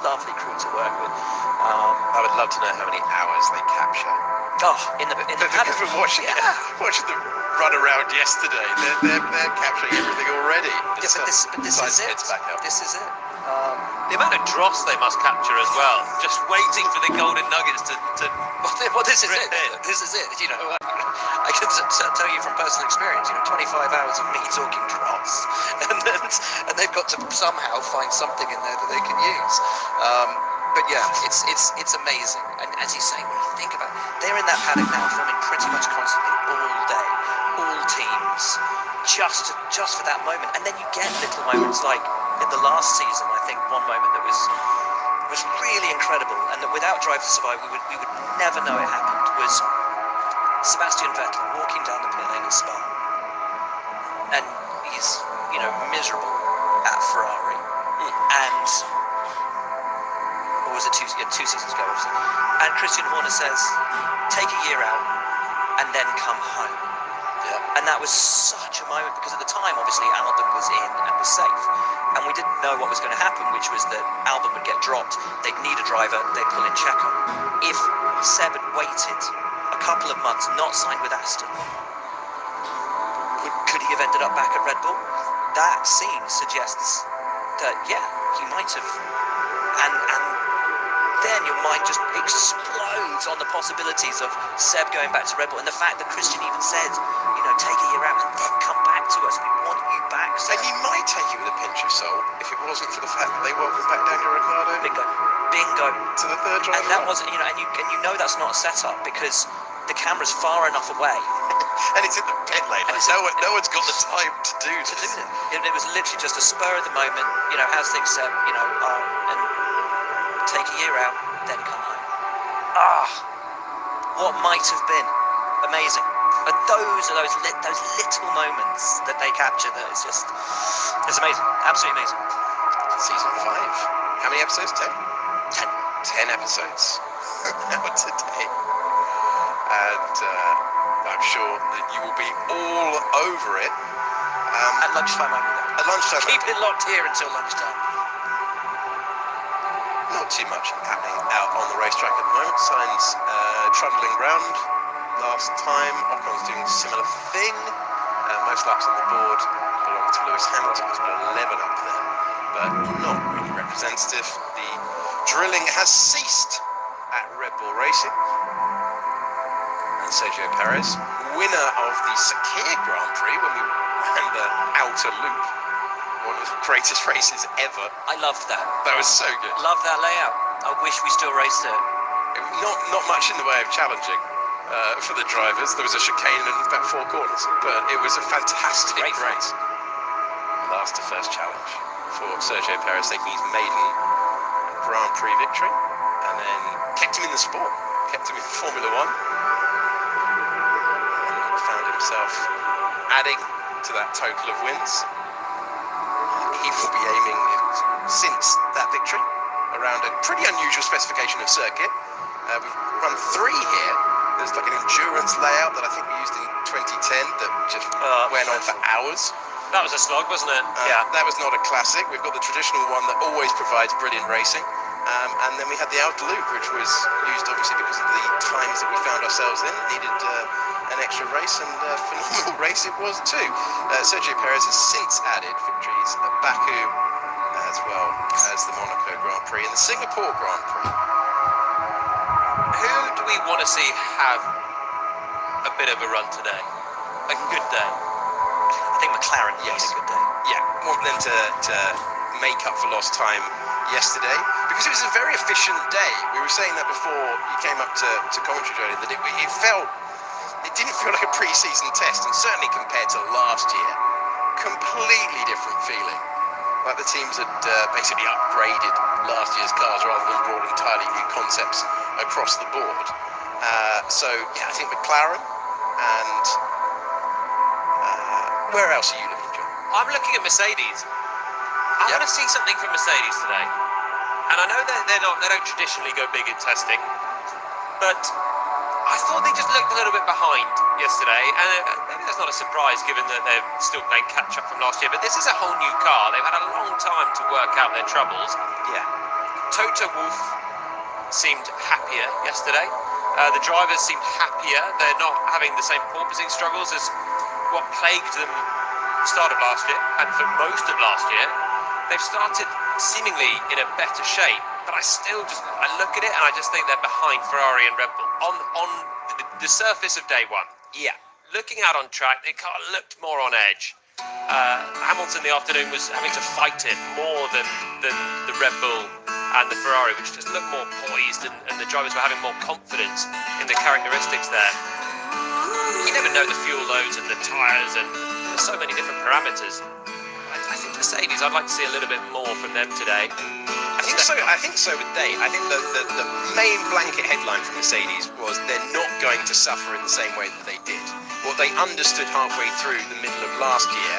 lovely crew to work with. I would love to know how many hours they capture. In the Because we're watching them run around yesterday. They're capturing everything already. But this is it. Back up. This is it. The amount of dross they must capture as well, just waiting for the golden nuggets to Well, this is it. This is it. You know, I can tell you from personal experience. You know, 25 hours of me talking dross, and they've got to somehow find something in there that they can use. But yeah, it's amazing. And as you say, when you think about it, they're in that paddock now, filming pretty much constantly all day, all teams, just for that moment. And then you get little moments like in the last season. I think one moment that was really incredible, and that without Drive to Survive, we would never know it happened. Was Sebastian Vettel walking down the pit lane at Spa, and he's miserable at Ferrari, and. Or was it two seasons ago? Obviously. And Christian Horner says, "Take a year out and then come home." Yeah. And that was such a moment, because at the time, obviously, Albon was in and was safe, and we didn't know what was going to happen, which was that Albon would get dropped. They'd need a driver. They'd pull in Checo. If Seb had waited a couple of months, not signed with Aston, could he have ended up back at Red Bull? That scene suggests that he might have, and then your mind just explodes on the possibilities of Seb going back to Red Bull, and the fact that Christian even said, take a year out and then come back to us. We want you back, Seb. And you might take it with a pinch of salt if it wasn't for the fact that they welcomed back Daniel Ricciardo. Bingo. To the third drive. And that wasn't, and you know that's not a setup, because the camera's far enough away. And it's in the pit lane. Like no one's got the time to do this. It was literally just a spur of the moment, as things said, and take a year out, then come home. What might have been amazing. But those are those little moments that they capture that is just, it's amazing, absolutely amazing. Season 5. How many episodes? 10? 10. 10 episodes. Now today. And I'm sure that you will be all over it. At lunchtime, I will. At lunchtime. Keep it locked here until lunchtime. Not too much happening out on the racetrack at the moment. Sainz trundling round. Last time, Ocon's doing a similar thing. Most laps on the board belong to Lewis Hamilton. It's got a level up there, but not really representative. The drilling has ceased at Red Bull Racing. And Sergio Perez, winner of the Sakir Grand Prix when we ran the outer loop. One of the greatest races ever. I loved that. That was so good. Loved that layout. I wish we still raced it. Not much in the way of challenging for the drivers. There was a chicane and about 4 corners, but it was a fantastic race. Last to first challenge for Sergio Perez, taking his maiden Grand Prix victory, and then kept him in the sport, kept him in Formula One, and found himself adding to that total of wins. He will be aiming, since that victory, around a pretty unusual specification of circuit. We've run 3 here. There's like an endurance layout that I think we used in 2010 that just went on for hours. That was a slog, wasn't it? Yeah. That was not a classic. We've got the traditional one that always provides brilliant racing. And then we had the outer loop, which was used obviously because of the times that we found ourselves in. It needed an extra race, and a phenomenal race it was too. Sergio Perez has since added victories at Baku, as well as the Monaco Grand Prix and the Singapore Grand Prix. Who do we want to see have a bit of a run today? A good day? I think McLaren had a good day. Yeah, want them to make up for lost time yesterday, because it was a very efficient day. We were saying that before you came up to commentary, Jody, that it didn't feel like a pre-season test, and certainly compared to last year, completely different feeling. Like the teams had basically upgraded last year's cars rather than brought entirely new concepts across the board. So yeah, I think McLaren, and where else are you looking, John? I'm looking at Mercedes. I want to see something from Mercedes today. And I know that they don't traditionally go big in testing, but I thought they just looked a little bit behind yesterday, and maybe that's not a surprise given that they're still playing catch up from last year, but this is a whole new car. They've had a long time to work out their troubles. Yeah. Toto Wolff seemed happier yesterday. The drivers seemed happier. They're not having the same porpoising struggles as what plagued them at the start of last year, and for most of last year. They've started seemingly in a better shape, but I look at it and I just think they're behind Ferrari and Red Bull on the surface of day one. Yeah, looking out on track, the car looked more on edge. Hamilton in the afternoon was having to fight it more than the Red Bull and the Ferrari, which just looked more poised, and the drivers were having more confidence in the characteristics there. You never know the fuel loads and the tyres, and there's so many different parameters. I think Mercedes, I'd like to see a little bit more from them today. I think so with Dane. I think the main blanket headline from Mercedes was they're not going to suffer in the same way that they did. What they understood halfway through the middle of last year,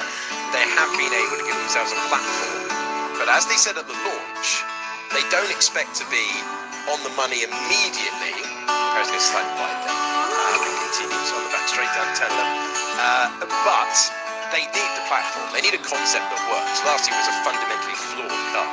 they have been able to give themselves a platform. But as they said at the launch, they don't expect to be on the money immediately. Perez gets slightly wide there. And continues on the back straight down turn 11. But they need the platform. They need a concept that works. Last year was a fundamentally flawed car.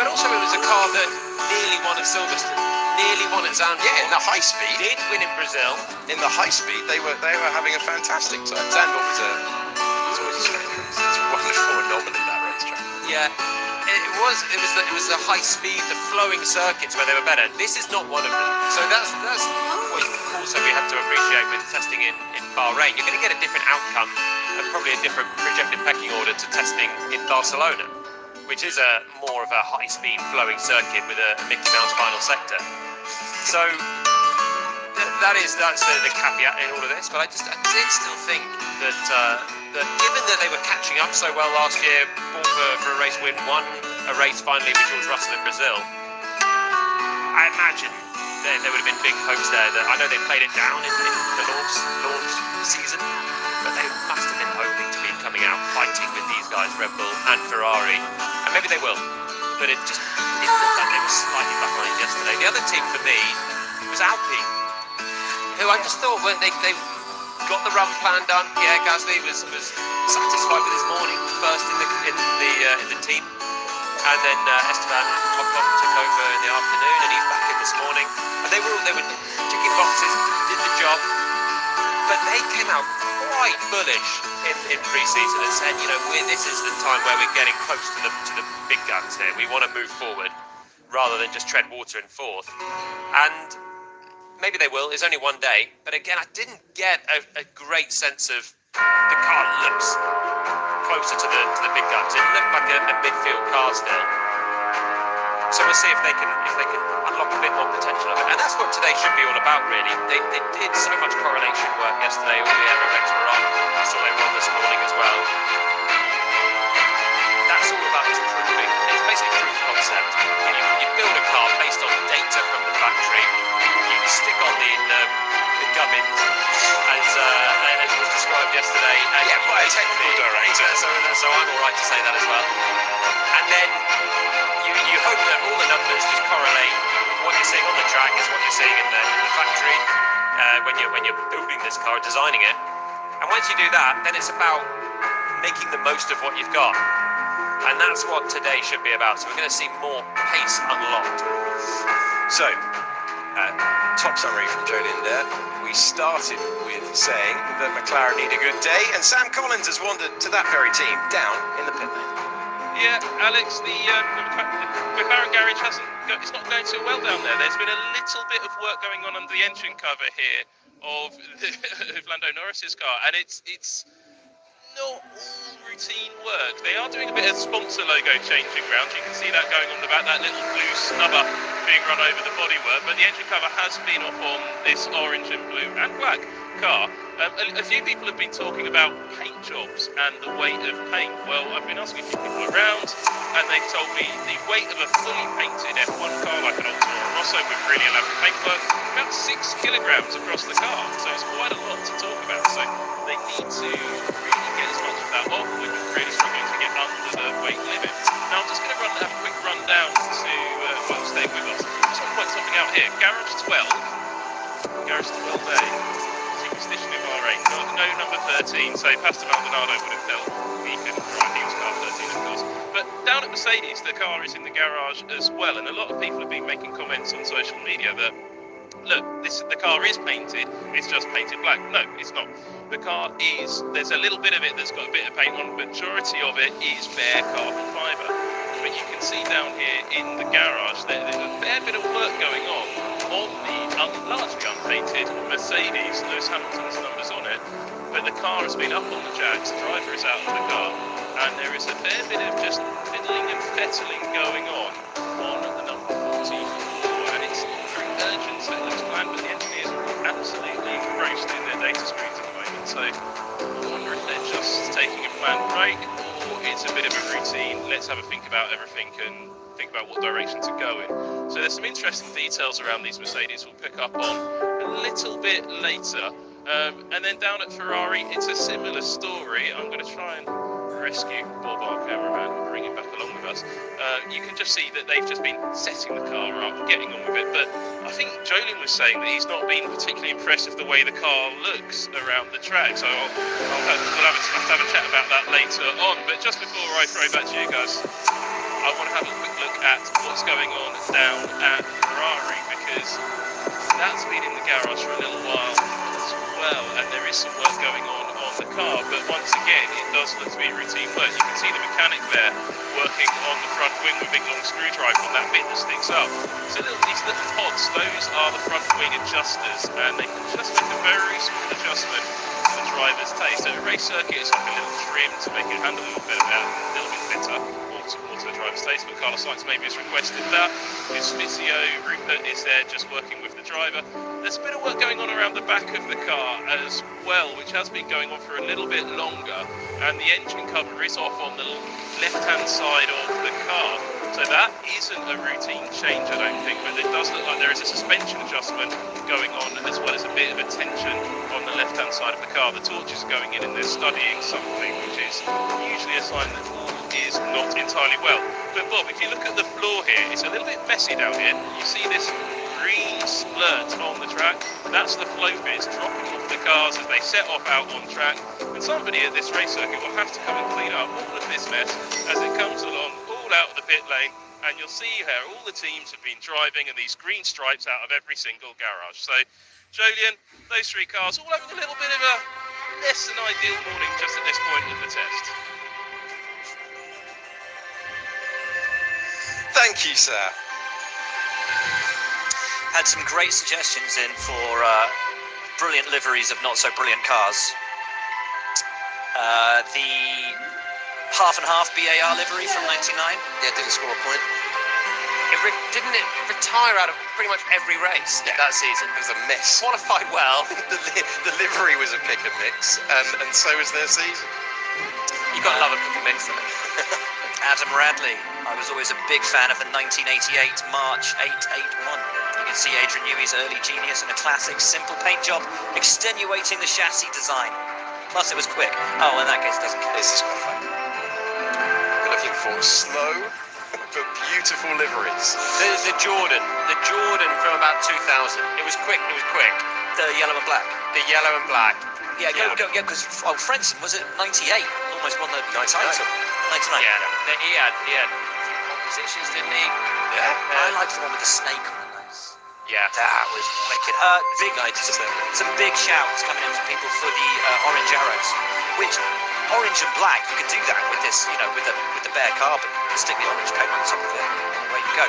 But also it was a car that nearly won at Silverstone, nearly won at Zandvoort. Yeah, in the high speed. Did win in Brazil. In the high speed, they were having a fantastic time. Zandvoort was always it's a wonderful anomaly, that racetrack. Yeah, it was the high speed, the flowing circuits where they were better. This is not one of them. So that's what also we have to appreciate with testing in Bahrain. You're going to get a different outcome and probably a different projected pecking order to testing in Barcelona, which is more of a high-speed flowing circuit with a Mickey Mouse final sector. So that's the caveat in all of this. But I did still think that given that they were catching up so well last year, for a race win, won a race finally with George Russell in Brazil, I imagine there would have been big hopes there. That I know they played it down in the launch season, but they must have been hoping to be coming out fighting with these guys, Red Bull and Ferrari, and maybe they will. But it looked like they were slightly behind yesterday. The other team for me was Alpine, who I just thought they got the run plan done. Pierre Gasly was satisfied with his morning, first in the team, and then Esteban Ocon took over in the afternoon, and he's back in this morning. And they were ticking boxes, did the job, but they came out quite bullish in pre-season and said, this is the time where we're getting close to the big guns here. We want to move forward rather than just tread water in fourth. And maybe they will. It's only one day, but again, I didn't get a great sense of the car looks closer to the big guns. It looked like a midfield car still. So we'll see if they can unlock a bit more potential of it, and that's what today should be all about, really. They did so much correlation work yesterday. All the aerobacs were on. I saw they were on this morning as well. That's all about is proving. It's basically proof of concept. You build a car based on data from the factory. You stick on the gubbins as was described yesterday. Yeah, by a technical director. So I'm all right to say that as well. And then you hope that all the numbers just correlate. What you're seeing on the track is what you're seeing in the factory when you're building this car, designing it. And once you do that, then it's about making the most of what you've got. And that's what today should be about. So we're going to see more pace unlocked. So, top summary from Jolien there. We started with saying that McLaren need a good day, and Sam Collins has wandered to that very team down in the pit lane. Yeah, Alex, the McLaren garage it's not going so well down there. There's been a little bit of work going on under the engine cover here of Lando Norris's car, and it's not all routine work. They are doing a bit of sponsor logo changing round. You can see that going on the back, that little blue snubber being run over the bodywork, but the engine cover has been off on this orange and blue and black car. A few people have been talking about paint jobs and the weight of paint. Well, I've been asking a few people around, and they've told me the weight of a fully painted F1 car, like an Optima Rosso with really elaborate paintwork, about 6 kilograms across the car. So it's quite a lot to talk about. So they need to really get as much of that off, which is really struggling to get under the weight limit. Now I'm just going to have a quick run down to, stay with us. Just want to point something out here. Garage 12A. superstition in Bahrain. No number 13, so Pastor Maldonado would have felt he could drive. He was car 13, of course. But down at Mercedes, the car is in the garage as well, and a lot of people have been making comments on social media that, look, the car is painted, it's just painted black. No, it's not. The car is, there's a little bit of it that's got a bit of paint on, the majority of it is bare carbon fibre. But you can see down here in the garage that there's a fair bit of work going on the largely unpainted Mercedes. Lewis Hamilton's numbers on it, but the car has been up on the jacks, the driver is out of the car, and there is a fair bit of just fiddling and fettling going on the number 44, and it's very urgent, so it looks planned, but the engineers are absolutely engrossed in their data screens at the moment, so I wonder if they're just taking a planned break, or it's a bit of a routine, let's have a think about everything and think about what direction to go in. So there's some interesting details around these Mercedes we'll pick up on a little bit later. And then down at Ferrari, it's a similar story. I'm going to try and rescue Bob, our cameraman, and bring him back along with us. You can just see that they've just been setting the car up, getting on with it. But I think Jolien was saying that he's not been particularly impressed with the way the car looks around the track. So we'll have to have a chat about that later on. But just before I throw back to you guys, I want to have a quick look at what's going on down at Ferrari, because that's been in the garage for a little while as well, and there is some work going on the car, but once again it does look to be routine work. You can see the mechanic there working on the front wing with a big long screwdriver on that bit that sticks up. So these little pods, those are the front wing adjusters, and they can just make a very small adjustment to the driver's taste. So a race circuit is like a little trim to make it handle a little bit better, to the driver's taste, but Carlos Sainz maybe has requested that. His physio, Rupert, is there just working with the driver. There's a bit of work going on around the back of the car as well, which has been going on for a little bit longer, and the engine cover is off on the left-hand side of the car. So that isn't a routine change, I don't think, but it does look like there is a suspension adjustment going on, as well as a bit of a tension on the left-hand side of the car. The torches are going in and they're studying something, which is usually a sign that all is not entirely well. But Bob, if you look at the floor here, it's a little bit messy down here. You see this green splurt on the track. That's the flow bits dropping off the cars as they set off out on track. And somebody at this race circuit will have to come and clean up all of this mess as it comes along, all out of the pit lane. And you'll see how all the teams have been driving and these green stripes out of every single garage. So, Jolien, those three cars all having a little bit of a less than ideal morning just at this point of the test. Thank you, sir. Had some great suggestions in for brilliant liveries of not so brilliant cars. The half and half BAR livery from '99. Yeah, didn't score a point. Didn't it retire out of pretty much every race that season? It was a mess. Qualified well. the livery was a pick and mix, and so was their season. You've got to love a pick and mix, though. Adam Radley. I was always a big fan of the 1988 March 881. You can see Adrian Newey's early genius in a classic simple paint job, extenuating the chassis design. Plus it was quick. Oh, in that case it doesn't count. This is quite fun. We're looking for slow but beautiful liveries. The Jordan from about 2000. It was quick. The yellow and black. The yellow and black. Yeah, because Frenson was it 98? Almost won the 99. title. 99. Yeah, he had positions, didn't he? Yeah. I liked the one with the snake on the nose. Yeah. That was wicked. Some big shouts coming in from people for the orange arrows, which orange and black, you can do that with this, with the bare carbon. Stick the orange paint on top of it, and away you go.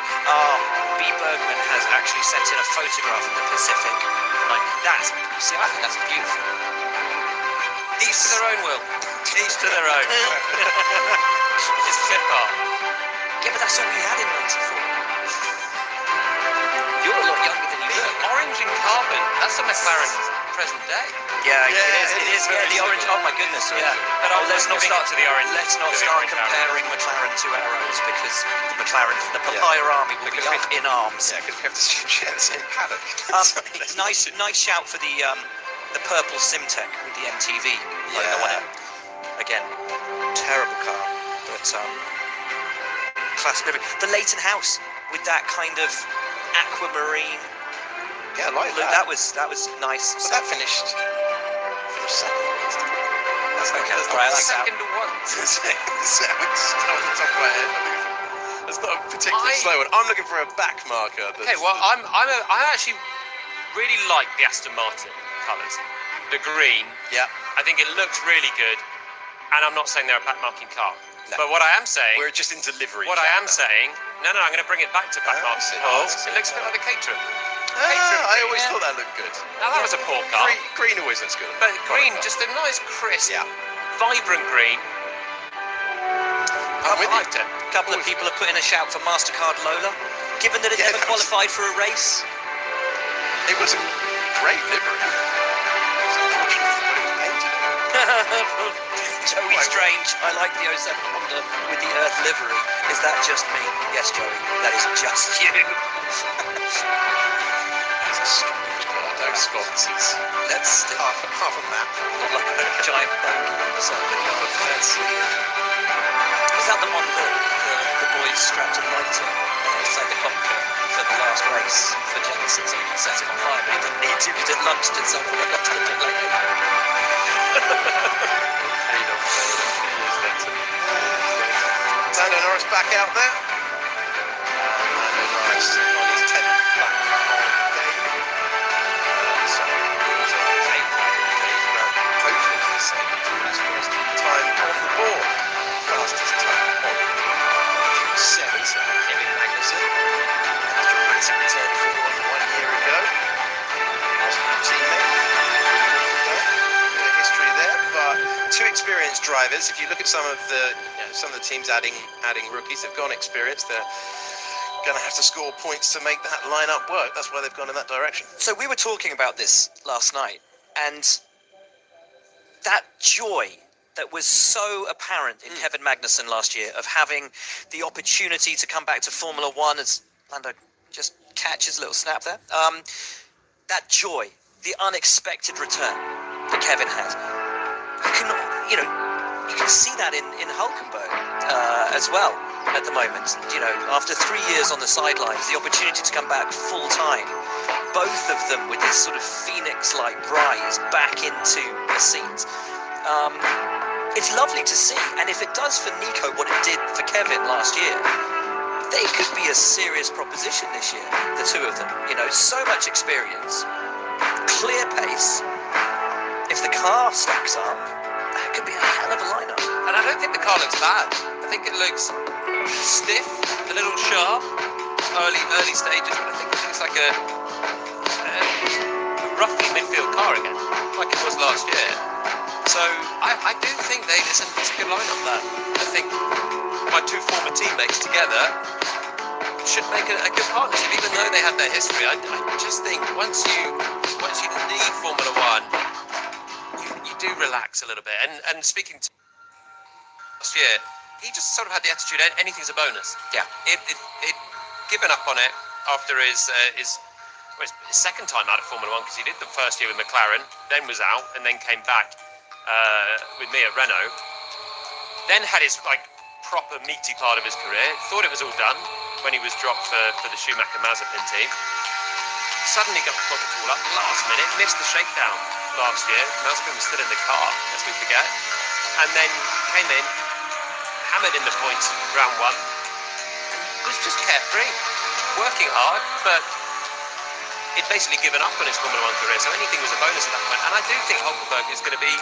B. Bergman has actually sent in a photograph of the Pacific. I think that's beautiful. Each to their own, Will. Each to their own. It's a tip part. Yeah, but that's all we had in '94. You're a lot younger than you look. Orange and carbon, that's a McLaren present day. Yeah, it is. Yeah, the orange. Oh my goodness. Yeah. But let's not start to the orange. Let's not start comparing McLaren to arrows, because the Papaya Army will be up in arms. Yeah, because we have to share the same paddock. Nice shout for the purple Simtek with the MTV logo on it. Again, terrible car, but classic livery. The Leighton House with that kind of aquamarine. Yeah, I like look, that. That was nice. So that finished second. That's Okay, that's all right, I like that. Second to one. Just off the top of my head. That's not a particularly slow one. I'm looking for a back marker. Okay, well, I actually really like the Aston Martin colours. The green. Yeah. I think it looks really good, and I'm not saying they're a backmarking car. No. But what I am saying, We're just in delivery. what I am saying, no, I'm going to bring it back to backmarking cars. It looks a bit like the Caterham. I always thought that looked good. Now that was a poor car, Green always looks good. but green, just a nice, crisp, Yeah. vibrant green. I'm with I you. liked it. A couple of people have put in a shout for MasterCard Lola, given that it Yeah, never that was- qualified for a race. It was a great livery. It's unfortunate when it was painted. Joey Strange, I like the 07 Honda with the Earth livery. Is that just me? Yes, Joey, that is just you. That's a strange car. Those sponsors. Let's Half a map. not like a giant bogey on the side of the car. That's weird. Is that the one that the boys strapped a light on outside the cockpit for the last race for Jensen so he could set it on fire? But he didn't need to because it launched itself when it got to the pit lane. Paid off years later. Lando Norris back out there. Lando Norris on his 10th lap on the game. So, hopefully he's saved his first time on the board. Fastest time on the board. 7, so Kevin Magnussen. After a recent return to Formula 1 year ago. His new teammate. Bit of history there, but two experienced drivers. If you look at some of the teams adding rookies, they've gone experienced. They're going to have to score points to make that lineup work. That's why they've gone in that direction. So we were talking about this last night, and that joy that was so apparent in Kevin Magnussen last year of having the opportunity to come back to Formula One, as Lando just catches a little snap there. That joy, the unexpected return that Kevin had. You can see that in Hulkenberg as well at the moment. After 3 years on the sidelines, the opportunity to come back full time. Both of them with this sort of phoenix-like rise back into the scenes. It's lovely to see, and if it does for Nico what it did for Kevin last year, they could be a serious proposition this year, the two of them. So much experience, clear pace. If the car stacks up, that could be a hell of a lineup. And I don't think the car looks bad. I think it looks stiff, a little sharp, early stages, but I think it looks like a roughly midfield car again, like it was last year. So I do think it's a good lineup there. I think my two former teammates together should make a good partnership, even though they had their history. I just think once you leave Formula One, you do relax a little bit. And speaking to last year, he just sort of had the attitude anything's a bonus. Yeah. It given up on it after his second time out of Formula One, because he did the first year with McLaren, then was out, and then came back with me at Renault. Then had his proper meaty part of his career. Thought it was all done when he was dropped for the Schumacher Mazepin team. Suddenly got the all up last minute, missed the shakedown last year. Mazepin was still in the car, lest we forget, and then came in, hammered in the points round one, and was just carefree, working hard, but he'd basically given up on his Formula One career, so anything was a bonus at that point. And I do think Hulkenberg is going to be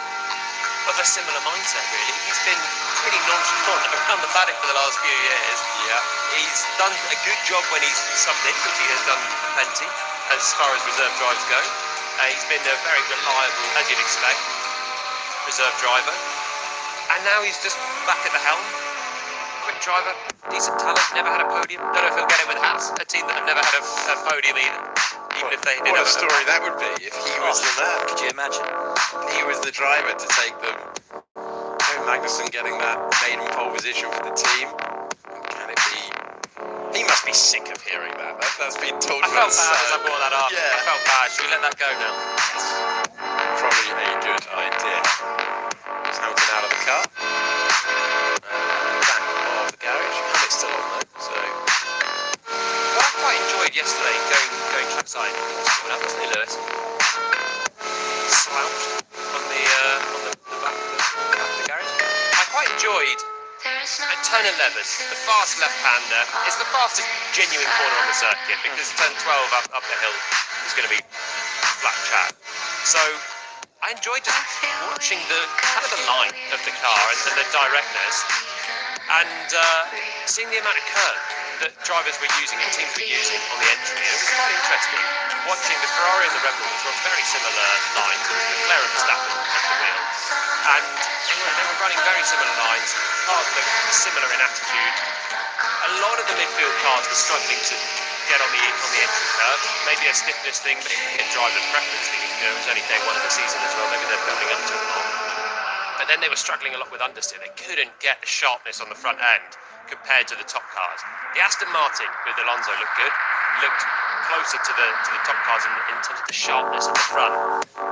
of a similar mindset, really. He's been pretty nonchalant around the paddock for the last few years. Yeah. He's done a good job when he's subbed in, which he has done plenty as far as reserve drives go. He's been a very reliable, as you'd expect, reserve driver. And now he's just back at the helm. Quick driver, decent talent, never had a podium. Don't know if he'll get it with Haas, a team that have never had a podium either. Even if they did. What a story that would be if he was the man. Could you imagine? He was the driver to take them. Magnussen getting that maiden pole position for the team. Can it be? He must be sick of hearing that. That's been told. I felt bad as I brought that up. Yeah. I felt bad. Should we let that go now? Probably a good idea. There's Hamilton out of the car. Back of the garage. Hamlet's still on though, so. What I quite enjoyed yesterday, going trackside, wasn't it, Lewis? slouched on the back of the garage. I quite enjoyed at turn 11, the fast left-hander is the fastest genuine corner on the circuit because turn 12 up the hill is going to be flat chat. So I enjoyed just watching the kind of the line of the car and the directness and seeing the amount of curb that drivers were using and teams were using on the entry. And it was quite interesting watching the Ferrari and the Red Bull, which were on very similar lines, with McLaren and Verstappen at the wheel. And they were running very similar lines. Cars looked similar in attitude. A lot of the midfield cars were struggling to get on the entry curve. Maybe a stiffness thing, but it driver preference thing. You know, it was only day one of the season as well. Maybe they're building up to it more. But then they were struggling a lot with understeer. They couldn't get the sharpness on the front end compared to the top cars. The Aston Martin with Alonso looked good. Looked closer to the top cars in terms of the sharpness of the front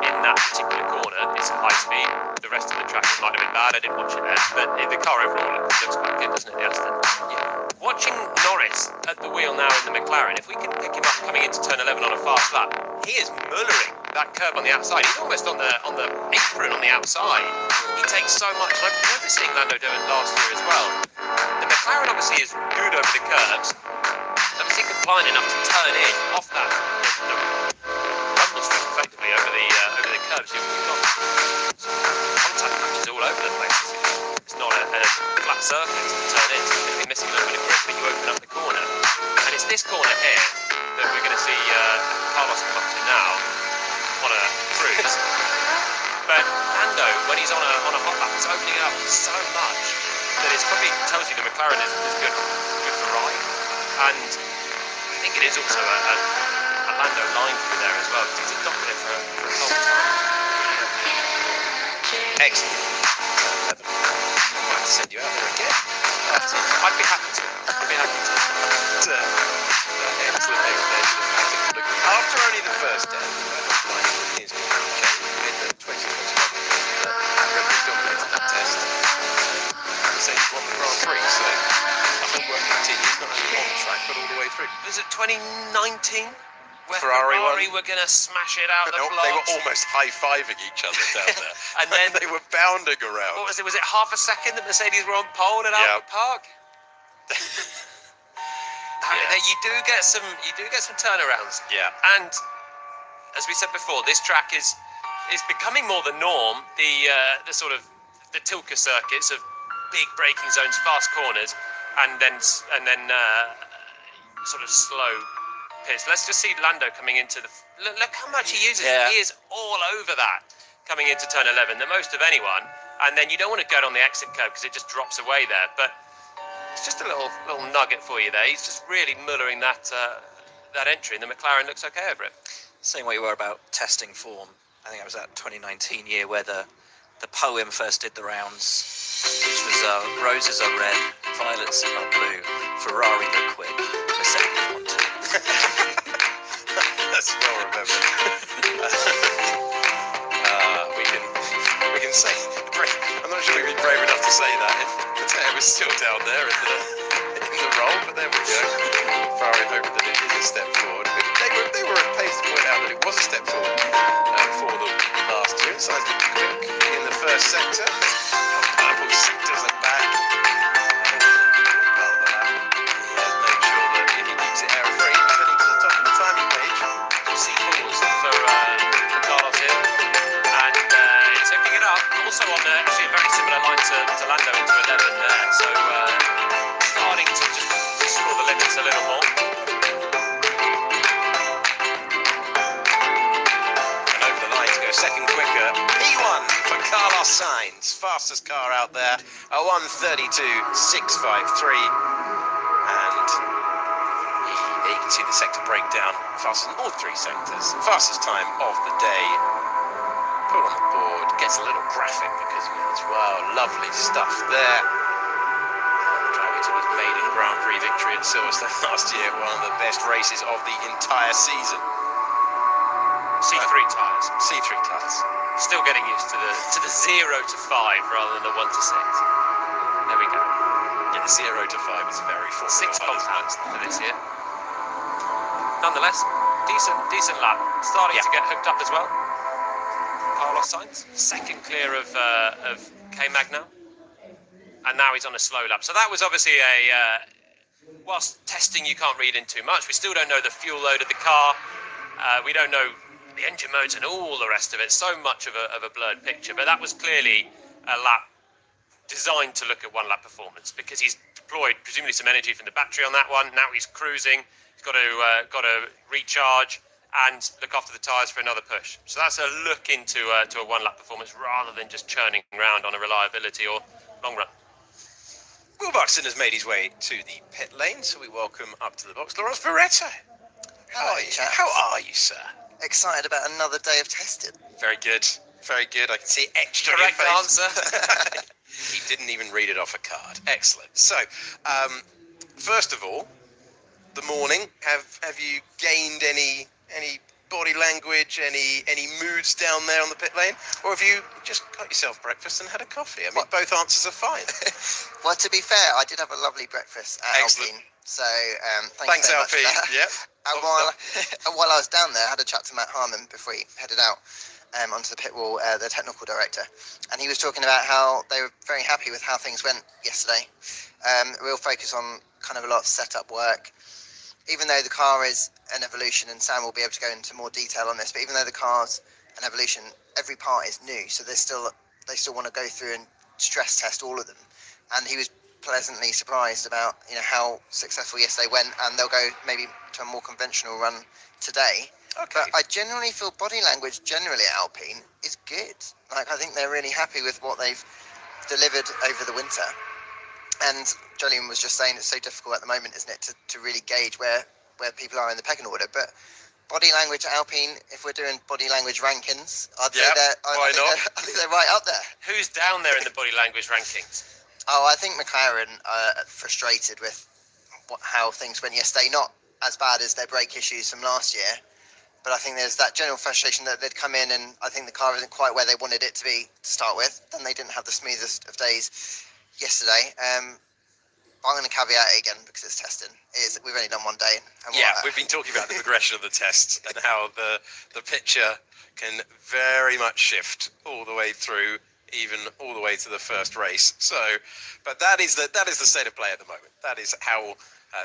in that particular corner. It's high speed. The rest of the track might have been bad. I didn't watch it there, but the car overall looks quite good, doesn't it, the Aston? Yeah. Watching Norris at the wheel now in the McLaren, if we can pick him up coming into turn 11 on a fast lap, he is mullering that curb on the outside. He's almost on the apron on the outside. He takes so much. And I remember seeing Lando do it last year as well. The McLaren obviously is good over the curbs. Obviously compliant enough to turn in off that the rumble strip effectively over the curbs. You've got contact patches all over the place. It's not a flat surface to turn in, so you're going to be missing a little bit of grip when you open up the corner. And it's this corner here that we're going to see Carlos come up to now on a cruise. But Lando, when he's on a hot lap, is opening it up so much that it probably tells you the McLaren is good for ride. And I think it is also a Lando line through there as well, because he's adopted it for a long time. Excellent. I might have to send you out there again. I'd be happy to. Excellent explanation. After only the first day, is in the 2021 Red Bull dominated that test. Mercedes won the Grand Prix, so I hope work continues, not only on track but all the way through. Was it 2019? Where Ferrari were going to smash it out the They blocks. were almost high-fiving each other down there. And then they were bounding around. what was it? Was it half a second that Mercedes were on pole at Albert Park? You do get some turnarounds. Yeah. And as we said before, this track is becoming more the norm. The sort of the Tilke circuits of big braking zones, fast corners, and then sort of slow pits. Let's just see Lando coming into the. Look how much he uses. Yeah. He is all over that coming into turn 11, the most of anyone. And then you don't want to go on the exit curve because it just drops away there. But it's just a little nugget for you there. He's just really mullering that entry, and the McLaren looks okay over it. Saying what you were about testing form, I think it was that 2019 year where the poem first did the rounds, which was roses are red, violets are blue, Ferrari look quick, Mercedes want to. That's well remembered. we can say, I'm not sure we'd be brave enough to say that if Mateo was still down there in the role, but there we go. Ferrari hoping that it is a step forward. But they were at pace to point out that it was a step forward for them last year. Sainz looked quick in the first sector. Purple sectors at back. He has made sure that if he keeps it error-free, he's heading to the top of the timing page. C-Balls for Carlos here. And it's hooking it up. Also on actually a very similar line to Lando into 11 there. So starting to just explore the limits a little more. And over the line to go second quicker. P1 for Carlos Sainz. Fastest car out there. A 1:32.653. And you can see the sector breakdown. Fastest in all three sectors. Fastest time of the day. Put on the board. Gets a little graphic because of it as well. Lovely stuff there. Driving to his maiden Grand Prix victory at Silverstone last year. One of the best races of the entire season. C3 tyres. C3 tyres. Still getting used to the 0 to 5 rather than the 1 to 6. There we go. Yeah, the 0 to 5 is very full. 6 compounds for this year. Nonetheless, decent lap. Starting to get hooked up as well. Carlos Sainz, second clear of K-Mag now. And now he's on a slow lap. So that was obviously whilst testing you can't read in too much, we still don't know the fuel load of the car. We don't know the engine modes and all the rest of it. So much of a blurred picture. But that was clearly a lap designed to look at one lap performance, because he's deployed presumably some energy from the battery on that one. Now he's cruising. He's got to recharge and look after the tyres for another push. So that's a look into to a one lap performance rather than just churning around on a reliability or long run. Will Buxton has made his way to the pit lane, so we welcome up to the box Laurence Barretto. How are you? chaps. How are you, sir? Excited about another day of testing. Very good. Very good. I can see etched on Correct your face. answer. He didn't even read it off a card. Excellent. So, first of all, the morning. Have you gained any body language, any moods down there on the pit lane, or have you just got yourself breakfast and had a coffee? I mean, both answers are fine. Well, to be fair, I did have a lovely breakfast at Excellent. Alpine. So Thanks, you very much for Alpine. that. Yep. And while I was down there, I had a chat to Matt Harmon before he headed out onto the pit wall, the technical director, and he was talking about how they were very happy with how things went yesterday. Real focus on kind of a lot of setup work. Even though the car is an evolution, and Sam will be able to go into more detail on this, but even though the car's an evolution, every part is new, so they still want to go through and stress test all of them. And he was pleasantly surprised about how successful yesterday went, and they'll go maybe to a more conventional run today. Okay. But I generally feel body language generally at Alpine is good. Like, I think they're really happy with what they've delivered over the winter. And Jolene was just saying it's so difficult at the moment, isn't it, to really gauge where people are in the pecking order. But body language at Alpine, if we're doing body language rankings, I'd say why not? I think they're right up there. Who's down there in the body language rankings? Oh, I think McLaren are frustrated with how things went yesterday. Not as bad as their brake issues from last year, but I think there's that general frustration that they'd come in and I think the car isn't quite where they wanted it to be to start with. Then they didn't have the smoothest of days yesterday. I'm going to caveat it again because it's testing. We've only done one day. And We've been talking about the progression of the test and how the picture can very much shift all the way through, even all the way to the first race. So, but that is the state of play at the moment. That is how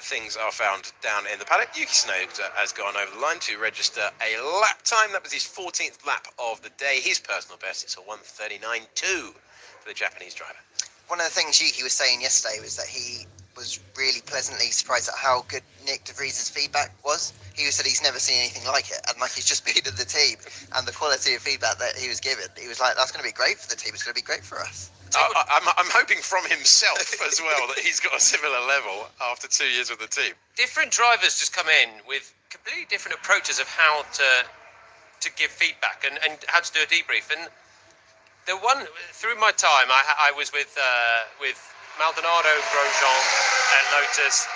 things are found down in the paddock. Yuki Tsunoda has gone over the line to register a lap time. That was his 14th lap of the day. His personal best is a 1:39.2 for the Japanese driver. One of the things Yuki was saying yesterday was that he was really pleasantly surprised at how good Nick De Vries's feedback was. He said he's never seen anything like it, and like he's just been in the team, and the quality of feedback that he was given, he was like, that's going to be great for the team, it's going to be great for us. I'm hoping from himself as well that he's got a similar level after 2 years with the team. Different drivers just come in with completely different approaches of how to give feedback and how to do a debrief. And the one through my time, I was with Maldonado, Grosjean, and Lotus,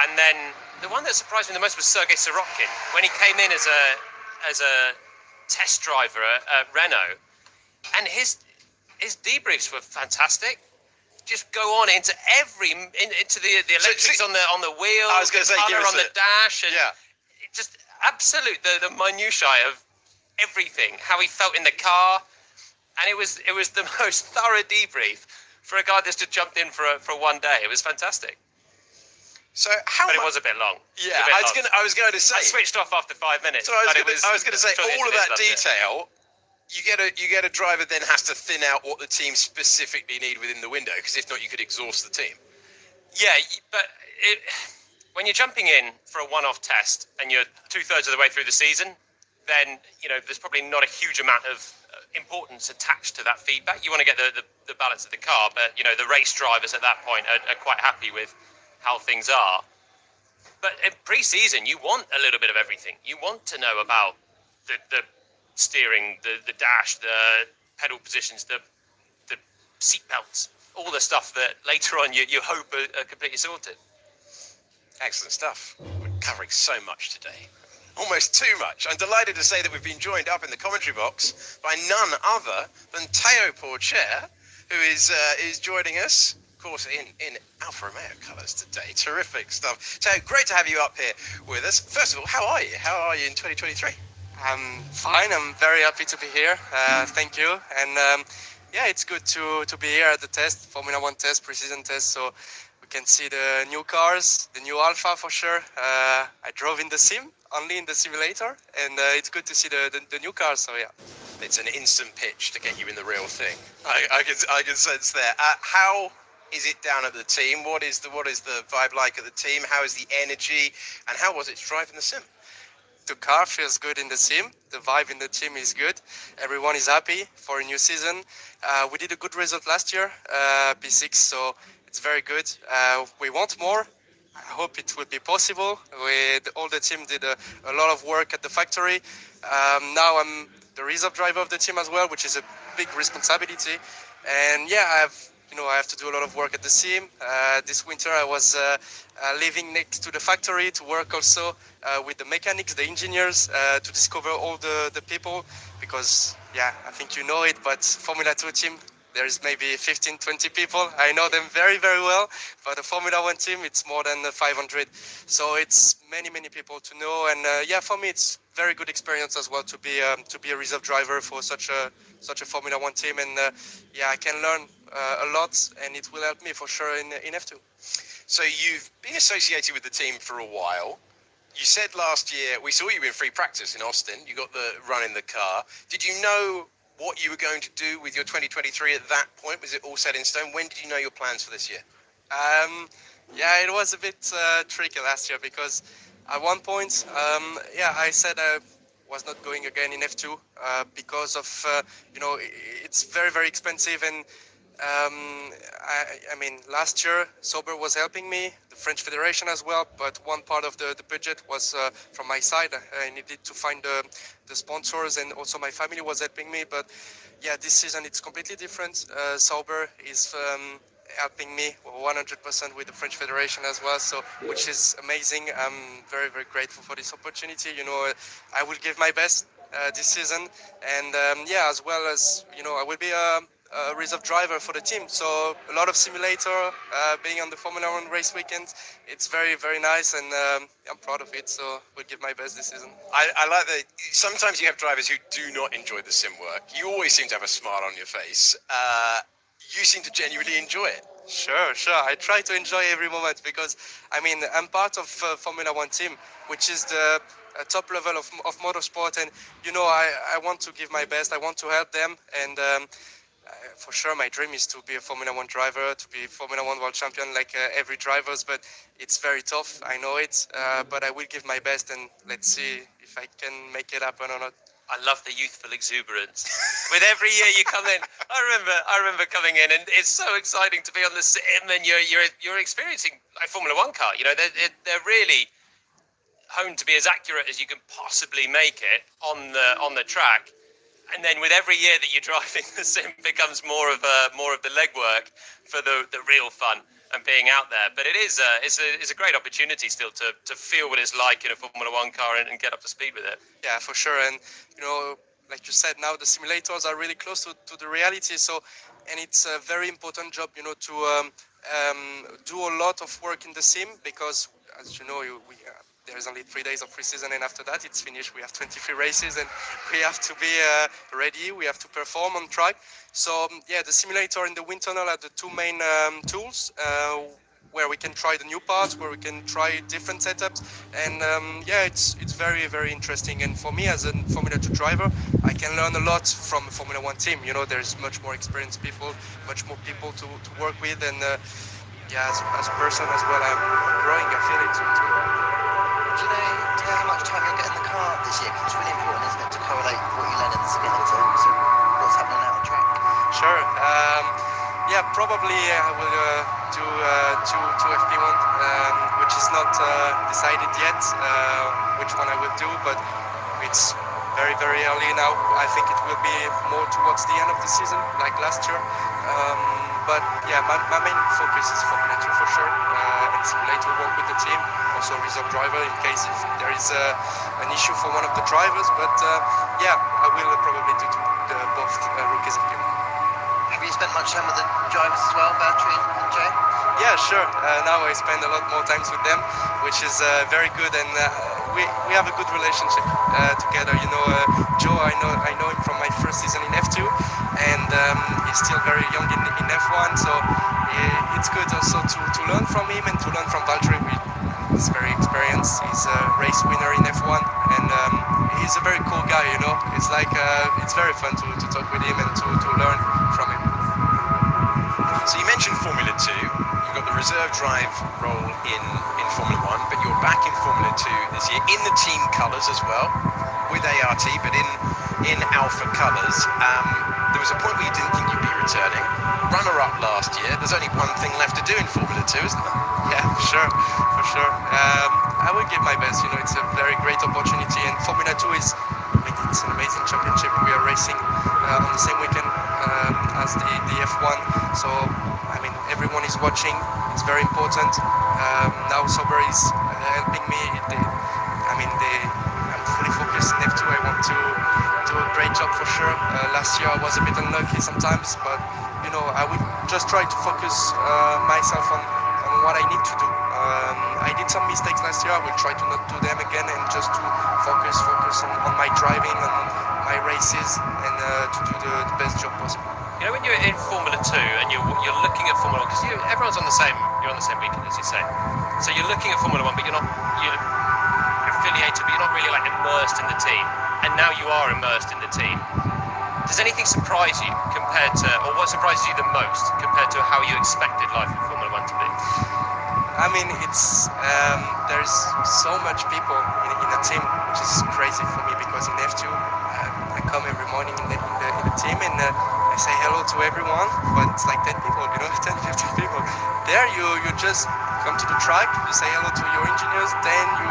and then the one that surprised me the most was Sergei Sorokin when he came in as a test driver at Renault, and his debriefs were fantastic. Just go on into the electrics on the wheel, I was going to say, colour on the dash, and just absolute the minutiae of everything. How he felt in the car, and it was the most thorough debrief for a guy that's just jumped in for one day. It was fantastic. So but it was a bit long. Yeah, I was going to say. I switched off after 5 minutes. So I was going to say all of that detail. You get a driver then has to thin out what the team specifically need within the window, because if not, you could exhaust the team. Yeah, but when you're jumping in for a one-off test and you're 2/3 of the way through the season, then there's probably not a huge amount of importance attached to that feedback. You want to get the balance of the car, but the race drivers at that point are quite happy with how things are. But in pre-season, you want a little bit of everything. You want to know about the steering, the dash, the pedal positions, the seat belts, all the stuff that later on you hope are completely sorted. Excellent stuff. We're covering so much today. Almost too much. I'm delighted to say that we've been joined up in the commentary box by none other than Teo Porcher, who is joining us, of course, in Alfa Romeo colours today. Terrific stuff. Teo, great to have you up here with us. First of all, how are you? How are you in 2023? I'm fine. I'm very happy to be here. Thank you. And yeah, it's good to be here at the test, Formula One test, pre-season test. So we can see the new cars, the new Alpha for sure. I drove in the sim, only in the simulator, and it's good to see the new cars. So yeah. It's an instant pitch to get you in the real thing. I can sense there. How is it down at the team? What is the vibe like at the team? How is the energy? And how was it driving the sim? The car feels good in the sim. The vibe in the team is good. Everyone is happy for a new season. We did a good result last year, P6, so it's very good. We want more. I hope it will be possible. All the team did a lot of work at the factory. Now I'm the reserve driver of the team as well, which is a big responsibility. And yeah, I have to do a lot of work at the sim. This winter I was living next to the factory to work also with the mechanics, the engineers, to discover all the people, because yeah, I think you know it, but Formula 2 team, there's maybe 15, 20 people. I know them very, very well, but the Formula 1 team, it's more than 500. So it's many, many people to know. And yeah, for me, it's very good experience as well to be a reserve driver for such a Formula 1 team. And yeah, I can learn a lot, and it will help me for sure in F2. So you've been associated with the team for a while. You said last year, we saw you in free practice in Austin. You got the run in the car. Did you know what you were going to do with your 2023 at that point? Was it all set in stone? When did you know your plans for this year? Yeah, it was a bit tricky last year because at one point, yeah, I said I was not going again in F2 because of, it's very, very expensive. And I mean, last year, Sauber was helping me, the French Federation as well, but one part of the budget was from my side. I needed to find the sponsors, and also my family was helping me. But yeah, this season it's completely different. Sauber is helping me 100% with the French Federation as well, so which is amazing. I'm very, very grateful for this opportunity. I will give my best this season, and yeah, as well as I will be a reserve driver for the team. So a lot of simulator, being on the Formula One race weekend. It's very, very nice, and I'm proud of it. So we'll give my best this season. I like that. Sometimes you have drivers who do not enjoy the sim work. You always seem to have a smile on your face. You seem to genuinely enjoy it. Sure. I try to enjoy every moment because, I mean, I'm part of Formula One team, which is the top level of motorsport, and I want to give my best. I want to help them, and for sure, my dream is to be a Formula One driver, to be Formula One world champion like every drivers. But it's very tough. I know it, but I will give my best, and let's see if I can make it happen or not. I love the youthful exuberance. With every year you come in, I remember coming in, and it's so exciting to be on the sim, and you're experiencing a Formula One car. They're really honed to be as accurate as you can possibly make it on the track. And then with every year that you're driving, the sim becomes more of the legwork for the real fun and being out there. But it's a great opportunity still to feel what it's like in a Formula One car and get up to speed with it. Yeah, for sure. And like you said, now the simulators are really close to the reality. So, and it's a very important job, to do a lot of work in the sim, because as you know, there's only 3 days of pre-season, and after that it's finished. We have 23 races, and we have to be ready. We have to perform on track. So yeah, the simulator and the wind tunnel are the two main tools where we can try the new parts, where we can try different setups, and yeah, it's very, very interesting. And for me as a Formula 2 driver, I can learn a lot from a Formula 1 team. There's much more experienced people, much more people to work with, and yeah, as a person as well, I'm growing. I feel it too. Do you know how much time you'll get in the car this year? 'Cause it's really important, isn't it, to correlate what you learn in the simulator to what's happening out on track? Sure. Yeah, probably I will do two FP1, which is not decided yet which one I will do, but it's very, very early now. I think it will be more towards the end of the season, like last year. But yeah, my main focus is Formula 2 for sure, and simulator work with the team, also reserve driver in case if there is an issue for one of the drivers. But yeah, I will probably do both rookies and FP1. Have you spent much time with the drivers as well, Valtteri and Jay? Yeah, sure. Now I spend a lot more times with them, which is very good. And we have a good relationship together. You know, Joe, I know him from my first season in F2, and he's still very young in F1, so it's good also to learn from him and to learn from Valtteri. He's very experienced. He's a race winner in F1, and he's a very cool guy. You know, it's like it's very fun to talk with him and to learn from him. So you mentioned Formula 2. You've got the reserve drive role in Formula 1, but you're back in Formula 2 this year in the team colours as well, with ART, but in Alpha colours. There was a point where you didn't think you'd be returning. Runner-up last year. There's only one thing left to do in Formula 2, isn't there? Yeah, for sure. I will give my best. You know, it's a very great opportunity, and Formula 2 is, it's an amazing championship. We are racing on the same weekend as the F1, so I mean everyone is watching. It's very important. Now Sauber is helping me. I'm fully focused in F2. I want to do a great job for sure. Last year I was a bit unlucky sometimes, but you know, I will just try to focus myself on what I need to do. I did some mistakes last year. I will try to not do them again and just to focus on my driving, on my races, and to do the best job possible. You know, when you're in Formula 2 and you're looking at Formula 1, because everyone's on the same weekend, as you say. So you're looking at Formula 1, but you're affiliated, but you're not really like immersed in the team. And now you are immersed in the team. Does anything surprise you compared to, or what surprises you the most compared to how you expected life in Formula 1 to be? I mean, it's there's so much people in a team, which is crazy for me, because in F2 I come every morning in the team and I say hello to everyone, but it's like 10 people, you know, 10, 15 people. There you just come to the track, you say hello to your engineers, then you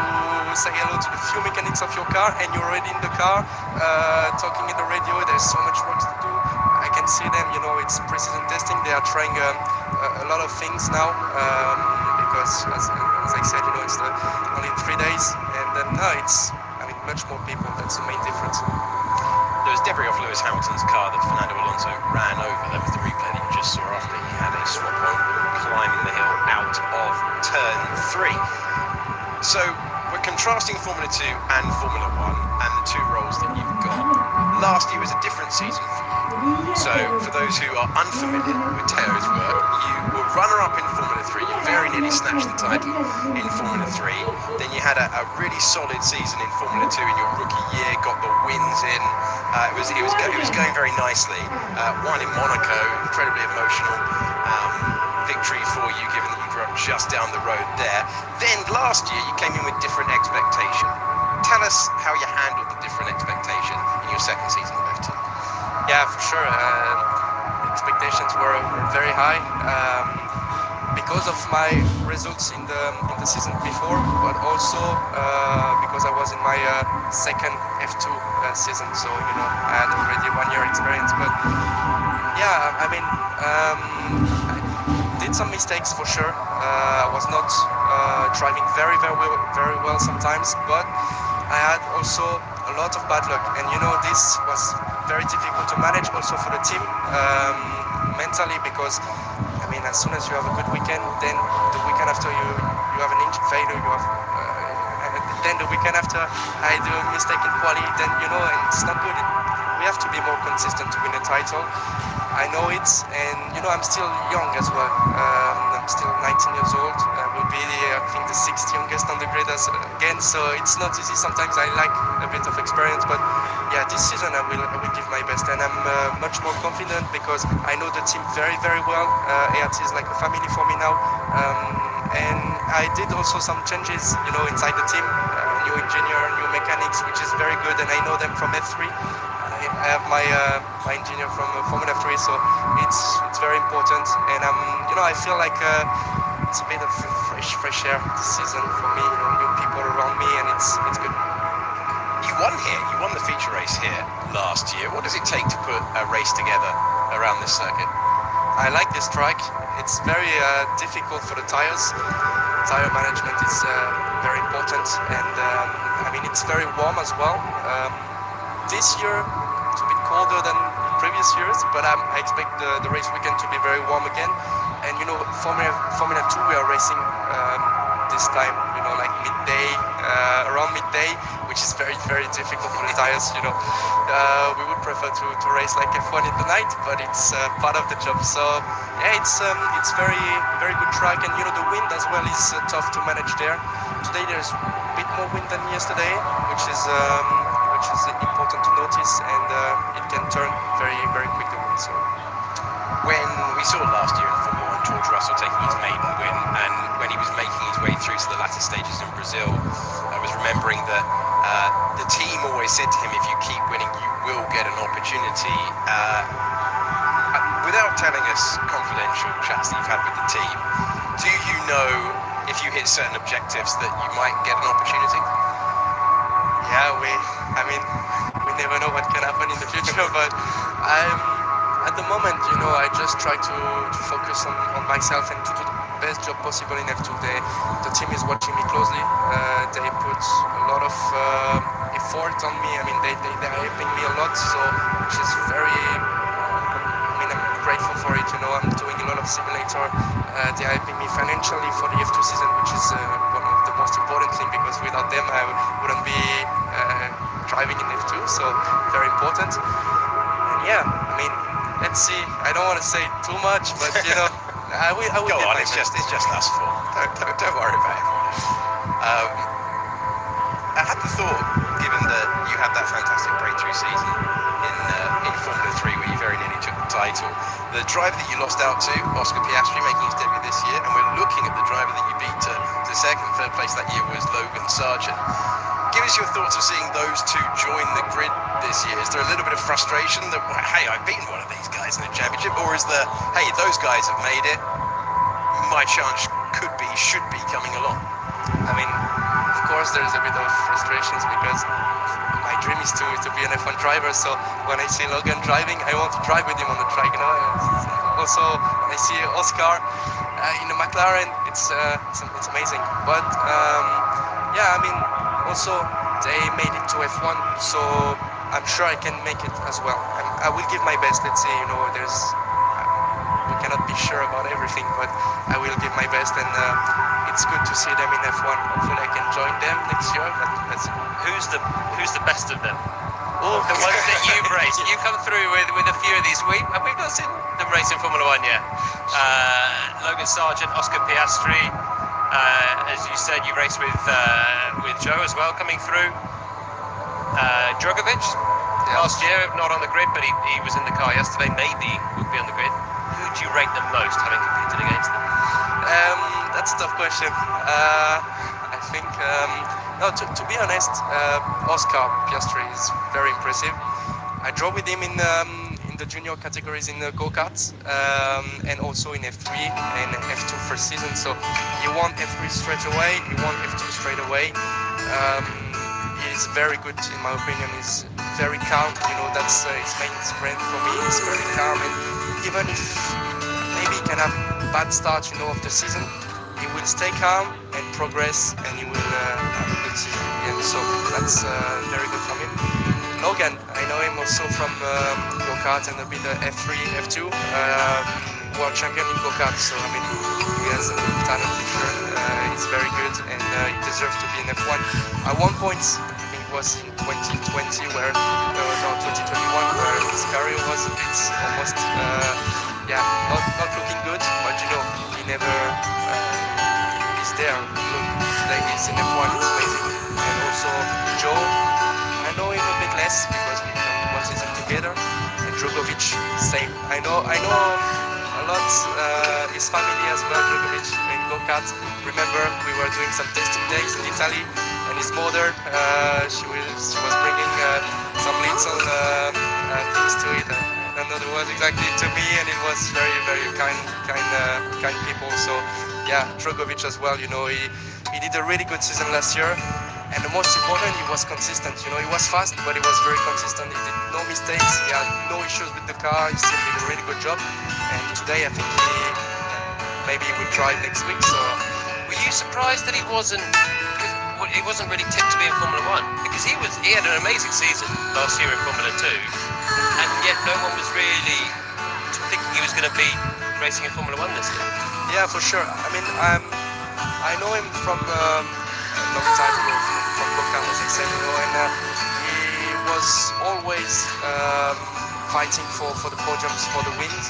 say hello to the few mechanics of your car, and you're already in the car talking in the radio. There's so much work to do. I can see them, you know, it's precision testing. They are trying a lot of things now. Because as I said, you know, it's only 3 days, and then it's much more people. That's the main difference. There was debris off Lewis Hamilton's car that Fernando Alonso ran over. That was the replay that you just saw after he had a swap on climbing the hill out of turn 3. So we're contrasting Formula 2 and Formula 1 and the two roles that you've got. Last year was a different season for you. So for those who are unfamiliar with Teo's work, you were runner-up in Formula 3. You very nearly snatched the title in Formula 3. Then you had a really solid season in Formula 2 in your rookie year, got the wins in. It was going very nicely. One in Monaco, incredibly emotional victory for you, given that you grew up just down the road there. Then last year you came in with different expectation. Tell us how you handled the different expectation in your second season of F2. Yeah, for sure. Expectations were very high because of my results in the season before, but also because I was in my second F2 season. So you know, I had already 1 year experience. But yeah, I mean, I did some mistakes for sure. I was not driving very well sometimes, but I had also a lot of bad luck, and you know, this was very difficult to manage also for the team mentally, because I mean, as soon as you have a good weekend, then the weekend after you have an engine failure, you have then the weekend after I do a mistake in quali, then you know, and it's not good. We have to be more consistent to win a title. I know it, and you know, I'm still young as well. I'm still 19 years old. I will be, I think, the 6th youngest on the grid again. So it's not easy. Sometimes I like a bit of experience, but yeah, this season I will give my best, and I'm much more confident because I know the team very well. ART is like a family for me now, and I did also some changes, you know, inside the team. New engineer, new mechanics, which is very good, and I know them from F3. I have my engineer from Formula 3, so it's very important, and you know, I feel like it's a bit of fresh air this season for me. You know, new people around me, and it's good. You won here. You won the feature race here last year. What does it take to put a race together around this circuit? I like this track. It's very difficult for the tires. Tire management is very important, and I mean, it's very warm as well. This year it's a bit colder than previous years, but I expect the race weekend to be very warm again. And you know, Formula 2 we are racing this time. You like midday, around midday, which is very, very difficult for the tires. We would prefer to race like F1 in the night, but it's part of the job. So yeah, it's very, very good track, and the wind as well is tough to manage there. Today there's a bit more wind than yesterday, which is important to notice, and it can turn very, very quick the wind. So. When we saw last year in Formula 1 George Russell taking his maiden win, and when he was making his way through to the latter stages in Brazil, I was remembering that the team always said to him, if you keep winning, you will get an opportunity. Without telling us confidential chats that you've had with the team, do you know if you hit certain objectives that you might get an opportunity? Yeah, we never know what can happen in the future, but at the moment, I just try to focus on myself and to do the best job possible in F2. The team is watching me closely. They put a lot of effort on me. They're helping me a lot, so which is very. I'm grateful for it. I'm doing a lot of simulator. They're helping me financially for the F2 season, which is one of the most important things, because without them I wouldn't be driving in F2. So very important. And yeah, let's see. I don't want to say too much, but I will. Go on, it's just us four. Don't worry about it. I had the thought, given that you had that fantastic breakthrough season in Formula 3 where you very nearly took the title, the driver that you lost out to, Oscar Piastri, making his debut this year, and we're looking at the driver that you beat to second. Third place that year was Logan Sargent. Give us your thoughts of seeing those two join the grid this year. Is there a little bit of frustration that, hey, I've beaten one of these guys in the championship, or is there, hey, those guys have made it, my chance should be coming along? Of course there's a bit of frustrations, because my dream is to be an F1 driver, so when I see Logan driving, I want to drive with him on the track. Also when I see Oscar in the McLaren, it's amazing. But also they made it to F1, so I'm sure I can make it as well. I will give my best. Let's see, we cannot be sure about everything, but I will give my best, and it's good to see them in F1. Hopefully I can join them next year. But Who's the best of them? Oh, the ones that you've raced. You come through with a few of these. We've not seen them race in Formula 1 yet. Logan Sargent, Oscar Piastri. As you said, you raced with Joe as well coming through. Drogovic, last year not on the grid, but he was in the car yesterday. Maybe would be on the grid. Who do you rate the most, having competed against them? That's a tough question. I think, to be honest, Oscar Piastri is very impressive. I drove with him in the junior categories in the go-karts, and also in F3 and F2 first season. So he won F3 straight away, he won F2 straight away. He's very good in my opinion. He's very calm. That's his main strength for me. He's very calm, and even if maybe he can have bad start, of the season, he will stay calm and progress, and he will have a good season in the end. So that's very good from him. Logan, I know him also from go-kart and a bit F3, F2, world champion in go-kart. So he has a talent for sure. He's very good, and he deserves to be in F1. At one point, I think it was in 2020, 2021, where his career was a bit almost, not looking good. But he never is there. Look, today he's in F1. It's amazing. And also Joe, I know him a bit less because we've done one season together. And Drogovic, same. I know a lot. His family as well, Drogovic in go-kart. Remember, we were doing some testing days in Italy, and his mother, she was bringing some little things to it. I don't know the word exactly to me, and it was very, very kind people. So yeah, Drogovic as well. He did a really good season last year. And the most important, he was consistent. He was fast, but he was very consistent. He did no mistakes. He had no issues with the car. He still did a really good job. And today, I think maybe he will drive next week. So, were you surprised that he wasn't really tipped to be in Formula 1? Because he had an amazing season last year in Formula 2, and yet no one was really thinking he was going to be racing in Formula 1 this year. Yeah, for sure. I know him from long time from Boca, as I said, and he was always fighting for the podiums, for the wins.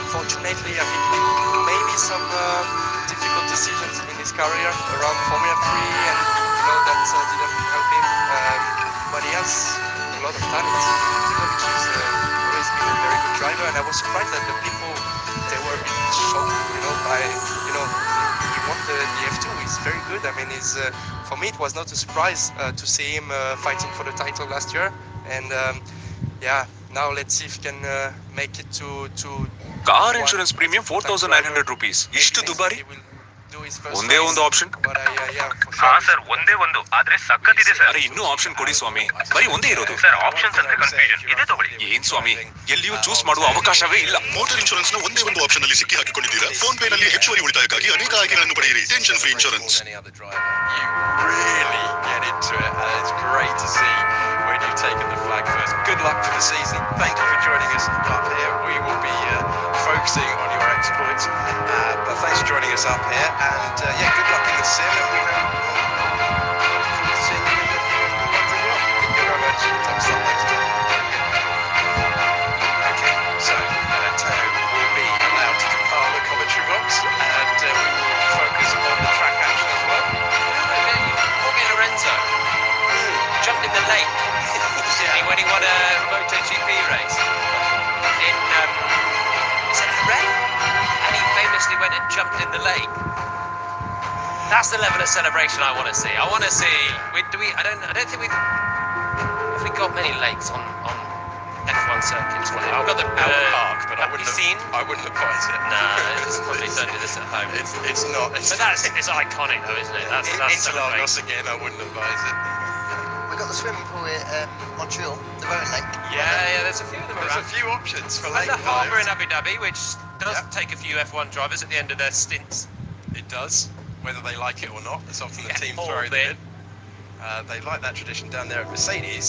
Unfortunately, I think maybe some difficult decisions in his career around Formula 3, and that didn't help him. But he has a lot of talent. Zigovic has always been a very good driver, and I was surprised that the people, they were a bit shocked, by he won the F2. He's very good. I mean, for me it was not a surprise to see him fighting for the title last year, and now let's see if he can make it to car insurance premium 4900 rupees. ಇಷ್ಟು ದುಬಾರಿ? ಒಂದೇ ಒಂದು option. Sir ಒಂದೇ ಒಂದು, ಆದ್ರೆ ಸಕ್ಕತ್ತಿದೆ sir. ಅರೆ ಇನ್ನೂ option ಕೊಡಿ ಸ್ವಾಮಿ, ಬರೀ ಒಂದೇ ಇರೋದು. ಸರ್ ಆಪ್ಷನ್ಸ್ ಅಂತ ಕನ್ಫ್ಯೂಷನ್ ಇದೆ, ತಗೊಳ್ಳಿ. ಏನ್ ಸ್ವಾಮಿ, ಎಲ್ಲಿಯೂ ಚೂಸ್ ಮಾಡುವ ಅವಕಾಶವೇ ಇಲ್ಲ. ಮೋಟಾರ್ ಇನ್ಶೂರೆನ್ಸ್ ನ ಒಂದೇ ಒಂದು ಆಪ್ಷನ್ ಅಲ್ಲಿ ಸಿಕ್ಕಿ ಹಾಕಿಕೊಂಡಿದ್ದೀರಾ? ಫೋನ್ ಪೇ ನಲ್ಲಿ ಹೆಚ್ಚುವರಿ ಉಳಿತಾಯಕ್ಕಾಗಿ ಅನೇಕ ಆಯ್ಕೆಗಳನ್ನು ಪಡೆಯಿರಿ. Tension free insurance. Really get into it, and it's great to see when you've taken the flag first. Good luck for the season. Thank you for joining us up here. We will be focusing on your exploits, but thanks for joining us up here, and good luck in the sim, and we're looking forward to seeing you in the ones as well. Thank you very much. Top stuff next time. Okay, so Teo will be allowed to depart the commentary box, and we will focus on the track action as well. Lorenzo jumped in the lake when he won a MotoGP race in is it Bahrain? And he famously went and jumped in the lake. That's the level of celebration I want to see. I want to see. I don't think we've got many lakes on F1 circuits. We've got the park, but I wouldn't advise it. No, probably don't do this at home. It's not. It's iconic though, isn't it? That's Interlagos again. I wouldn't advise it. We got the swimming pool at Montreal, the Rowan Lake. Yeah, there's a few of them There's around. a few options for And lake the harbour in dives. Abu Dhabi, which does take a few F1 drivers at the end of their stints. It does, whether they like it or not. It's often the team all throwing bit. them in. They like that tradition down there at Mercedes,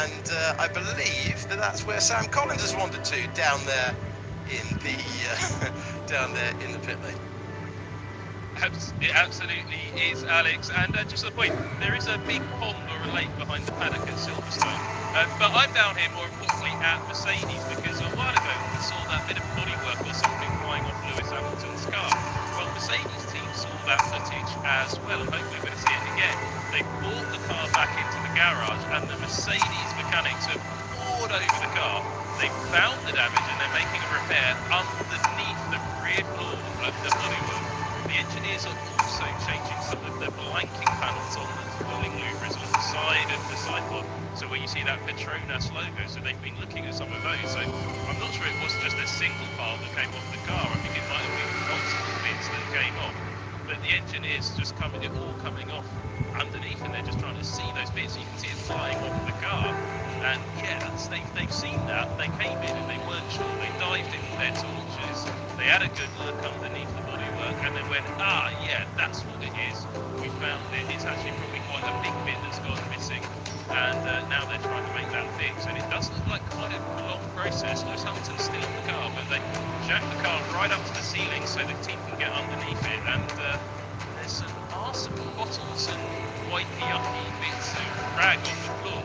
and I believe that's where Sam Collins has wandered to, down there in the pit lane. It absolutely is, Alex. And just to the point, there is a big pond or a lake behind the paddock at Silverstone. But I'm down here more importantly at Mercedes, because a while ago we saw that bit of bodywork or something flying off Lewis Hamilton's car. Well, Mercedes team saw that footage as well, and hopefully we're going to see it again. They brought the car back into the garage, and the Mercedes mechanics have poured over the car. They found the damage, and they're making a repair underneath the rear floor of the bodywork. The engineers are also changing some of the blanking panels on the cooling louvers on the side of the sidewalk. So where you see that Petronas logo, so they've been looking at some of those. So I'm not sure it was just a single part that came off the car. I think it might have been multiple bits that came off. But the engineers just all coming off underneath, and they're just trying to see those bits. So you can see it flying off the car. And they've seen that. They came in and they weren't sure. They dived in with their torches. They had a good look underneath the bodywork, and then went, that's what it is. We found it. It's actually probably quite a big bit that's gone missing. And now they're trying to make that fix. And it does look like quite a long process. Lewis Hamilton's still in the car, but they jacked the car right up to the ceiling so the team can get underneath it. And there's some arsenic bottles and white yucky bits of rag on the floor.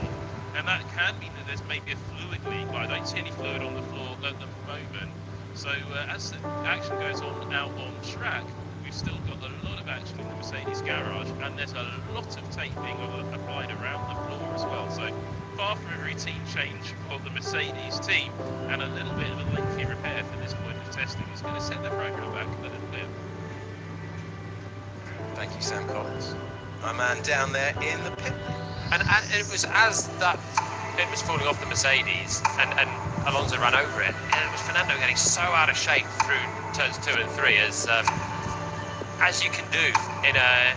And that can mean that there's maybe a fluid leak, but I don't see any fluid on the floor at the moment. So as the action goes on out on track, we've still got a lot of action in the Mercedes garage, and there's a lot of taping applied around the floor as well. So far from a routine change for the Mercedes team, and a little bit of a lengthy repair for this point of testing is going to set the program back a little bit. Thank you, Sam Collins. My man down there in the pit. And it was as that pit was falling off the Mercedes and Alonso ran over it, and it was Fernando getting so out of shape through turns 2 and 3 as you can do in a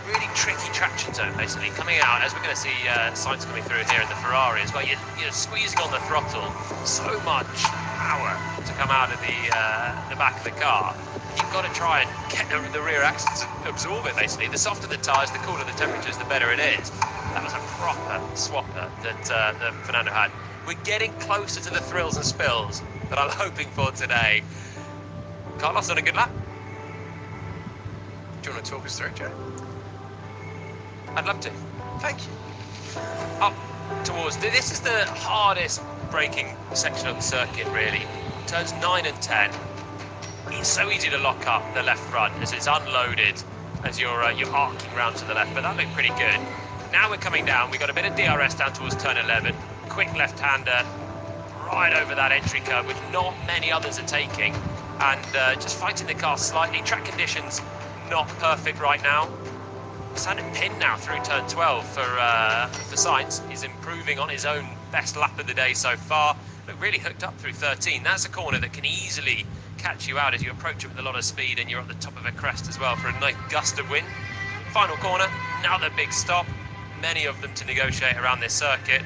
really tricky traction zone, basically. Coming out, as we're going to see signs coming through here in the Ferrari as well, you're squeezing on the throttle, so much power to come out of the back of the car. You've got to try and get the rear axle to absorb it, basically. The softer the tyres, the cooler the temperatures, the better it is. That was a proper swapper that Fernando had. We're getting closer to the thrills and spills that I'm hoping for today. Carlos on a good lap. Do you want to talk us through it, Joe? I'd love to. Thank you. Up towards this is the hardest braking section of the circuit, really. Turns 9 and 10. It's so easy to lock up the left front as it's unloaded as you're arcing round to the left, but that looked pretty good. Now we're coming down. We've got a bit of DRS down towards turn 11. Quick left-hander right over that entry curve, which not many others are taking, and just fighting the car slightly. Track conditions not perfect right now. Standing pin now through turn 12 for Sainz. He's improving on his own best lap of the day so far, but really hooked up through 13. That's a corner that can easily catch you out as you approach it with a lot of speed, and you're at the top of a crest as well for a nice gust of wind. Final corner, another big stop. Many of them to negotiate around this circuit.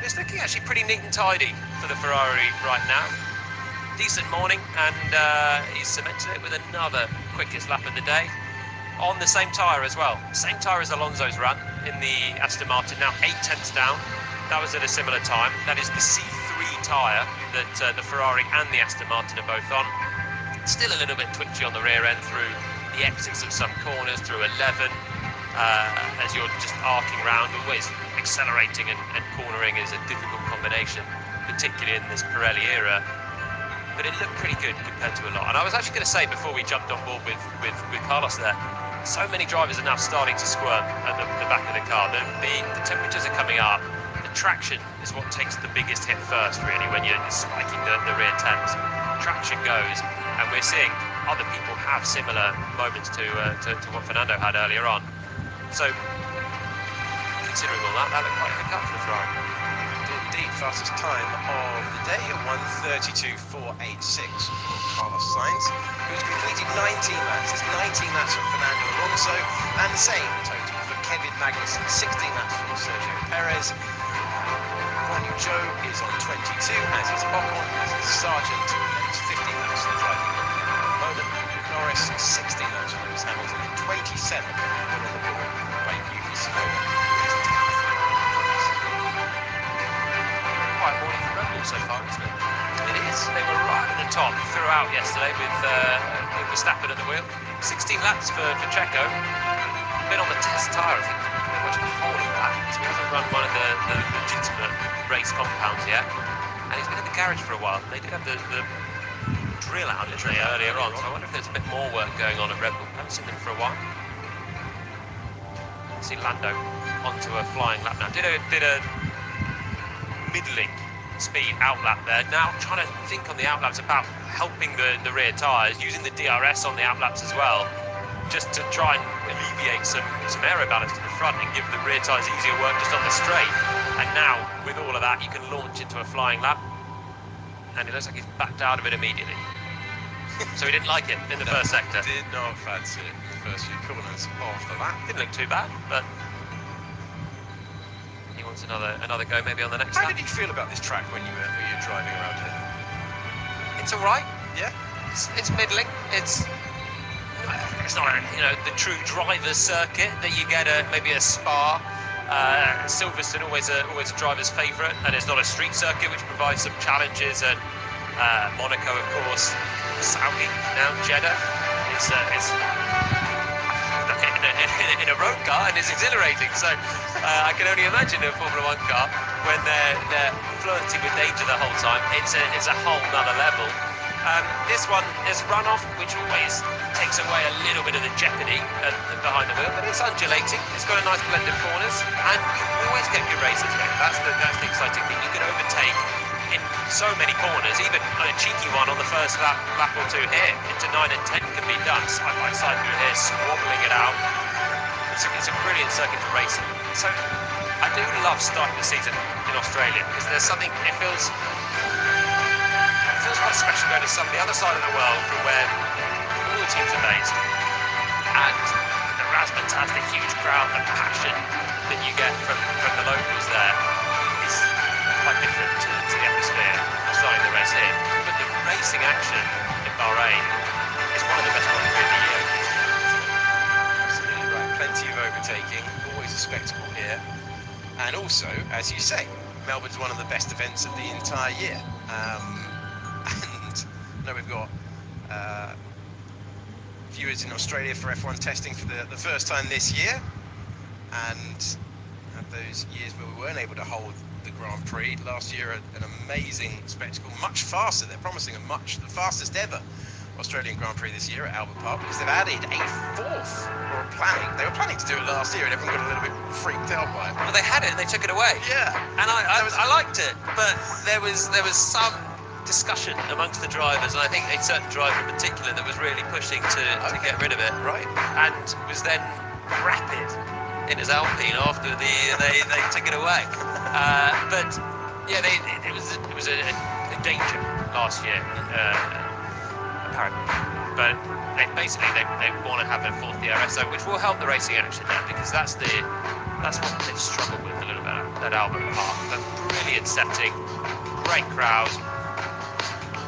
It's looking actually pretty neat and tidy for the Ferrari right now. Decent morning, and he's cemented it with another quickest lap of the day on the same tyre as well. Same tyre as Alonso's run in the Aston Martin, now 8 tenths down. That was at a similar time. That is the C3 tyre that the Ferrari and the Aston Martin are both on. Still a little bit twitchy on the rear end through the exits of some corners, through 11, as you're just arcing round. Always accelerating and cornering is a difficult combination, particularly in this Pirelli era. But it looked pretty good compared to a lot. And I was actually going to say before we jumped on board with Carlos there, so many drivers are now starting to squirm at the back of the car. The temperatures are coming up. The traction is what takes the biggest hit first, really, when you're spiking the rear temps. Traction goes, and we're seeing other people have similar moments to what Fernando had earlier on. So, considering all that looked quite a good cut for the Ferrari. Indeed, fastest time of the day at 1:32.486 for Carlos Sainz, who's completed 19 laps. There's 19 laps for Fernando Alonso, and the same total for Kevin Magnussen. 16 laps for Sergio Perez. Guan Yu Zhou is on 22, as is Ocon, as is Sargent, and it's 15 laps for the driving at the moment. Norris, 16 laps for Lewis Hamilton, and 27 on the board by Yuki Tsunoda. Quite morning for Red Bull so far, isn't it? It is. They were right at the top throughout yesterday with Verstappen at the wheel. 16 laps for Checo. Been on the test tyre, I think, pretty much the whole of that. So he hasn't run one of the legitimate race compounds yet. And he's been in the garage for a while. They did have the drill out, didn't they, earlier on? So I wonder if there's a bit more work going on at Red Bull. I haven't seen them for a while. See Lando onto a flying lap now. Did a middling speed outlap there. Now trying to think on the outlaps about helping the rear tyres, using the DRS on the outlaps as well, just to try and alleviate some aero balance to the front and give the rear tyres easier work just on the straight. And now with all of that you can launch into a flying lap, and it looks like he's backed out of it immediately. So he didn't like it in the first sector. Did not fancy it in the first few corners of the lap. Didn't look too bad, but he wants another go maybe on the next How lap. did you feel about this track when you were driving around here? It's all right. Yeah? It's middling. It's not the true driver's circuit that you get maybe a Spa. Silverstone always a driver's favourite, and it's not a street circuit, which provides some challenges. And Monaco, of course, Saudi now, Jeddah is in a road car and it's exhilarating. So I can only imagine a Formula One car when they're flirting with danger the whole time. It's a whole nother level. This one is runoff, which always takes away a little bit of the jeopardy behind the wheel, but it's undulating. It's got a nice blend of corners, and you always get good races here. That's the exciting thing. You can overtake in so many corners, even on a cheeky one on the first lap or two here. Into 9 and 10 can be done side by side through here, squabbling it out. It's a brilliant circuit for racing. So I do love starting the season in Australia, because there's something, it feels quite special going to the other side of the world from where all the teams are based, and the razzmatazz, the huge crowd, the passion that you get from the locals there is quite different to the atmosphere starting the race here. But the racing action in Bahrain is one of the best ones in the year. Absolutely right. Plenty of overtaking, always a spectacle here. And also, as you say, Melbourne's one of the best events of the entire year. And now we've got viewers in Australia for F1 testing for the first time this year. and had those years where we weren't able to hold the Grand Prix. Last year, an amazing spectacle, much faster. They're promising the fastest ever Australian Grand Prix this year at Albert Park, because they've added a fourth, they were planning to do it last year, and everyone got a little bit freaked out by it. Well, they had it and they took it away. Yeah. And I liked it, but there was some discussion amongst the drivers, and I think a certain driver in particular that was really pushing to get rid of it. Right. And was then rapid in his Alpine after they took it away. But yeah, it was a danger last year, apparently. But they want to have a fourth DRS zone, which will help the racing action there, because that's what they've struggled with a little bit at Albert Park. The brilliant setting, great crowd.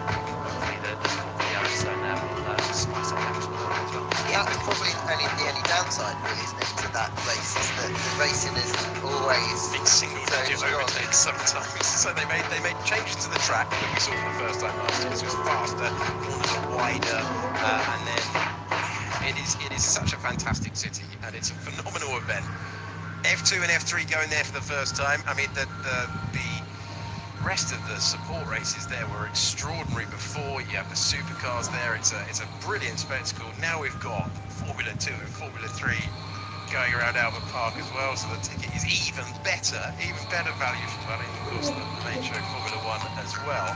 Hopefully the fourth DRS zone there will spice up the action as well. Yeah, that's probably the only downside, really, isn't it, to that race, is that the racing is always Big single-digit overtakes sometimes. So they made changes to the track that we saw for the first time last year. So it's faster, corners are wider, and then it is such a fantastic city, and it's a phenomenal event. F2 and F3 going there for the first time. I mean, the rest of the support races there were extraordinary before. You have the supercars there. It's a brilliant spectacle. Now we've got Formula 2 and Formula 3 going around Albert Park as well, so the ticket is even better value for money. Of course, the main show Formula 1 as well.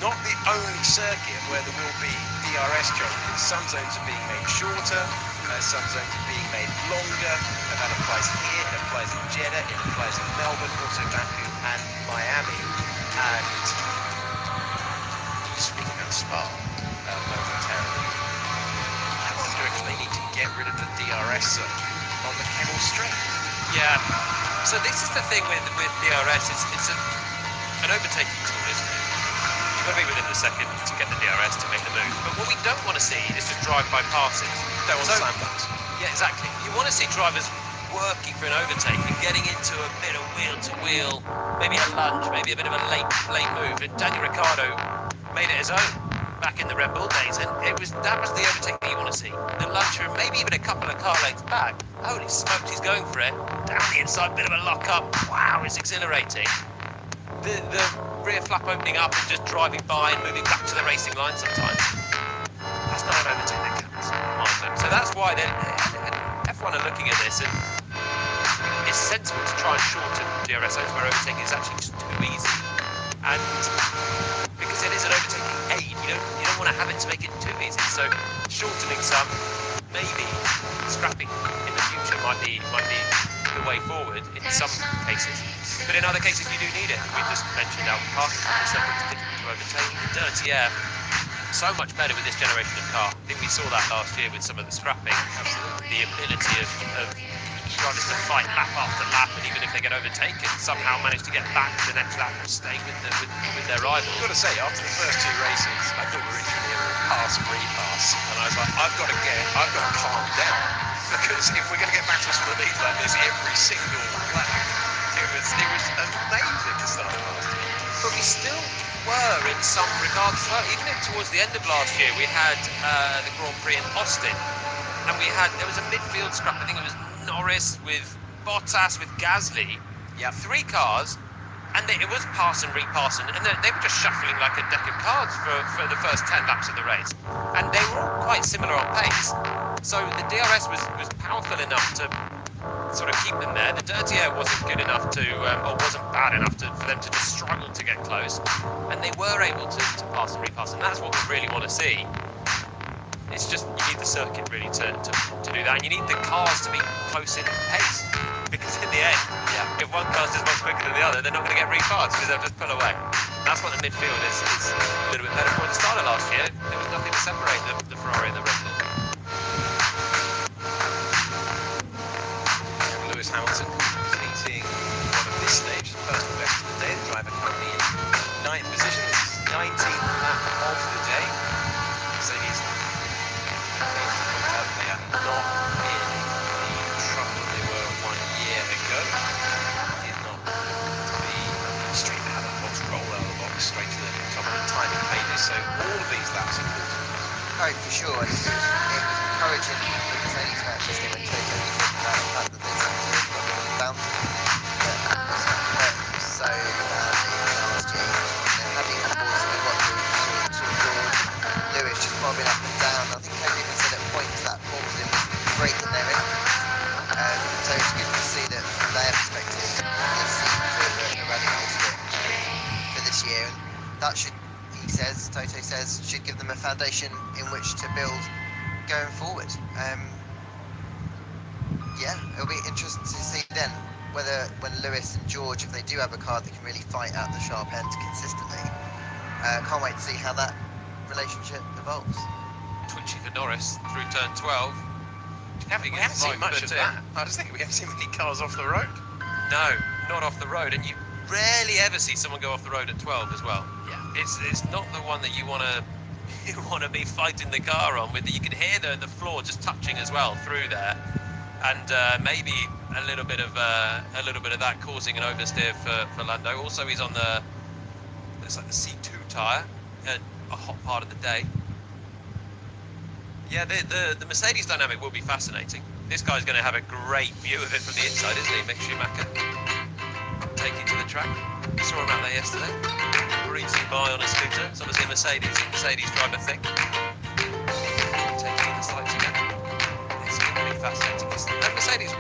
Not the only circuit where there will be DRS changes. Some zones are being made shorter, some zones are being made longer, and that applies here, it applies in Jeddah, it applies in Melbourne, also Baku and Miami. And speaking of Spa, momentarily, I wonder if they need to get rid of the DRS zone on the Kemmel Straight. Yeah. So this is the thing with DRS. It's an overtaking tool, isn't it? You've got to be within the second to get the DRS to make the move. But what we don't want to see is just drive-by passes. Don't want slam dunks. Yeah, exactly. You want to see drivers working for an overtake and getting into a bit of wheel-to-wheel, maybe a lunge, maybe a bit of a late move. And Daniel Ricciardo made it his own back in the Red Bull days, and that was the overtake that you want to see. The lunge, and maybe even a couple of car lengths back. Holy smokes, he's going for it. Down the inside, bit of a lock-up. Wow, it's exhilarating. The rear flap opening up and just driving by and moving back to the racing line sometimes. That's not an overtake that counts. So that's why F1 are looking at this, and it's sensible to try and shorten DRS zones where overtaking is actually just too easy. And because it is an overtaking aid, you don't want to have it to make it too easy. So shortening some, maybe scrapping in the future might be the way forward in some cases. But in other cases you do need it. We just mentioned Albert Park, it's difficult to overtake. The dirty air, so much better with this generation of car. I think we saw that last year with some of the scrapping. The ability of drivers to fight lap after lap, and even if they get overtaken, somehow manage to get back to the next lap and stay with their rival. I've got to say, after the first two races, I thought we were into an era of pass and repass, and I was like, I've got to calm down, because if we're going to get back to a sort of lead like this every single lap, it was amazing to start last year. But we still were in some regards as well. Even if towards the end of last year we had the Grand Prix in Austin, and there was a midfield scrap. I think it was Norris with Bottas with Gasly. Yeah, 3 cars, and it was pass and repass, and they were just shuffling like a deck of cards for the first 10 laps of the race, and they were all quite similar on pace. So the DRS was powerful enough to sort of keep them there. The dirty air wasn't good enough or wasn't bad enough for them to just struggle to get close, and they were able to pass and repass, and that's what we really want to see. It's just, you need the circuit really to do that, and you need the cars to be close in pace, because in the end, if one car's just much quicker than the other, they're not going to get reparts because they'll just pull away. That's what the midfield is a little bit better for. At the start of last year, there was nothing to separate the Ferrari and the Red Bull. Lewis Hamilton completing one of this stage, the personal best of the day. The driver currently in 9th position. This is 19th lap of the day. Mercedes, they are not in the trouble they were 1 year ago. Did not be straight out of the box, roll out of the box, straight to the top of the timing pages. So all of these laps are important. Oh, for sure. And it was encouraging for the Mercedes fans to take only talking about the fact that they seem to have got that should, Toto says, should give them a foundation in which to build going forward. Yeah, it'll be interesting to see then whether when Lewis and George, if they do have a car that can really fight out the sharp end consistently, can't wait to see how that relationship evolves. Twitchy for Norris through turn 12. We haven't seen much of that. I just think we haven't seen many cars off the road. No, not off the road, and you rarely ever see someone go off the road at 12 as well. Yeah. It's not the one that you want to be fighting the car on with. You can hear the floor just touching as well through there, and maybe a little bit of that causing an oversteer for Lando. Also, he's on it's like the C2 tyre at a hot part of the day. Yeah, the Mercedes dynamic will be fascinating. This guy's going to have a great view of it from the inside, isn't he, Mick Schumacher? Taking to the track. Saw him out there yesterday. Breezing by on a scooter. It's obviously a Mercedes driver thing. Taking in the sights again. It's going to be fascinating. Mercedes,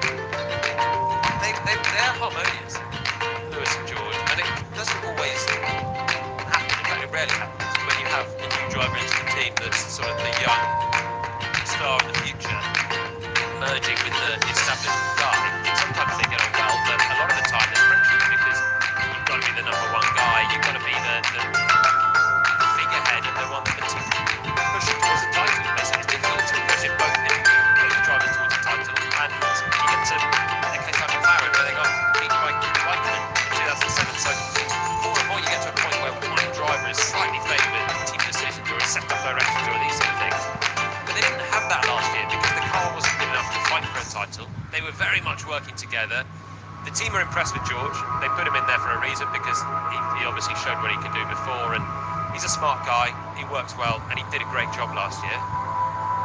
they're harmonious, Lewis and George, and it doesn't always happen. In fact, it rarely happens when you have a new driver into the team that's sort of the young star of the future merging with the established guy. Sometimes they get on well, but a lot of the time there's friction because you've got to be the number one guy, you've got to be the figurehead and the one that the team pushing towards the title. It's difficult to push it both those drivers towards the title, and you get to a case like McLaren where they got beat by Raikkonen in 2007. So more and more you get to a point where one driver is slightly favoured in team decisions or set-up directions or these sort of things. But they didn't have that last year because the car wasn't good enough to fight for a title. They were very much working together. The team are impressed with George. They put him in there for a reason because he obviously showed what he could do before, and he's a smart guy, he works well, and he did a great job last year.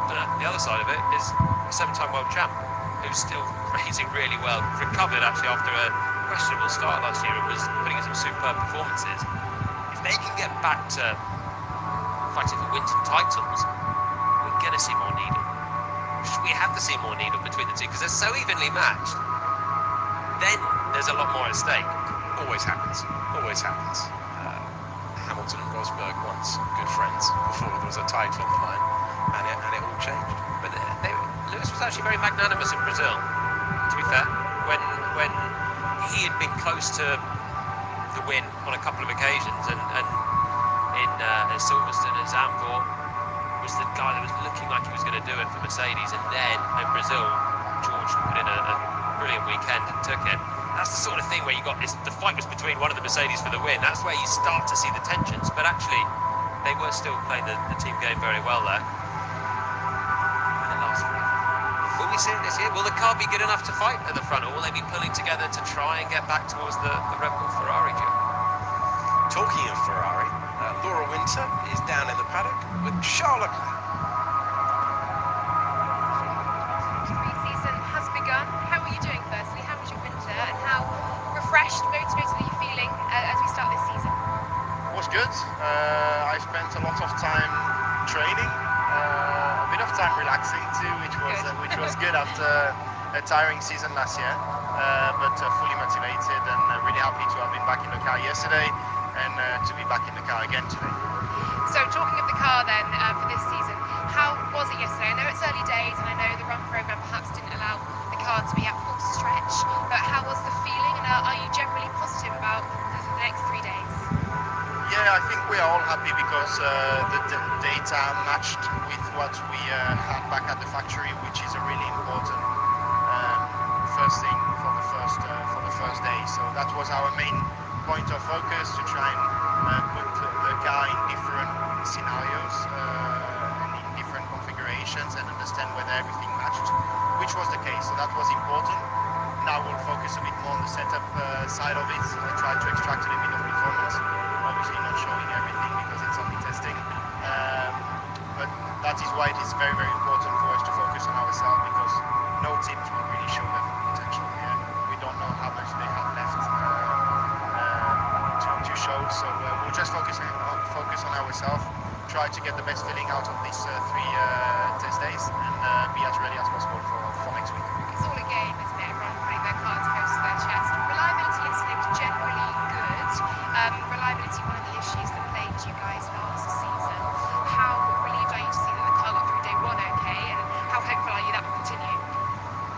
But the other side of it is a 7-time world champ who's still racing really well. Recovered actually after a questionable start last year and was putting in some superb performances. If they can get back to fighting for wins and titles, we're going to see more needle. We have to see more needle between the two because they're so evenly matched. Then there's a lot more at stake. Always happens. Always happens. Hamilton and Rosberg once good friends before there was a title on the line, and it all changed. But Lewis was actually very magnanimous in Brazil, to be fair. When he had been close to the win on a couple of occasions, and in Silverstone and Zandvoort was the guy that was looking like he was going to do it for Mercedes, and then in Brazil, George put in a brilliant weekend and took it. That's the sort of thing where you got the fight was between one of the Mercedes for the win. That's where you start to see the tensions, but actually they were still playing the team game very well there. And it lasts forever. Will we see it this year? Will the car be good enough to fight at the front, or will they be pulling together to try and get back towards the Red Bull Ferrari duel? Talking of Ferrari, Laura Winter is down in the paddock with Charles Leclerc. Pre-season has begun. How are you doing firstly? How was your winter and how refreshed, motivated are you feeling as we start this season? It was good. I spent a lot of time training, a bit of time relaxing too, which was good after a tiring season last year, but fully motivated and really happy to have been back in the car yesterday and to be back in the car again today. So talking of the car then for this season, how was it yesterday? I know it's early days and I know the run programme perhaps didn't allow the car to be at full stretch, but how was the feeling and are you generally positive about the next 3 days? Yeah, I think we are all happy because the data matched with what we had back at the factory, which is a really important first thing for the first day. So that was our main point of focus, to try and put the car in different scenarios and in different configurations and understand whether everything matched, which was the case. So that was important. Now we'll focus a bit more on the setup side of it, try to extract a little bit of performance. Obviously not showing everything because it's only testing, but that is why it is very, very important for us to focus on ourselves, because no teams will really show their full potential here. We don't know how much they have left to show, so we'll just focus on ourselves, try to get the best feeling out of these 3 test days and be as ready as possible for next week. It's all a game, isn't it? Everyone putting their cards close to their chest. Reliability yesterday was generally good. Reliability, one of the issues that plagued to you guys last season. How relieved are you to see that the car got through day one okay, and how hopeful are you that will continue?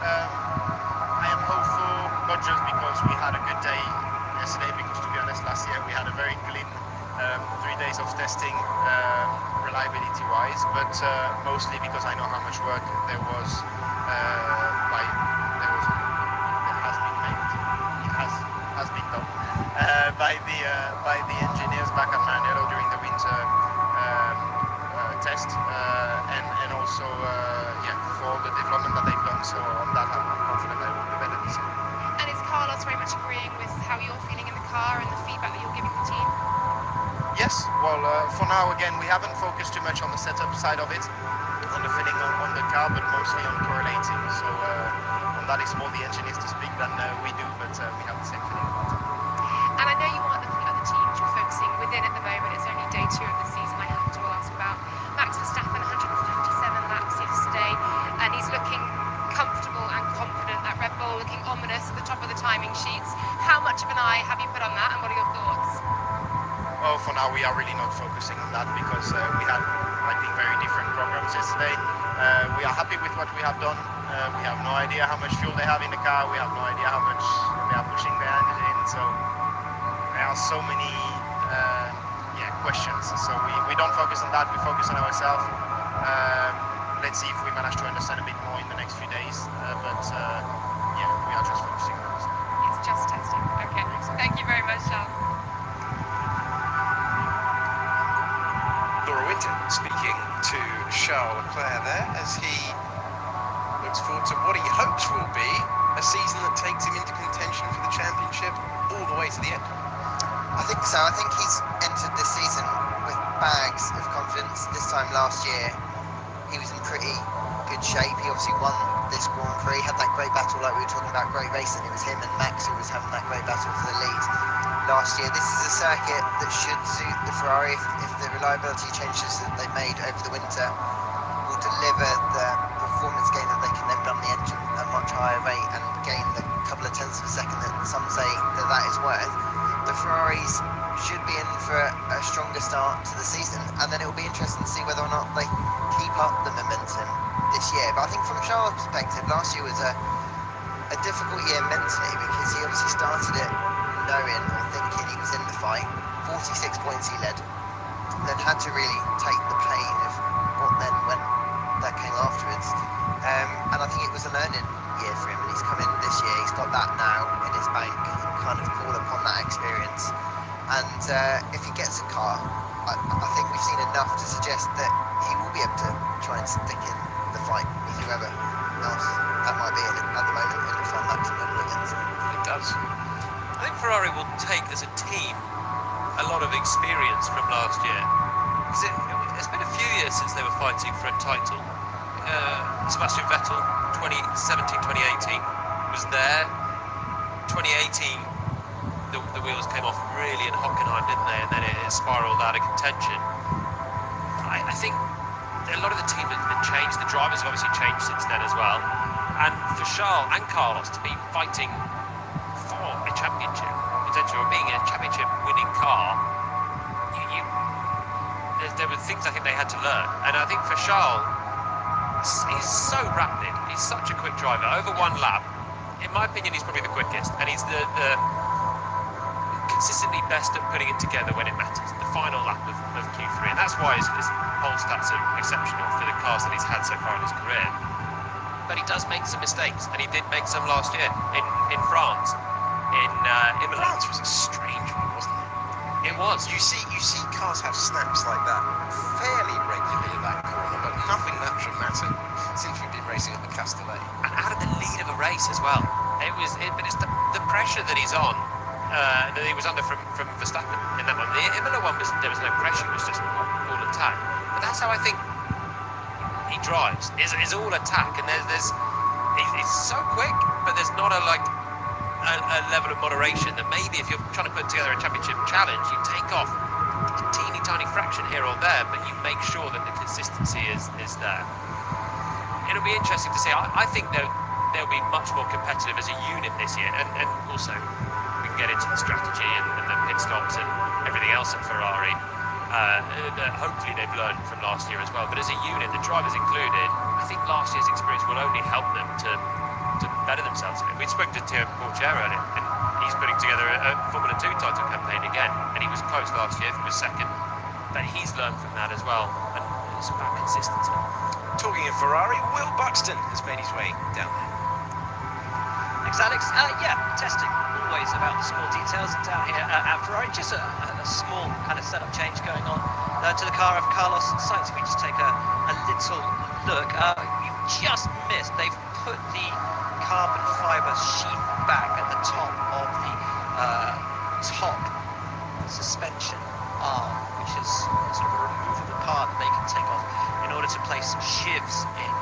I am hopeful, not just because we had a good day yesterday, because to be honest, last year we had a very clean 3 days of testing, reliability-wise, but mostly because I know how much work there has been done by the engineers back at Maranello during the winter test, and also for all the development that they've done. So on that, I'm confident I will be better this year. And is Carlos very much agreeing with how you're feeling in the car and the feedback that you're giving the team? Yes, well, for now, again, we haven't focused too much on the setup side of it, on the feeling on the car, but mostly on correlating. So on that, it's more the engineers to speak than we do, but we have the same feeling about it. And I know you aren't looking at other teams, you're focusing within at the moment. It's only day 2 of the season. I have to ask about Max Verstappen, 157 laps yesterday, and he's looking comfortable and confident at Red Bull, looking ominous at the top of the timing sheets. How much of an eye have you put on that, and what are your thoughts? Well, for now, we are really not focusing on that because we had, I think, very different programs yesterday. We are happy with what we have done. We have no idea how much fuel they have in the car. We have no idea how much they are pushing the engine in. So there are so many questions. So we don't focus on that. We focus on ourselves. Let's see if we manage to understand a bit more in the next few days. But we are just focusing on ourselves. It's just testing. Okay. Thank you very much, Charles. Laura Winton speaking to Charles Leclerc there as he looks forward to what he hopes will be a season that takes him into contention for the championship all the way to the end. I think so. I think he's entered this season with bags of confidence. This time last year, he was in pretty good shape. He obviously won this Grand Prix, had that great battle like we were talking about, great racing. It was him and Max who was having that great battle for the lead last year. This is a circuit that should suit the Ferrari if the reliability changes that they made over the winter will deliver the performance gain that they can then run the engine at a much higher rate and gain the couple of tenths of a second that some say that is worth. The Ferraris should be in for a stronger start to the season, and then it will be interesting to see whether or not they keep up the momentum this year. But I think from Charles' perspective, last year was a difficult year mentally because he obviously started it knowing or thinking he was in the fight. 46 points he led, then had to really take the pain of what then went that came afterwards. And I think it was a learning year for him, and he's come in this year, he's got that now in his bank. He can kind of call upon that experience. And if he gets a car, I think we've seen enough to suggest that he will be able to try and stick in the fight with whoever else that might be. And at the moment, it looks like Max and Red Bull against him. It does. I think Ferrari will take as a team a lot of experience from last year. Because it's been a few years since they were fighting for a title. Sebastian Vettel, 2017-2018, was there. 2018, the wheels came off really in Hockenheim, didn't they? And then it spiralled out of contention. I think a lot of the team has been changed. The drivers have obviously changed since then as well. And for Charles and Carlos to be fighting for a championship, potentially, or being in a championship winning car, there were things I think they had to learn. And I think for Charles, he's so rapid. He's such a quick driver. Over one lap, in my opinion, he's probably the quickest, and he's the consistently best at putting it together when it matters. The final lap of Q3, and that's why his pole stats are exceptional for the cars that he's had so far in his career. But he does make some mistakes, and he did make some last year in France. In Imola. France was a strange one, wasn't it? It was. You see cars have snaps like that fairly regularly in that corner, but nothing that dramatic since we've been racing at the Castellet. And out of the lead of a race as well. But it's the pressure that he's on, that he was under from Verstappen in that one. The Imola one there was no pressure; it was just all attack. But that's how I think he drives. Is all attack, and he's so quick, but there's not a level of moderation that maybe if you're trying to put together a championship challenge, you take off a teeny tiny fraction here or there, but you make sure that the consistency is there. It'll be interesting to see. I think they'll be much more competitive as a unit this year, and also we can get into the strategy and the pit stops and everything else at Ferrari. Hopefully they've learned from last year as well. But as a unit, the drivers included, I think last year's experience will only help them to better themselves. We spoke to Theo Porcher earlier, and he's putting together a Formula 2 title campaign again, and he was close last year, he was second, but he's learned from that as well, and it's about consistency. Talking of Ferrari, Will Buxton has made his way down there. Thanks, Alex. Yeah, testing. Always about the small details down here at Ferrari. Just a small kind of setup change going on to the car of Carlos Sainz. If we just take a little look, you just missed. They've put the carbon fibre sheath back at the top of the top suspension arm, which is sort of a removable part that they can take off in order to place shivs in.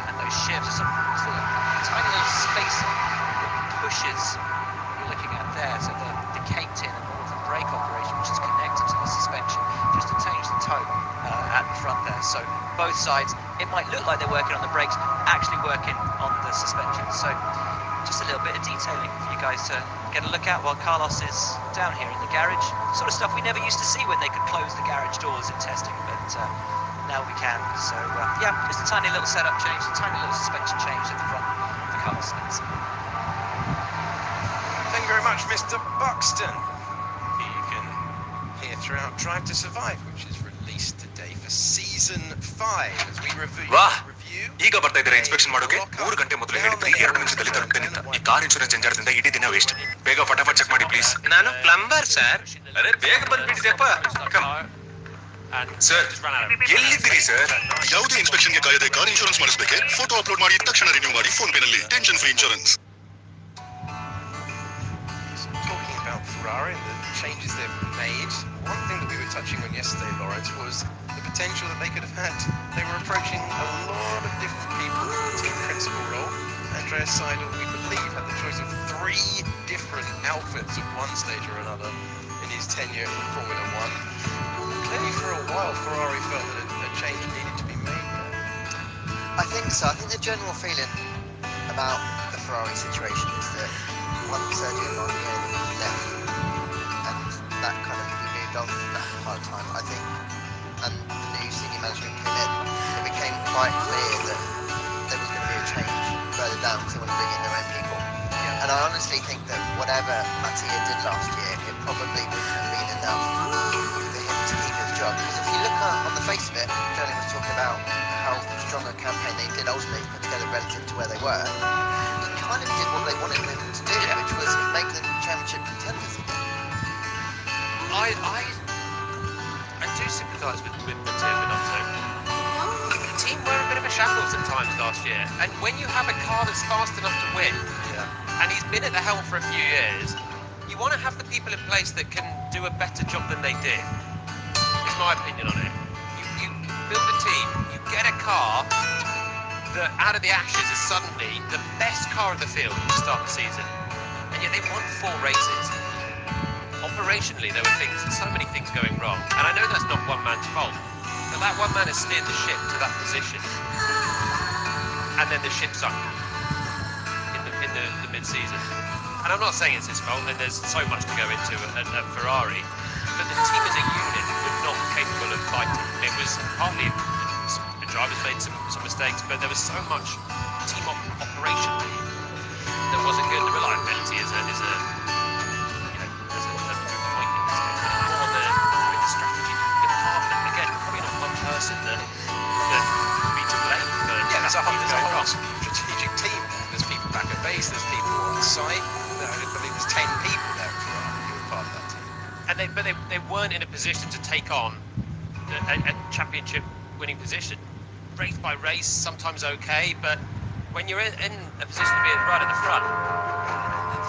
And those shivs are some sort of tiny little spacer that pushes, you're looking at there, so the caked in and all of the brake operation, which is connected to the suspension, just to change the toe at the front there. So both sides, it might look like they're working on the brakes, actually working on the suspension. So just a little bit of detailing for you guys to get a look at while Carlos is down here in the garage. Sort of stuff we never used to see when they could close the garage doors in testing, but now we can. So yeah, just a tiny little setup change, a tiny little suspension change at the front for Carlos Sainz. Thank you very much, Mr. Buxton. You can hear throughout Drive to Survive, which is released today for season 5 as we review. ಈಗ ಬರ್ತಾ ಇದ್ದಾರೆ inspection ಮಾಡೋಕೆ 3 ಗಂಟೆ ಮೊದಲು ಹೇಳಿದ್ರಿ 2 ನಿಮಿಷದಲ್ಲಿ ತಲುಪ್ತೇನೆ ಅಂತ. ಈ ಕಾರ್ ಇನ್ಶೂರೆನ್ಸ್ ಜಂಜಾಟದಿಂದ ಇಡೀ ದಿನ ವೇಸ್ಟ್. ಬೇಗ ಫಟಾಫಟ್ ಚೆಕ್ ಮಾಡಿ ಪ್ಲೀಸ್. ನಾನು ಪ್ಲಂಬರ್ ಸರ್. ಅರೆ ಬೇಗ ಬಂದ್ಬಿಟ್ಟಿದೆಪ್ಪ. ಸರ್ ಎಲ್ಲಿದ್ದೀರಿ ಸರ್? ಯಾವುದೇ ಇನ್ಸ್ಪೆಕ್ಷನ್ಗೆ ಕಾಯದೆ ಕಾರ್ ಇನ್ಶೂರೆನ್ಸ್ ಮಾಡಿಸಬೇಕೆ? ಫೋಟೋ ಅಪ್ಲೋಡ್ ಮಾಡಿ ತಕ್ಷಣ ರಿನ್ಯೂ ಮಾಡಿ ಫೋನ್ ಪೇ ನಲ್ಲಿ tension free insurance. Talking about Ferrari and the changes they've made, one thing that we were touching on yesterday, Lawrence, was the potential that they could have had. They were approaching a lot of different people for the team principal role. Andreas Seidel, we believe, had the choice of 3 different outfits at one stage or another in his tenure in Formula 1. Clearly for a while Ferrari felt that a change needed to be made there. I think so. I think the general feeling about the Ferrari situation is that once Sergio Marquez left, and that kind of we moved on from that part of time, I think, and the new senior management came in, it became quite clear that there was going to be a change further down because they want to bring in their own people. And I honestly think that whatever Mattia did last year, it probably wouldn't have been enough for him to keep his job. Because if you look on the face of it, Johnny was talking about how strong a campaign they did ultimately put together relative to where they were. He kind of did what they wanted him to do, which was make them championship contenders again. I do sympathise with Matteo Binotto. The team were a bit of a shambles at times last year, and when you have a car that's fast enough to win, and he's been at the helm for a few years, you want to have the people in place that can do a better job than they did. Is my opinion on it. You build a team, you get a car that out of the ashes is suddenly the best car of the field at the start of the season, and yet they won 4 races. Operationally, there were so many things going wrong, and I know that's not one man's fault, but that one man has steered the ship to that position, and then the ship sunk in the mid-season. And I'm not saying it's his fault, and there's so much to go into at Ferrari, but the team as a unit were not capable of fighting. It was partly the drivers made some mistakes, but there was so much team operationally that wasn't good. The reliability is a strategy department. Again, probably not one person that would be to blame for There's a whole wrong. strategic team. There's people back at base, there's people on site. I believe there's 10 people there at Ferrari who were part of that team. And they weren't in a position to take on a championship winning position. Race by race, sometimes okay, but when you're in a position to be right at the front,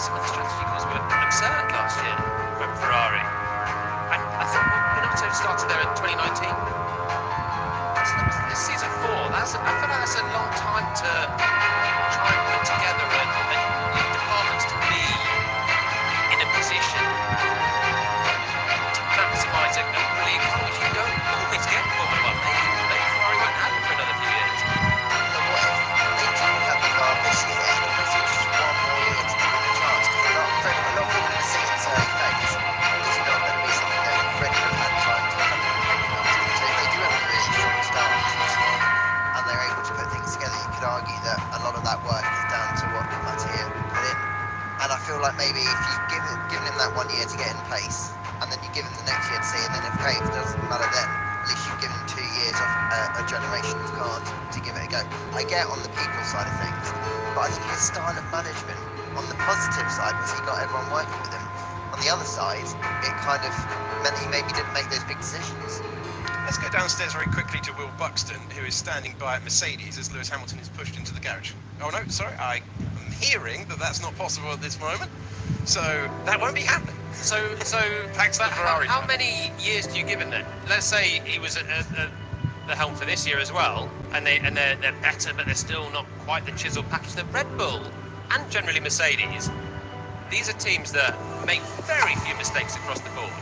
some of the strategy calls were absurd last year from Ferrari. And I think Binotto started there in 2019. This season 4, I feel like that's a long time to try and put together and departments to be in a position to maximise a brilliant car, which you don't always get in Formula 1. Maybe Ferrari won't have it for another few years. But what if they didn't have the car this year, and it was just one more year to give them a chance? Because a lot of people are seeing Sergio's face. It's not going to be something that Freddie would have had time to come in place, and then you give him the next year to see, and then if it doesn't matter then, at least you've given him 2 years of a generation of cars to give it a go. I get on the people side of things, but I think his style of management, on the positive side, was he got everyone working with him. On the other side, it kind of meant he maybe didn't make those big decisions. Let's go downstairs very quickly to Will Buxton, who is standing by at Mercedes as Lewis Hamilton is pushed into the garage. Oh no, sorry, I am hearing that that's not possible at this moment, so that won't be happening. So Thanks to Ferrari. how many years do you give him then? Let's say he was at the helm for this year as well, and they're better, but they're still not quite the chiseled package. The Red Bull and generally Mercedes, these are teams that make very few mistakes across the board,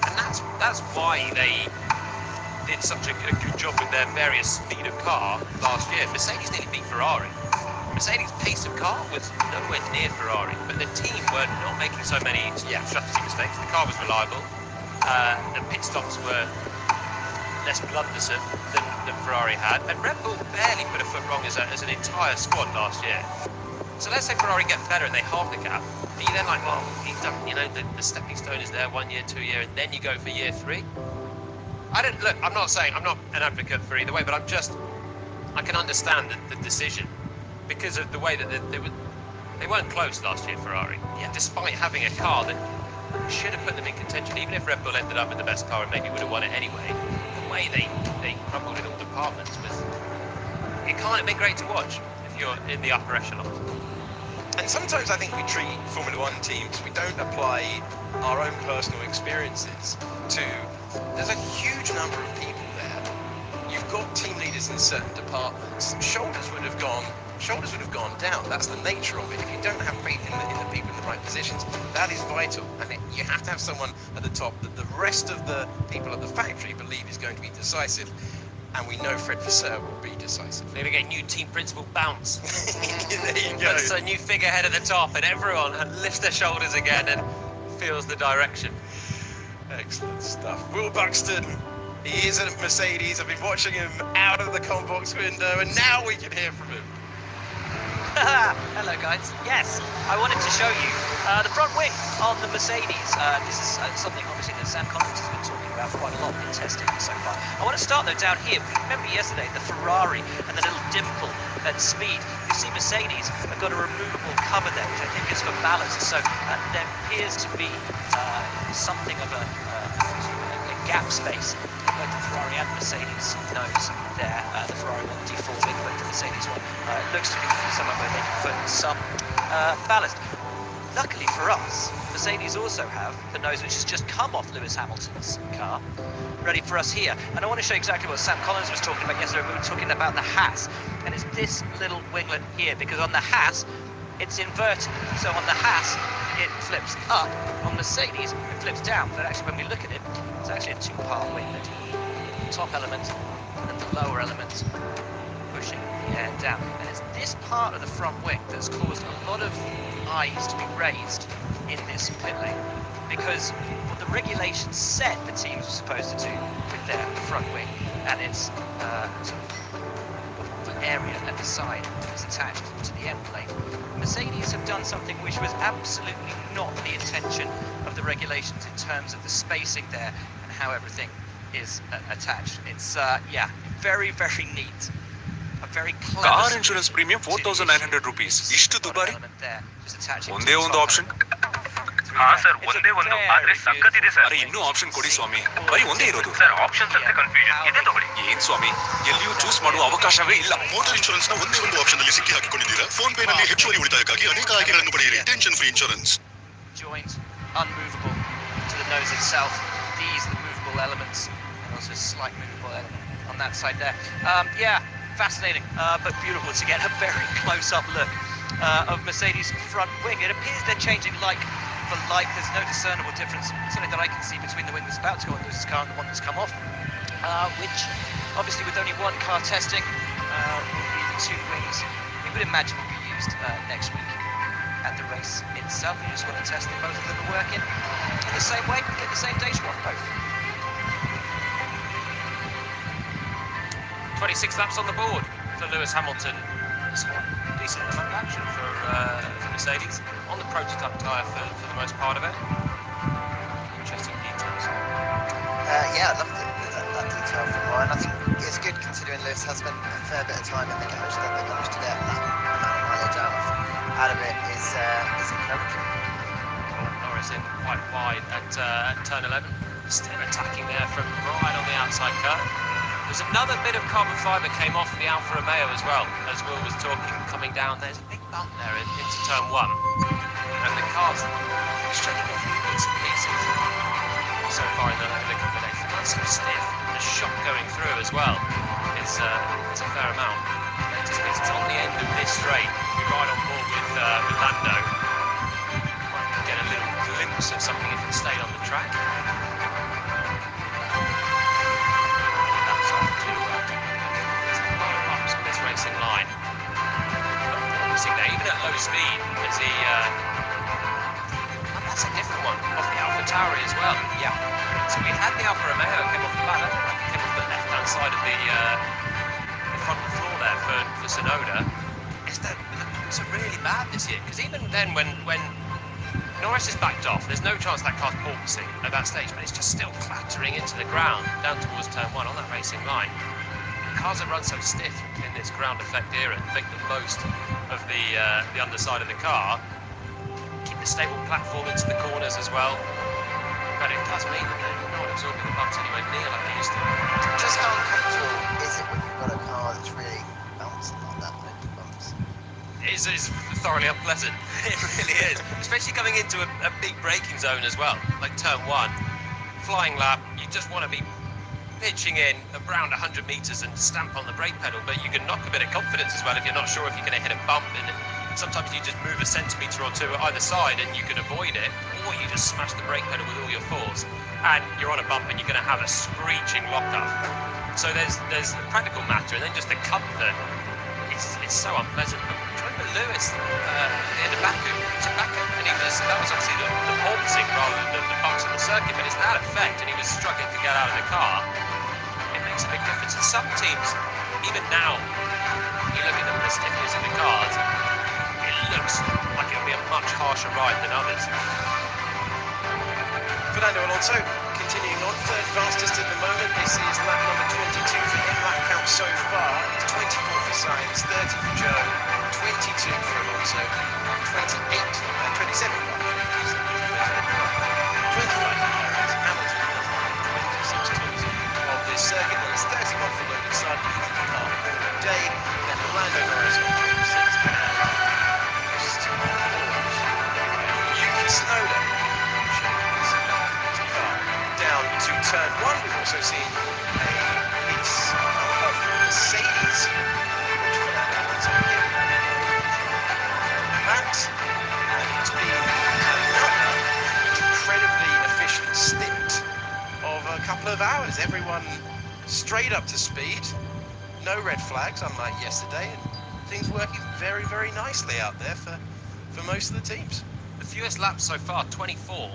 and that's why they did such a good job with their various speed of car last year. Mercedes nearly beat Ferrari. Mercedes' pace of car was nowhere near Ferrari, but the team were not making so many strategy mistakes. The car was reliable. The pit stops were less blundersome than Ferrari had, and Red Bull barely put a foot wrong as an entire squad last year. So let's say Ferrari get better and they halve the gap. Are you then like, well, he's done, the stepping stone is there 1 year, 2 year, and then you go for year 3? I'm not saying, I'm not an advocate for either way, but I can understand the decision because of the way that they weren't close last year, Ferrari. Yeah. Despite having a car that should have put them in contention, even if Red Bull ended up with the best car and maybe would have won it anyway, the way they crumbled in all departments it can't have been great to watch if you're in the upper echelon. And sometimes I think we treat Formula One teams, we don't apply our own personal experiences to. There's a huge number of people there. You've got team leaders in certain departments. Shoulders would have gone down. That's the nature of it. If you don't have faith in the people in the right positions, that is vital. And you have to have someone at the top that the rest of the people at the factory believe is going to be decisive. And we know Fred Vasseur will be decisive. Maybe get new team principal bounce. There you go. Puts a new figurehead at the top, and everyone lifts their shoulders again and feels the direction. Excellent stuff. Will Buxton, he is at Mercedes. I've been watching him out of the combox window, and now we can hear from him. Hello guys. Yes, I wanted to show you the front wing on the Mercedes. This is something obviously that Sam Collins has been talking about quite a lot in testing so far. I want to start though down here. Remember yesterday the Ferrari and the little dimple at speed. You see Mercedes have got a removable cover there, which I think is for ballast. So there appears to be something of a gap space in both the Ferrari and Mercedes nose there. The Ferrari one deforming, but the Mercedes one it looks to be somewhere where they can put some ballast. Luckily for us, Mercedes also have the nose which has just come off Lewis Hamilton's car, ready for us here. And I want to show you exactly what Sam Collins was talking about yesterday. We were talking about the Haas, and it's this little winglet here, because on the Haas, it's inverted. So on the Haas, it flips up. On Mercedes, it flips down. But actually, when we look at it, it's actually a two-part winglet. The top element and the lower element pushing the air down. And it's this part of the front wing that's caused a lot of eyes to be raised in this pit lane, because what the regulations said the teams were supposed to do with their front wing and its sort of area at the side is attached to the end plate. Mercedes have done something which was absolutely not the intention of the regulations in terms of the spacing there and how everything is attached. It's very, very neat. A very clever car insurance premium 4900 rupees. ಇಷ್ಟು ದುಬಾರಿ? ಒಂದೇ ಒಂದು option. ಹಾ sir, ಒಂದೇ ಒಂದು, ಆದ್ರೆ ಸಕ್ಕತ್ತಿದೆ sir. ಅರೆ ಇನ್ನೂ ಆಪ್ಷನ್ ಕೊಡಿ ಸ್ವಾಮಿ, ಬರೀ ಒಂದೇ ಇರೋದು. ಸರ್ ಆಪ್ಷನ್ಸ್ ಅಂತ ಕನ್ಫ್ಯೂಷನ್ ಇದೆ, ತಗೊಳ್ಳಿ. ಏನ್ ಸ್ವಾಮಿ, ಎಲ್ಲಿಯೂ ಚೂಸ್ ಮಾಡುವ ಅವಕಾಶವೇ ಇಲ್ಲ. ಮೋಟಾರ್ ಇನ್ಶೂರೆನ್ಸ್ ನ ಒಂದೇ ಒಂದು ಆಪ್ಷನ್ ಅಲ್ಲಿ ಸಿಕ್ಕಿ ಹಾಕಿಕೊಂಡಿದ್ದೀರಾ? ಫೋನ್ ಪೇ ನಲ್ಲಿ ಹೆಚ್ಚುವರಿ ಉಳಿತಾಯಕ್ಕಾಗಿ ಅನೇಕ ಆಯ್ಕೆಗಳನ್ನು ಪಡೆಯಿರಿ. Tension free insurance. Joint unmovable to the nose itself. These the movable elements, and also a slight movable element on that side there. Fascinating, but beautiful to get a very close-up look of Mercedes' front wing. It appears they're changing like for like. There's no discernible difference, certainly that I can see, between the wing that's about to go on Lewis's car and the one that's come off, which obviously with only one car testing will be the two wings we would imagine will be used next week at the race itself. You just want to test that both of them are working in the same way, get the same data on both. 26 laps on the board for Lewis Hamilton. It's a decent amount of action for Mercedes on the prototype tyre for the most part of it. Yeah, I loved that detail from Ryan. I think it's good considering Lewis has spent a fair bit of time in the garage that they managed to get that amount of mileage out of it is encouraging. Norris in quite wide at turn 11, still attacking there from right on the outside curve. There's another bit of carbon fibre came off the Alfa Romeo as well, as Will was talking, coming down. There's a big bump there into turn 1, and the car's shedding a few bits and pieces so far in the couple of days. The car's so stiff, and the shock going through as well is a fair amount. Latest bits, it's on the end of this straight. We're right on board with Lando. Might get a little glimpse of something if it stayed on the track. Racing line. But even at low speed, as he that's a different one off the Alpha Tauri as well. Yeah. So we had the Alfa Romeo came off the back, came off the left hand side of the front floor there for Sonoda. The bumps are really bad this year, because even then when Norris is backed off, there's no chance that car's porpoising at that stage, but it's just still clattering into the ground down towards turn 1 on that racing line. Cars that run so stiff in this ground effect era make the most of the underside of the car, keep the stable platform into the corners as well, but it does mean that they're not absorbing the bumps anywhere near like they used to. Just how uncomfortable is it when you've got a car that's really bouncing like that with the bumps? It's thoroughly unpleasant. It really is, especially coming into a big braking zone as well, like turn 1, flying lap. You just want to be pitching in around 100 metres and stamp on the brake pedal, but you can knock a bit of confidence as well if you're not sure if you're going to hit a bump, and sometimes you just move a centimetre or two either side and you can avoid it, or you just smash the brake pedal with all your force and you're on a bump and you're going to have a screeching lock-up. So there's a practical matter, and then just the comfort, it's so unpleasant. I remember Lewis in the Baku, and that was obviously the porpoising rather than the bumps on the circuit, but it's that effect, and he was struggling to get out of the car. It makes a big difference. And some teams, even now, you look at the stiffness of the cars, it looks like it'll be a much harsher ride than others. Fernando Alonso continuing on, third fastest at the moment. This is lap number 22 for him. Lap count so far, it's 24 for Sainz, 30 for Joe, 22 for Alonso, 27 for 25 for Hamilton, 26 tours of this circuit. Well, it's 31 for Logan Sargent, day, then Lando Norris on 26, and Yuki Tsunoda down to turn 1. We've also seen a piece of Mercedes, which Fernando Alonso hit that, and it's been another incredibly efficient stint of a couple of hours. Everyone straight up to speed, no red flags, unlike yesterday, and things working very, very nicely out there for most of the teams. The fewest laps so far, 24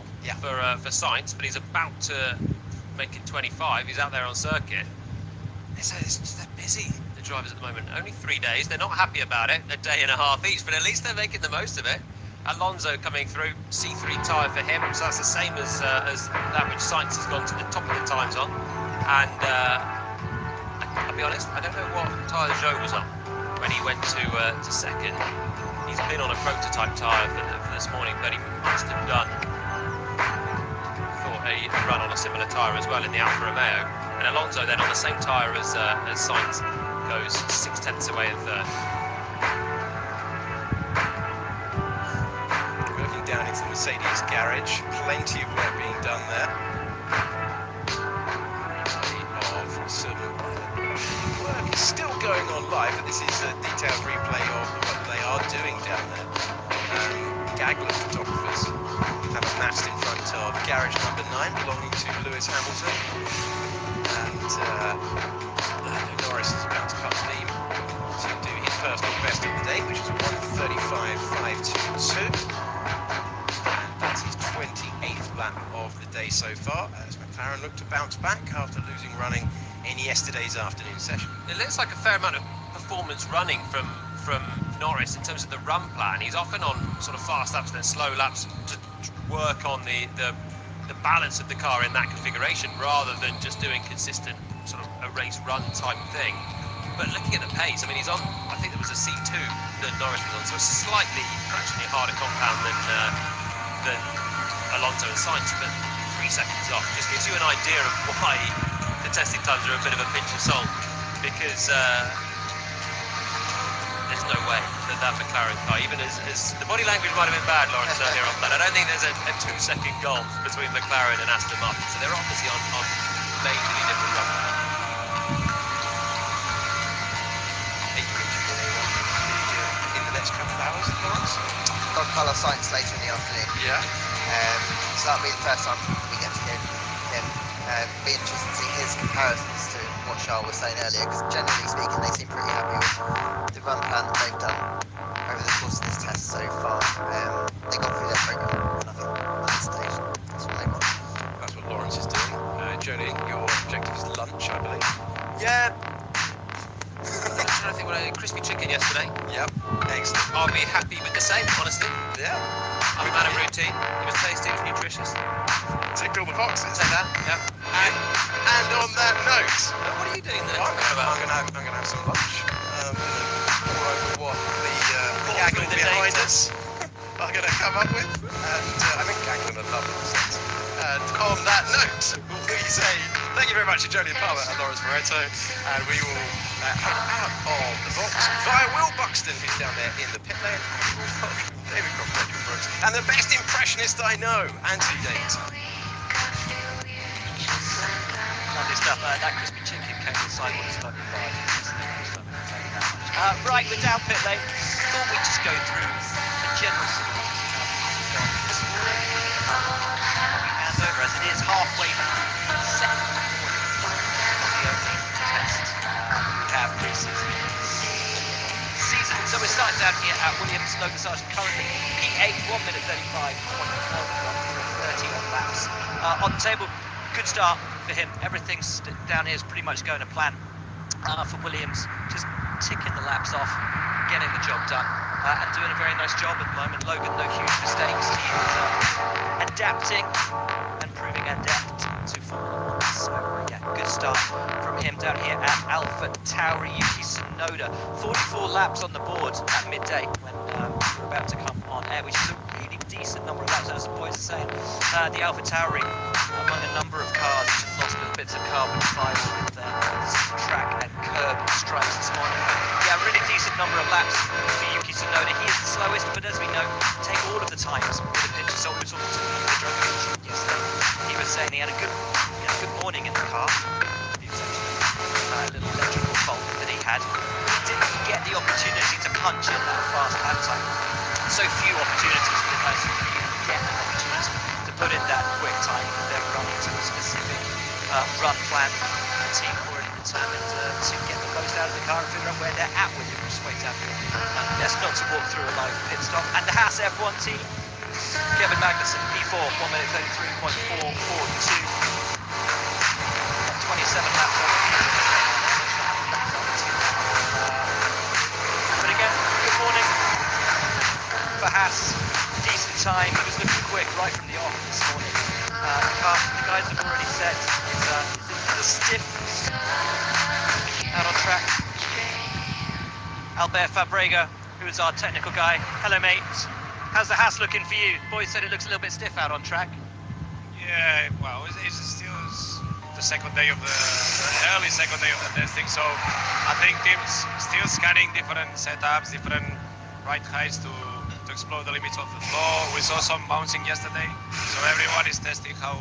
for Sainz, but he's about to make it 25. He's out there on circuit. They're busy, the drivers at the moment. Only 3 days. They're not happy about it, a day and a half each, but at least they're making the most of it. Alonso coming through, C3 tyre for him, so that's the same as that which Sainz has gone to the top of the times on. And I'll be honest, I don't know what tyre Joe was on when he went to second. He's been on a prototype tyre for this morning, but he must have done a run on a similar tyre as well in the Alfa Romeo. And Alonso then on the same tyre as Sainz goes 6/10 away in third. Working down into the Mercedes garage, plenty of work being done there. Of some work is still going on live, but this is a detailed replay of what they are doing down there. Gagler photographers have amassed in front of garage number 9 belonging to Lewis Hamilton, and Norris is about to cut the beam to do his personal best of the day, which is a 1:35.522, and that's his 28th lap of the day so far, as McLaren look to bounce back after losing running in yesterday's afternoon session. It looks like a fair amount of performance running from Norris in terms of the run plan. He's often on sort of fast laps, then slow laps to work on the the balance of the car in that configuration rather than just doing consistent sort of a race run type thing. But looking at the pace, I mean, he's on, I think there was a C2 that Norris was on, so a slightly, fractionally harder compound than Alonso and Sainz, but 3 seconds off. Just gives you an idea of why the testing times are a bit of a pinch of salt, because there's no way that McLaren car, even as the body language might have been bad, Lawrence, earlier on, but I don't think there's a 2-second gulf between McLaren and Aston Martin, so they're obviously on majorly different levels. In the next couple of hours, Lawrence? Got Carlos Sainz later in the afternoon. Yeah. So that'll be the first time we get to hear him. Be interesting to see his comparisons to what Charles was saying earlier, because generally speaking, they seem pretty happy with the run plan that they've done over the course of this test so far. They got through their program, and I think at this stage, that's what they want. That's what Lawrence is doing. Jody, your objective is lunch, I believe. Yeah. I'm trying to think what I ate. Crispy chicken yesterday. Yep. Excellent. I'll be happy with the same, honestly. Yeah. I'm a man of routine. It was tasty, it was nutritious. Ticked all the boxes. Say that, yeah. And on that note, What are you doing there? I'm gonna have some lunch. Pour over what the gaggle through the behind data. us are gonna come up with, and I think gaggle in a lovely sense. And on that note, we say thank you very much to Jolyon Palmer and Lawrence Moretto, and we will head out of the box via Will Buxton, who's down there in the pit lane. David Croft, Patrick Brooks, and the best impressionist I know, Anthony Davis. Lovely stuff. That crispy chicken came inside what is lovely fried. Right, we're down pit lane. Thought we'd just go through the general synopsis of how things have gone this morning. Hand over as it is halfway through the second of the opening test we have pre-season. So we're starting down here at Williams. Logan Sargent currently P8, 1 minute 35.1, 30 on laps. On the table, good start for him. Everything down here is pretty much going to plan for Williams. Just ticking the laps off, getting the job done, and doing a very nice job at the moment. Logan, no huge mistakes. He is adapting and proving adept to Formula 1. So yeah, good start from him down here at Alpha Tauri. Yuki Tsunoda, 44 laps on the board at midday when we're about to come on air, which is a really decent number of laps, as the boys are saying. The Alpha Tauri, among a number of cars which have lost little bits of carbon fibre with track and curb stripes this morning. Yeah, really decent number of laps for Yuki Tsunoda. He is the slowest, but as we know, take all of the times with a pinch of salt. We were talking to the driver yesterday. He was saying he had a good morning in the car. It was actually a little electrical fault that he had. He didn't get the opportunity to punch in that fast lap time. So few opportunities for the person to get an opportunity to put in that quick time if they're running to a specific run plan. The team already determined to get the most out of the car and figure out where they're at with it, which is way down here. Best not to walk through a live pit stop. And the Haas F1 team, Kevin Magnussen, P4, 1 minute 33.442. 27 laps on. But again, good morning for Haas. Decent time. He was looking quick right from the off this morning. The guys have already said it's a little stiff out on track. Albert Fabrega, who is our technical guy. Hello, mate. How's the Haas looking for you? Boys said it looks a little bit stiff out on track. Yeah, well, it's still the second day of the early second day of the testing, so I think teams still scanning different setups, different ride heights to explore the limits of the floor. We saw some bouncing yesterday, so everyone is testing how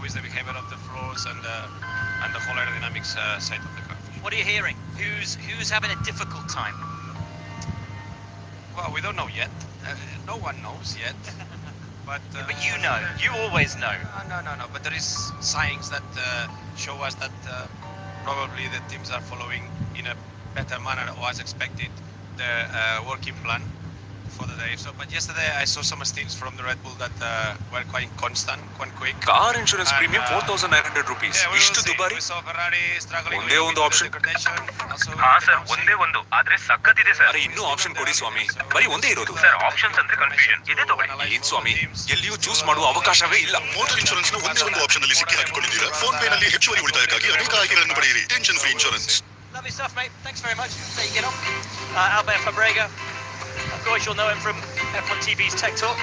is the behavior of the floors and the whole aerodynamics side of the car. What are you hearing? Who's having a difficult time? Well, we don't know yet. No one knows yet. But you know. You always know. No. But there is signs that show us that probably the teams are following in a better manner or as expected the working plan. for the day. So, but yesterday I saw some stints from the Red Bull that were quite constant, quite quick. Car insurance premium 4900 rupees. ಇಷ್ಟು ದುಬಾರಿ? ಒಂದೇ ಒಂದು option. ಹಾ sir, ಒಂದೇ ಒಂದು, ಆದ್ರೆ ಸಖತ್ತಿದೆ sir. ಅರೆ ಇನ್ನೂ ಆಪ್ಷನ್ ಕೊಡಿ ಸ್ವಾಮಿ, ಬರೀ ಒಂದೇ ಇರೋದು. ಸರ್ ಆಪ್ಷನ್ಸ್ ಅಂದ್ರೆ ಕನ್ಫ್ಯೂಷನ್ ಇದೆ, ತಗೊಳ್ಳಿ. ಏನ್ ಸ್ವಾಮಿ, ಎಲ್ಲಿಯೂ ಚೂಸ್ ಮಾಡುವ ಅವಕಾಶವೇ ಇಲ್ಲ. ಮೋಟಾರ್ ಇನ್ಶೂರೆನ್ಸ್ ನ ಒಂದೇ ಒಂದು ಆಪ್ಷನ್ ಅಲ್ಲಿ ಸಿಕ್ಕಿ ಹಾಕಿಕೊಂಡಿದ್ದೀರಾ? ಫೋನ್ ಪೇ ನಲ್ಲಿ ಹೆಚ್ಚುವರಿ ಉಳಿತಾಯಕ್ಕಾಗಿ ಅನೇಕ ಆಯ್ಕೆಗಳನ್ನು ಪಡೆಯಿರಿ. Tension free insurance. Lovely stuff, mate. Thanks very much. There you get on. Albert Fabrega. Of course, you'll know him from F1 TV's Tech Talk.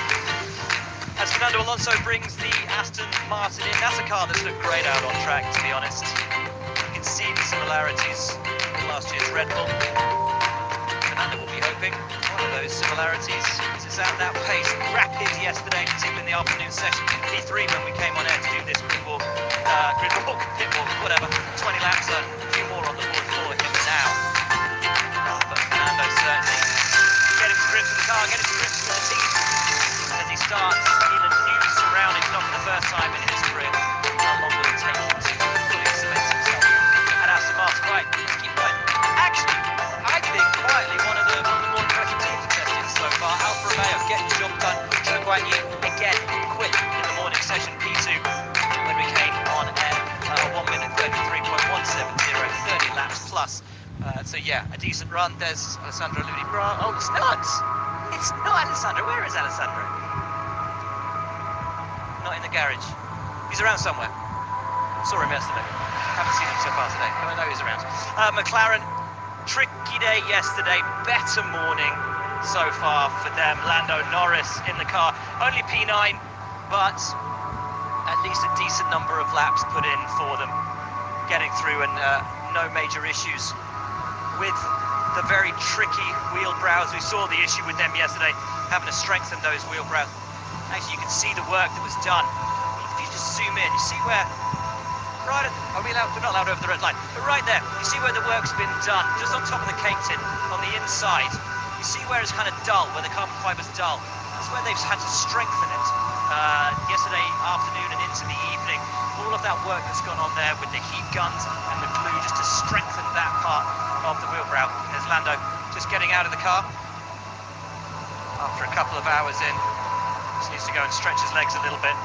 As Fernando Alonso brings the Aston Martin in, that's a car that's looked great out on track, to be honest. You can see the similarities with last year's Red Bull. Fernando will be hoping one of those similarities is it's at that pace. Rapid yesterday, particularly in the afternoon session. P3 when we came on air to do this pit walk, whatever. 20 laps, a few more on the board for him now. But Fernando certainly getting to grips with the car, getting to grips with the team as he starts in a new surroundings, not for the first time in his career. How long will it take him to fully cement himself at Aston Martin? Right, let's keep going. Actually, I think quietly one of the more impressive teams in testing so far. Alfa Romeo getting the job done. Zhou Guanyu again quick in the morning session. P2 when we came on air. 1 minute 33.170, 30 laps plus. So yeah, a decent run. There's Alessandro Ludibra. Oh, it's not. It's not Alessandro. Where is Alessandro? Not in the garage. He's around somewhere. Saw him yesterday. Haven't seen him so far today, but I know he's around. McLaren, tricky day yesterday. Better morning so far for them. Lando Norris in the car. Only P9, but at least a decent number of laps put in for them, getting through, and no major issues with the very tricky wheel brows. We saw the issue with them yesterday, having to strengthen those wheel brows. Actually, you can see the work that was done. If you just zoom in, you see where, right at, we're not allowed over the red line, but right there, you see where the work's been done, just on top of the cake tin, on the inside. You see where it's kind of dull, where the carbon fiber's dull. That's where they've had to strengthen it. Yesterday afternoon and into the evening, all of that work that's gone on there with the heat guns and the glue just to strengthen that part of the wheel brow. There's Lando just getting out of the car after a couple of hours in. Just needs to go and stretch his legs a little bit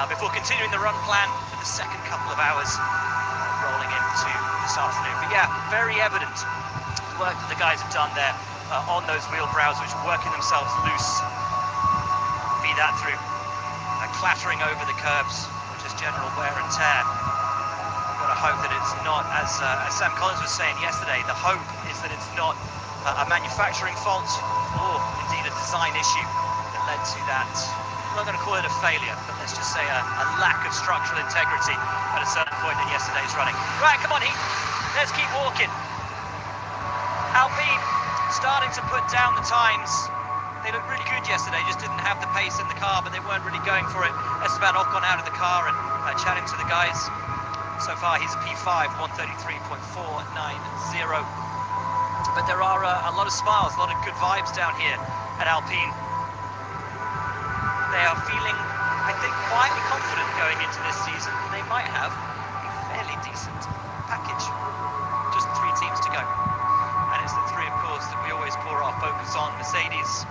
before continuing the run plan for the second couple of hours rolling into this afternoon. But yeah, very evident the work that the guys have done there on those wheel brows, which are working themselves loose, be that through clattering over the curbs or just general wear and tear. I've got to hope that it's not, as Sam Collins was saying yesterday, the hope is that it's not a manufacturing fault or indeed a design issue that led to that. I'm not going to call it a failure, but let's just say a lack of structural integrity at a certain point in yesterday's running. Right, come on Heath, let's keep walking. Alpine starting to put down the times. They looked really good yesterday, just didn't have the pace in the car, but they weren't really going for it. Esteban Ocon out of the car and chatting to the guys. So far he's a P5, 133.490. But there are a lot of smiles, a lot of good vibes down here at Alpine. They are feeling, I think, quietly confident going into this season. They might have a fairly decent package. Just 3 teams to go. And it's the 3, of course, that we always pour our focus on. Mercedes,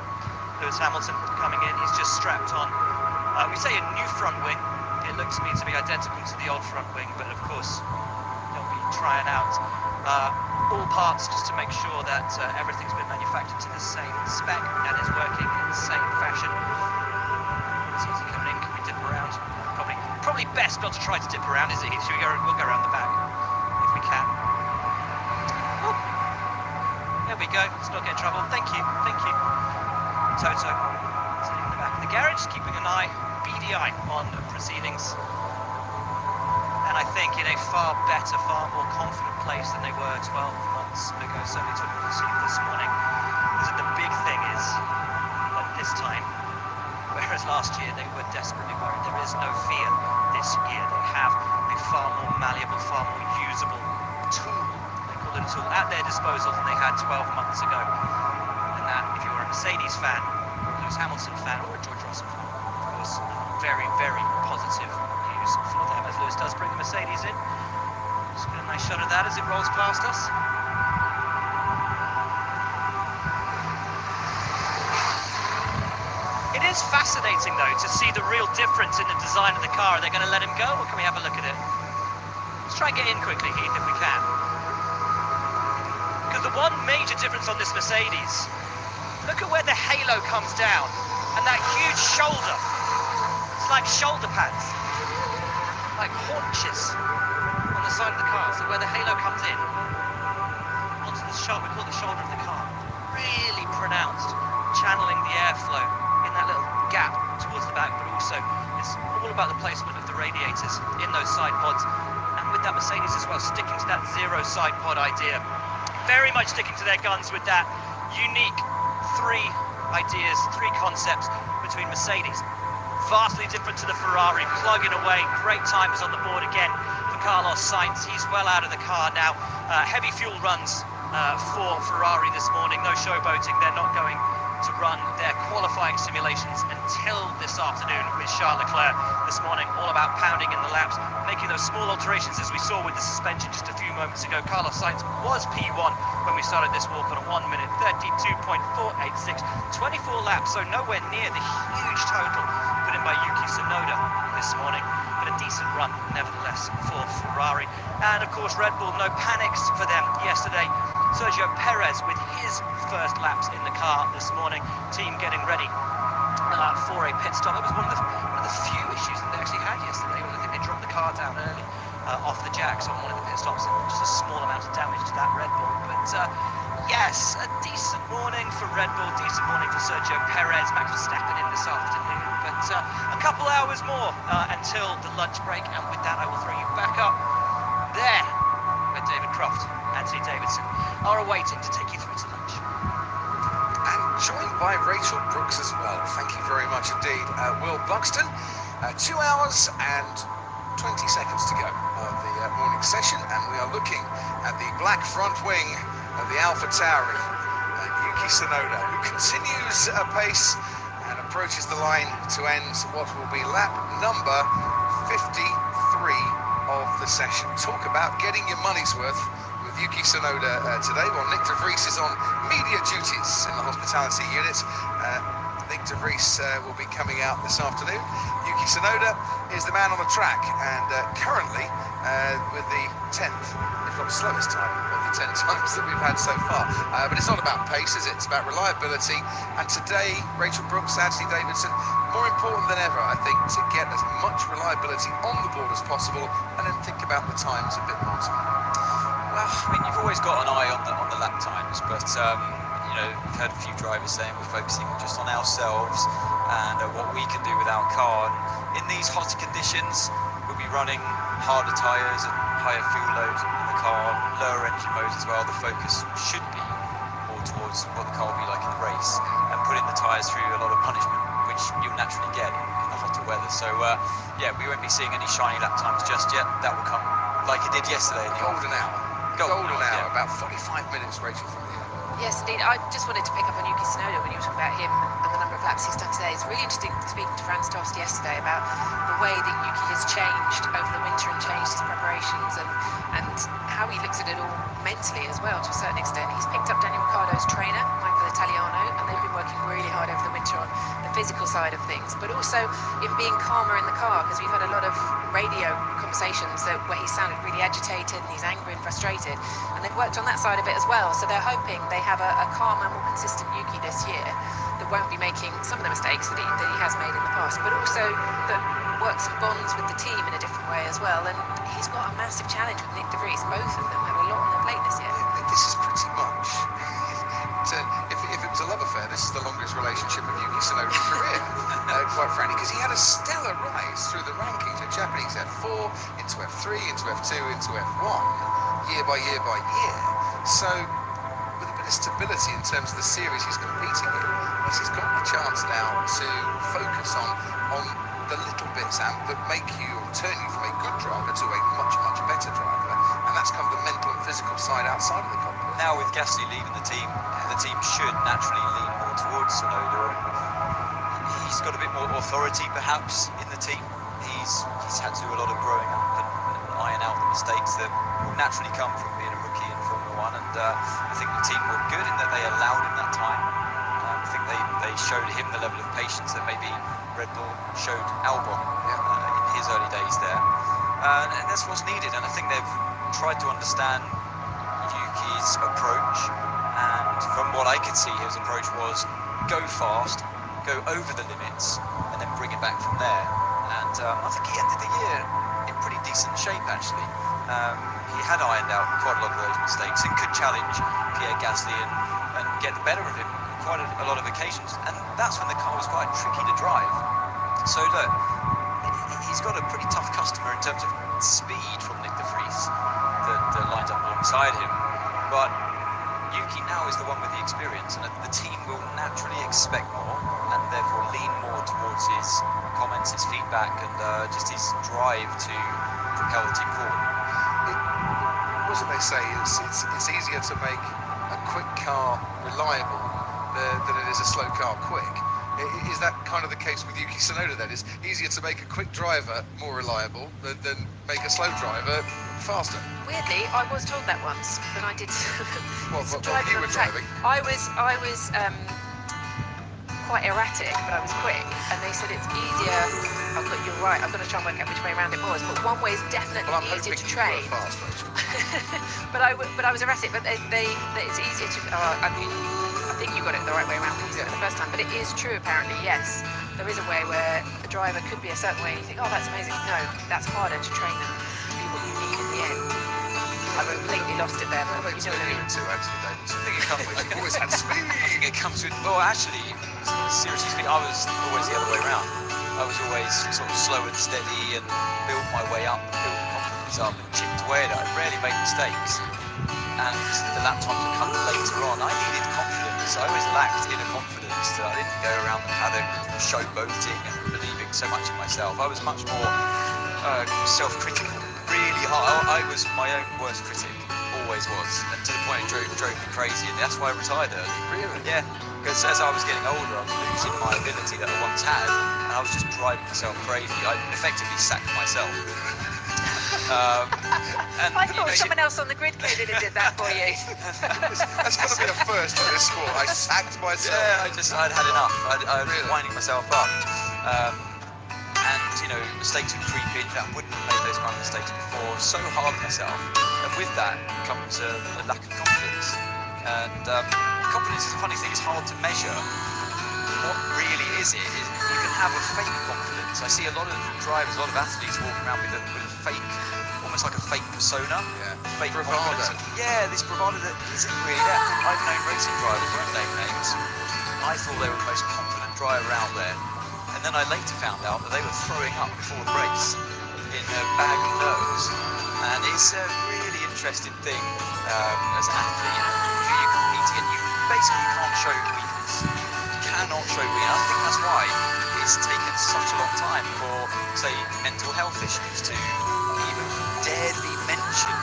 Lewis Hamilton coming in, he's just strapped on, we say a new front wing. It looks to me to be identical to the old front wing, but of course they'll be trying out all parts just to make sure that everything's been manufactured to the same spec and is working in the same fashion. So is he coming in? Can we dip around? Probably best not to try to dip around, is it? Should we go? We'll go around the back if we can. Oh, there we go. Let's not get in trouble. Thank you. Toto sitting in the back of the garage, keeping an eye, beady eye on proceedings. And I think in a far better, far more confident place than they were 12 months ago, certainly talking to Steve this morning. Because the big thing is that this time, whereas last year they were desperately worried, there is no fear this year. They have a far more malleable, far more usable tool, they call it a tool, at their disposal than they had 12 months ago. That, if you were a Mercedes fan, Lewis Hamilton fan, or a George Russell fan, of course, very, very positive news for them as Lewis does bring the Mercedes in. Just get a nice shot of that as it rolls past us. is fascinating, though, to see the real difference in the design of the car. Are they going to let him go, or can we have a look at it? Let's try and get in quickly, Heath, if we can. Because the one major difference on this Mercedes, look at where the halo comes down, and that huge shoulder. It's like shoulder pads, like haunches on the side of the car. So where the halo comes in, onto the shoulder, we call it the shoulder of the car. Really pronounced, channeling the airflow in that little gap towards the back, but also it's all about the placement of the radiators in those side pods. And with that Mercedes as well, sticking to that zero side pod idea. Very much sticking to their guns with that unique three ideas, three concepts between Mercedes. Vastly different to the Ferrari, plugging away. Great timers on the board again for Carlos Sainz. He's well out of the car now. Heavy fuel runs for Ferrari this morning. No showboating. They're not going to run their qualifying simulations until this afternoon with Charles Leclerc this morning. All about pounding in the laps, making those small alterations as we saw with the suspension just a few moments ago. Carlos Sainz was P1 when we started this walk on a 1 minute 32.486. 24 laps, so nowhere near the huge total put in by Yuki Tsunoda this morning, but a decent run nevertheless for Ferrari. And of course Red Bull, no panics for them yesterday. Sergio Perez with his first laps in the car this morning. Team getting ready for a pit stop. It was one of the few issues that they actually had yesterday. I think they dropped the car down early off the jacks on one of the pit stops. Just a small amount of damage to that Red Bull. But yes, a decent morning for Red Bull, decent morning for Sergio Perez. Max Verstappen in this afternoon. But a couple hours more until the lunch break. And with that, I will throw you back up there where David Croft, Anthony Davidson are awaiting to take you through to lunch. And joined by Rachel Brooks as well. Thank you very much indeed. Will Buxton, 2 hours and 20 seconds to go of the morning session, and we are looking at the black front wing of the Alpha Tauri. Yuki Tsunoda, who continues apace and approaches the line to end what will be lap number 53 of the session. Talk about getting your money's worth with Yuki Tsunoda today. Well, Nick de Vries is on media duties in the hospitality unit. Nick de Vries will be coming out this afternoon. Yuki Tsunoda is the man on the track, and currently with the 10th, if not slowest time of the 10 times that we've had so far. But it's not about pace, is it? It's about reliability. And today, Rachel Brooks, Anthony Davidson, more important than ever, I think, to get as much reliability on the board as possible, and then think about the times a bit more. Well, I mean, you've always got an eye on the lap times, but you know, we've had a few drivers saying we're focusing just on ourselves and what we can do with our car. And in these hotter conditions, we'll be running harder tyres and higher fuel load in the car, lower engine modes as well. The focus should be more towards what the car will be like in the race, and putting the tyres through a lot of punishment, which you'll naturally get in the hotter weather. So yeah, we won't be seeing any shiny lap times just yet. That will come like it did yesterday in the golden hour. Golden hour, yeah. About 45 minutes, Rachel, from here. Yes, indeed. I just wanted to pick up on Yuki Tsunoda when you were talking about him and the number of laps he's done today. It's really interesting speaking to Franz Tost yesterday about the way that Yuki has changed over the winter and changed his preparations and how he looks at it all mentally as well to a certain extent. He's picked up Daniel Ricciardo's trainer, Michael Italiano, and they've been working really hard over the winter on the physical side of things, but also in being calmer in the car, because we've had a lot of radio conversations where he sounded really agitated and he's angry and frustrated, and they've worked on that side of it as well. So they're hoping they have a calmer, more consistent Yuki this year that won't be making some of the mistakes that he has made in the past, but also that works and bonds with the team in a different way as well. And he's got a massive challenge with Nick de Vries. Both of them have a lot on their plate this year. This is pretty much, if it was a love affair, this is the longest relationship of Yuki Tsunoda's career, quite frankly, because he had a stellar rise through the rankings of Japanese F4, into F3, into F2, into F1, year by year by year. So, with a bit of stability in terms of the series he's competing in, he's got a chance now to focus on the little bits that make you, or turn you from a good driver to a much, much better driver. And that's kind of the mental and physical side outside of the cockpit. Now with Gasly leaving the team should naturally lean more towards Tsunoda. He's got a bit more authority perhaps in the team. He's had to do a lot of growing up and iron out the mistakes that will naturally come from being a rookie in Formula 1. And I think the team were good in that they allowed him that time. think they showed him the level of patience that maybe Red Bull showed Albon in his early days there. And that's what's needed. And I think they've tried to understand Yuki's approach. And from what I could see, his approach was go fast, go over the limits, and then bring it back from there. And I think he ended the year in pretty decent shape, actually. He had ironed out quite a lot of those mistakes and could challenge Pierre Gasly and get the better of him quite a lot of occasions. And that's when the car was quite tricky to drive. So look, he's got a pretty tough customer in terms of speed from Nick de Vries that lines up alongside him. But Yuki now is the one with the experience, and the team will naturally expect more and therefore lean more towards his comments, his feedback, and just his drive to propel the team forward. What do they say? It's easier to make a quick car reliable than it is a slow car quick. Is that kind of the case with Yuki Tsunoda then? It's easier to make a quick driver more reliable than make a slow driver faster? Weirdly, I was told that once when I did What you were track. driving? I was quite erratic, but I was quick, and they said it's easier. Oh, look, you're right. I'm going to try and work out which way around it was, but one way is definitely easier to train. Fast, but I was erratic. But it's easier to. I think you got it the right way around when you said it the first time. But it is true, apparently. Yes, there is a way where a driver could be a certain way. And you think, oh, that's amazing. No, that's harder to train them to be what you need in the end. I completely lost it there, but you know what I mean. Anthony Davidson. I think it comes with. You've always had speed. I think it comes with. Well, actually, seriously speaking, I was always the other way around. I was always sort of slow and steady and build my way up, build the confidence up, and chipped away at it. I rarely made mistakes. And the lap times would come later on. I needed confidence. I always lacked inner confidence. I didn't go around the paddock showboating and believing so much in myself. I was much more self-critical, really hard. I was my own worst critic, always was, and to the point it drove me crazy. And that's why I retired early. Really? Yeah, because as I was getting older, I was losing my ability that I once had, and I was just driving myself crazy. I effectively sacked myself. I thought someone else on the grid came in and did that for you. That's got to be a first in this sport. I sacked myself. Yeah, I'd had enough. I was winding myself up. And, you know, mistakes would creep in. I wouldn't have made those kind of mistakes before. So hard on myself. And with that comes a lack of confidence. And confidence is a funny thing. It's hard to measure. What really is it? You can have a fake confidence. I see a lot of drivers, a lot of athletes walking around with a fake, almost like a fake persona. Yeah. Fake Bravado. confidence. Yeah, this bravado that isn't really there. I've known racing drivers, won't name names. I thought they were the most confident driver out there. And then I later found out that they were throwing up before the race in a bag of nerves. And it's a really interesting thing as an athlete. You're competing and you basically can't show weakness. You cannot show weakness. I think that's why it's taken such a long time for, say, mental health issues to even dare to be mentioned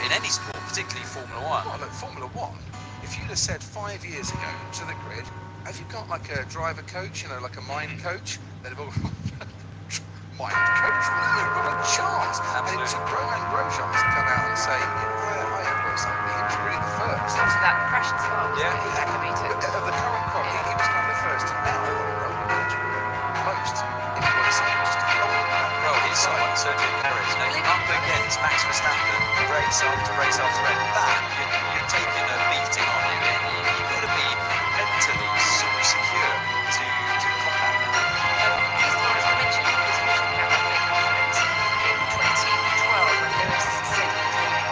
in any sport, particularly Formula One. Oh, look, Formula One. If you'd have said 5 years ago to the grid, have you got like a driver coach, you know, like a mind coach? They'd have all mind coach? You've got a chance. Absolutely. And it took Romain Grosjean to come out and say, I have something. He was really the first. So that precious fault. Yeah. He acclimated. But of the current crop, he was kind of the first. Now, Roman most influencing was just Well, he's someone, Sergio Perez, you know, up against Max Verstappen, race after race after race. That, you're taking a beating on you. You've got to be mentally super secure to combat that. As I mentioned, he was talking about that confidence in 2012 when Lewis said he was leaving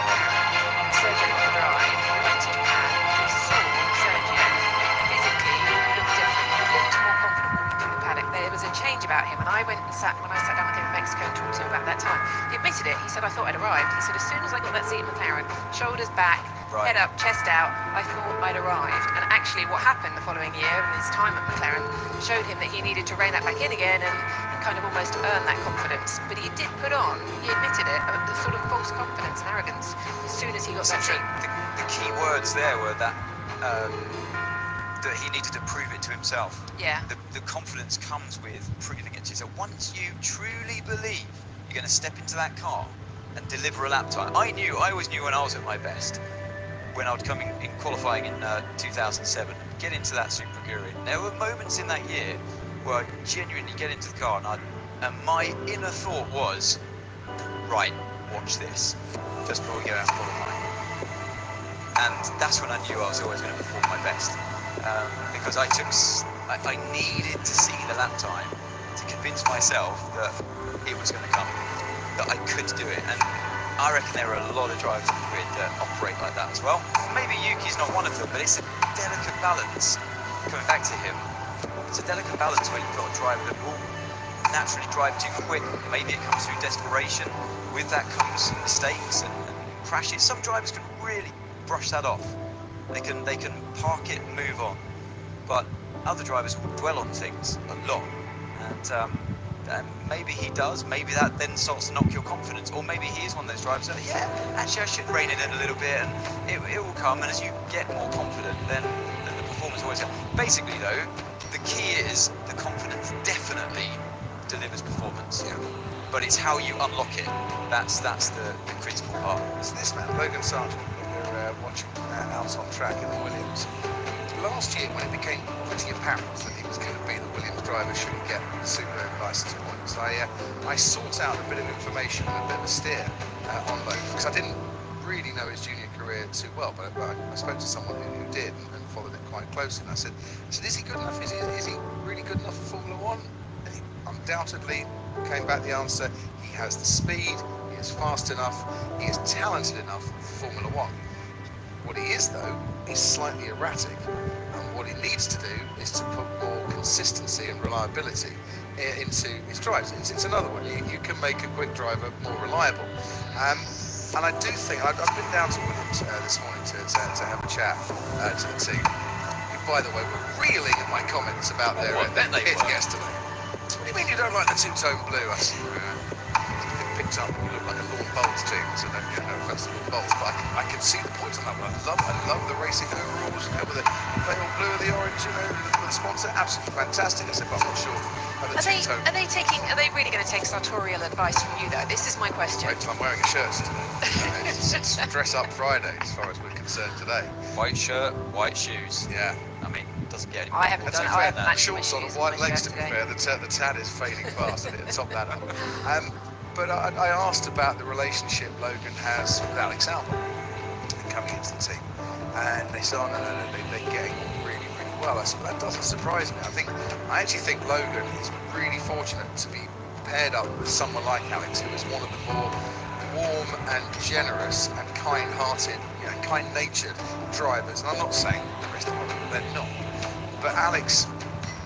Sergio on the drive. We went to Japan. We saw Sergio physically look different. He looked more confident walking through the paddock. There was a change about him, and when I sat down with him in Mexico and talked to him about that time, he admitted it. He said, I thought I'd arrived. He said, as soon as I got that seat in McLaren, shoulders back, head up, chest out, I thought I'd arrived. And actually what happened the following year, his time at McLaren, showed him that he needed to rein that back in again and kind of almost earn that confidence. But he did put on, he admitted it, a sort of false confidence and arrogance as soon as he got that seat. The key words there were that that he needed to prove it to himself. Yeah. The confidence comes with proving it to yourself. Once you truly believe you're going to step into that car and deliver a lap time. I always knew when I was at my best when I'd come in qualifying in 2007, get into that Super Aguri. There were moments in that year where I genuinely get into the car and my inner thought was, right, watch this, just before we get out of qualifying. And that's when I knew I was always going to perform my best. Because I needed to see the lap time to convince myself that it was going to come, that I could do it. And I reckon there are a lot of drivers on the grid that operate like that as well. Maybe Yuki's not one of them, but it's a delicate balance. Coming back to him, it's a delicate balance where you've got a driver that will naturally drive too quick. Maybe it comes through desperation. With that comes mistakes and crashes. Some drivers can really brush that off. They can park it and move on. But other drivers will dwell on things a lot. And maybe he does. Maybe that then starts to knock your confidence. Or maybe he is one of those drivers that, yeah, actually I should rein it in a little bit, and it will come. And as you get more confident, then the performance always comes. Basically, though, the key is the confidence definitely delivers performance. Yeah. But it's how you unlock it. That's the critical part. So this man, Logan Sargent, we're watching out on track in the Williams. Last year, when it became pretty apparent that it was going to be the Williams driver should get the Super license points, I sought out a bit of information and a bit of a steer on Logan, because I didn't really know his junior career too well, but I spoke to someone who did and followed it quite closely, and I said, is he good enough? Is he really good enough for Formula One? And he undoubtedly came back the answer, he has the speed, he is fast enough, he is talented enough for Formula One. What he is, though, is slightly erratic, and what he needs to do is to put more consistency and reliability into his drives. It's another one. You can make a quick driver more reliable. And I do think, I've been down to Williams this morning to have a chat to the team, who, by the way, were reeling at my comments about their hit yesterday. What do you mean you don't like the two-tone blue? I said, picked up, you look like a lawn bowls team, so no offense to lawn bowls, but I can see the point on that one. I love the racing overalls, with the pale blue and the orange, with the sponsor, absolutely fantastic. I said, but I'm not sure how the two-tone. Are they really going to take sartorial advice from you though? This is my question. Wait till I'm wearing a shirt today. It's dress up Friday as far as we're concerned today. White shirt, white shoes. Yeah. I mean, it doesn't get any I haven't done it. I haven't matched my shorts on shoes and white with my legs, to shirt be today. fair. The tad is fading fast. I need to top that up. But I asked about the relationship Logan has with Alex Albon coming into the team, and they said, they're getting on really, really well. I said, well, that doesn't surprise me. I actually think Logan is really fortunate to be paired up with someone like Alex, who is one of the more warm and generous and kind-hearted, kind-natured drivers. And I'm not saying the rest of them, they're not. But Alex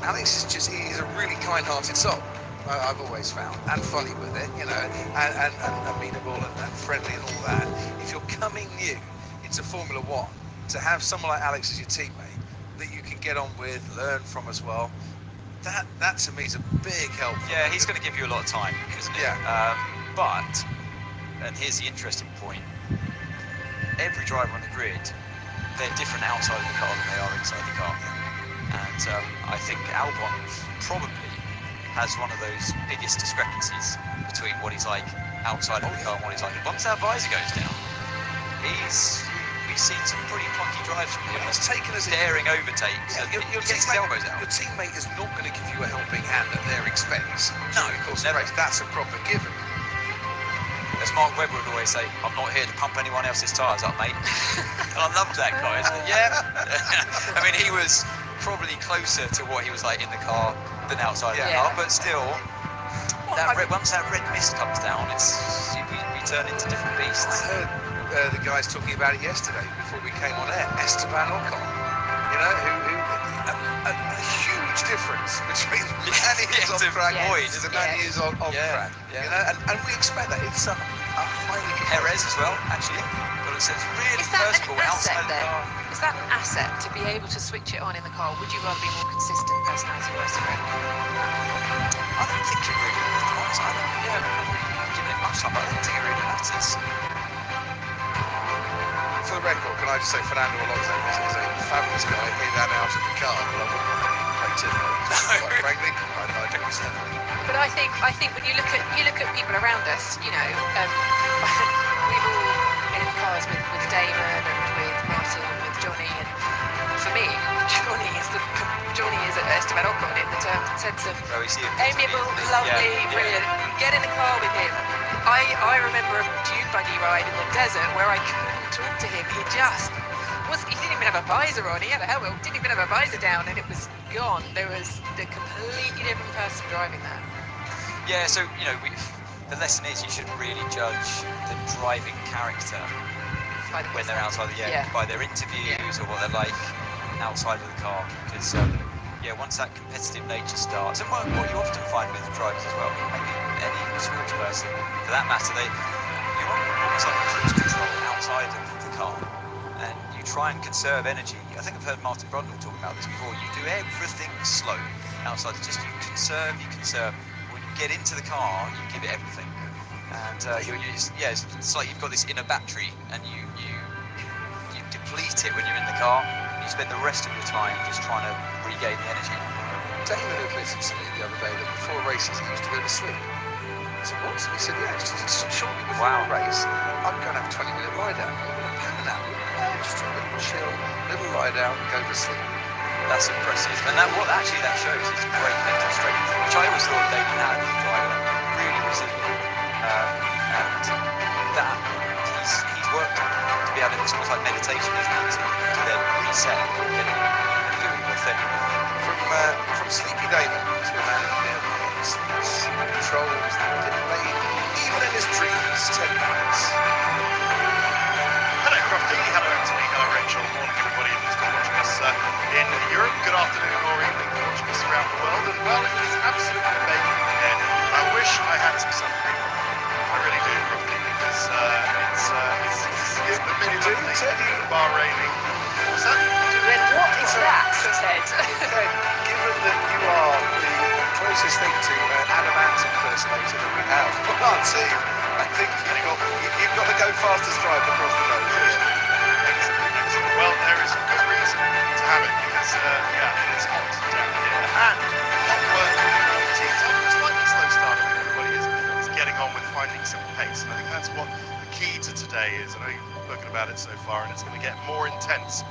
is he's a really kind-hearted soul. I've always found, and funny with it, and amenable and friendly and all that. If you're coming new into Formula One, to have someone like Alex as your teammate that you can get on with, learn from as well, that to me is a big help. Yeah, he's going to give you a lot of time, isn't he? Yeah. But, and here's the interesting point, every driver on the grid, they're different outside of the car than they are inside the car. And I think Albon probably has one of those biggest discrepancies between what he's like outside of the car and what he's like. Once that visor goes down, we've seen some pretty plucky drives from him. It's taken as daring overtakes. Yeah, your teammate is not going to give you a helping hand at their expense. No, of course, never. That's a proper given. As Mark Webber would always say, I'm not here to pump anyone else's tyres up, mate. And I loved that guy. Yeah. I mean, he was probably closer to what he was like in the car than outside of the car, but still, once that red mist comes down, we turn into different beasts. I heard the guys talking about it yesterday before we came on air. Esteban Ocon, who a huge difference between the man he is on track and the man he is on track. And we expect that. It's a highly Perez as well, actually. But it's really personable outside the car. Is that an asset to be able to switch it on in the car? Would you rather be more consistent personality-wise for it? I don't think it really matters. I don't give it much time. I don't think it really matters. For the record, can I just say Fernando Alonso is a fabulous guy in and out of the car, but I wouldn't want to play Tim. Quite frankly, I don't understand. But I think when you look at people around us, we've all been in cars with Damon and with sense of Very see amiable, lovely, brilliant. You get in the car with him. I remember a dune buggy ride in the desert where I couldn't talk to him. He didn't even have a visor on. He had a helmet, didn't even have a visor down, and it was gone. There was a completely different person driving that. Yeah, so, the lesson is you should really judge the driving character when they're outside by their interviews or what they're like outside of the car. Because, once that competitive nature starts, and what you often find with drivers as well, maybe any sports person, for that matter, you're almost like cruise control outside of the car. And you try and conserve energy. I think I've heard Martin Brundle talk about this before. You do everything slow outside. Just you conserve. When you get into the car, you give it everything. And it's like you've got this inner battery, and you deplete it when you're in the car. You spend the rest of your time just trying to regain the energy. Damon admitted to me the other day that before races he used to go to sleep. I said, what? He said, yeah, just shortly before a race, I'd go and have a 20-minute lie down. I'm going to power nap. Just a little chill, little lie down, go to sleep. That's impressive. And what that shows is great mental strength, which I always thought Damon had as a driver. Really resilient. And that he's worked on to be able to, it's almost like meditation, isn't it? To then reset and get in and doing the thing. From sleepy Damon to a man who sleeps, controls, even in his dreams, 10 pounds. Hello, Crofty. Hello, Anthony. Hello, Rachel. Morning, everybody who's been watching us in Europe. Good afternoon or evening for watching us around the world. And well, it is absolutely baking here. I wish I had some sun cream on. I really do, Crofty, because it's been lovely in Bahrain. What's that? Then what is that, Ted? Given that you are the closest thing to an Adamant impersonator that we have on our team, I think you've got to go fastest drive across the nose here. Excellent. Well, there is good reason to have it because, it's hot down here. And hot work with the teams after a slightly slow start. Everybody is getting on with finding some pace. And I think that's what the key to today is. I know you've spoken about it so far, and it's going to get more intense.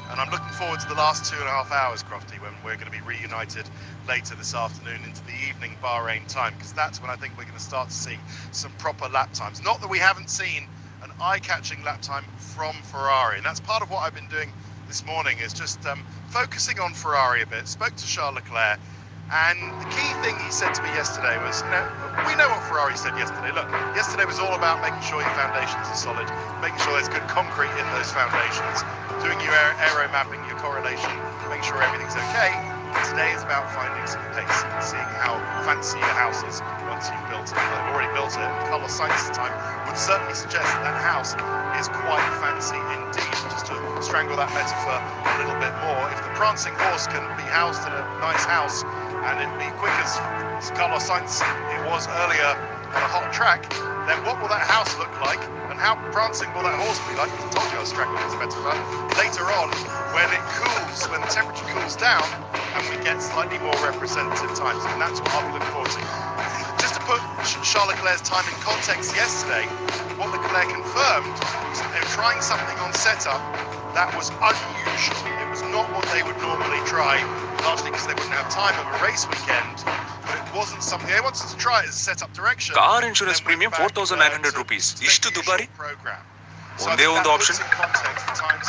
And I'm looking forward to the last 2.5 hours, Crofty, when we're going to be reunited later this afternoon into the evening Bahrain time, because that's when I think we're going to start to see some proper lap times. Not that we haven't seen an eye-catching lap time from Ferrari, and that's part of what I've been doing this morning, is just focusing on Ferrari a bit. Spoke to Charles Leclerc, and the key thing he said to me yesterday was, we know what Ferrari said yesterday. Look, yesterday was all about making sure your foundations are solid, making sure there's good concrete in those foundations, doing your aero mapping, your correlation, making sure everything's okay. Today is about finding some pace and seeing how fancy your house is once you've built it. I've already built it, and Carlos Sainz's time would certainly suggest that house is quite fancy indeed. Just to strangle that metaphor a little bit more, if the prancing horse can be housed in a nice house and it be quick as Carlos Sainz it was earlier on a hot track, then what will that house look like, and how prancing will that horse be like? I told you I was strangling this metaphor. Later on, when it cools, when the temperature cools down, and we get slightly more representative times, and that's what I'll be looking forward to. Just to put Charles Leclerc's time in context yesterday, what Leclerc confirmed was that they were trying something on setup that was unusual. It was not what they would normally try, largely because they wouldn't have time of a race weekend. But it wasn't something they wanted to try as a setup direction. Car insurance premium 4900 rupees. ಇಷ್ಟು ದುಬಾರಿ? ಒಂದೇ ಒಂದು option.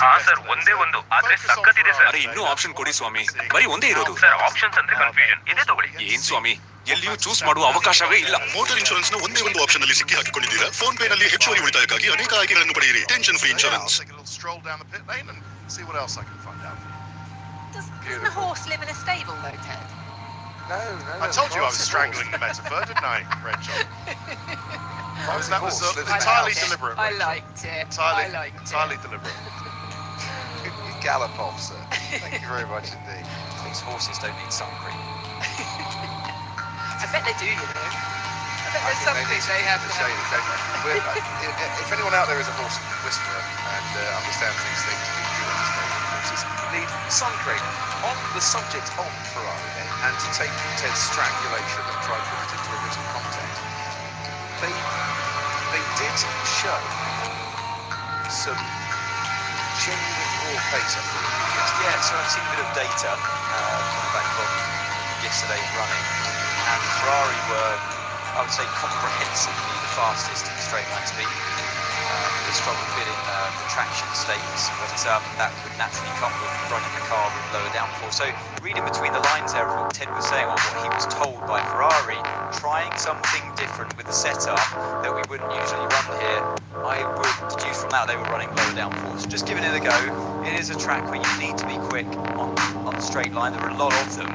ಹಾ sir, ಒಂದೇ ಒಂದು, ಆದ್ರೆ ಸಕ್ಕತ್ತಿದೆ sir. ಅರೆ ಇನ್ನೂ ಆಪ್ಷನ್ ಕೊಡಿ ಸ್ವಾಮಿ, ಬರೀ ಒಂದೇ ಇರೋದು. ಸರ್ ಆಪ್ಷನ್ಸ್ ಅಂದ್ರೆ ಕನ್ಫ್ಯೂಷನ್. ಇದೇ ತಗೊಳ್ಳಿ. ಏನ್ ಸ್ವಾಮಿ, ಎಲ್ಲಿಯೂ ಚೂಸ್ ಮಾಡುವ ಅವಕಾಶವೇ ಇಲ್ಲ. ಮೋಟಾರ್ ಇನ್ಶೂರೆನ್ಸ್ ನ ಒಂದೇ ಒಂದು ಆಪ್ಷನ್ ಅಲ್ಲಿ ಸಿಕ್ಕಿ ಹಾಕಿಕೊಂಡಿದ್ದೀರಾ? ಫೋನ್ ಪೇ ನಲ್ಲಿ ಹೆಚ್ಚುವರಿ ಉಳಿತಾಯಕ್ಕಾಗಿ ಅನೇಕ ಆಯ್ಕೆಗಳನ್ನು ಪಡೆಯಿರಿ. Tension free insurance. Doesn't a horse live in a stable though, Ted? No. I told you I was strangling the metaphor, didn't I, Rachel? That was entirely deliberate. I liked it. Entirely deliberate. You gallop off, sir. Thank you very much indeed. These horses don't need sun cream. I bet they do, you know. I bet there's something they have to have. If anyone out there is a horse whisperer and understands these things, horses need sun cream. On the subject of Ferrari, and to take Ted's strangulation and try to put it into a written context, they did show some genuine raw pace, I thought. Yeah, so I've seen a bit of data coming back from yesterday running, and Ferrari were, I would say, comprehensively the fastest in straight line speed. They struggled a bit in the traction states, but that would naturally come with running the car with lower downforce. So reading between the lines there of what Ted was saying, or what he was told by Ferrari, trying something different with the setup that we wouldn't usually run here, I would deduce from that they were running lower downforce. Just giving it a go. It is a track where you need to be quick on the straight line. There are a lot of them.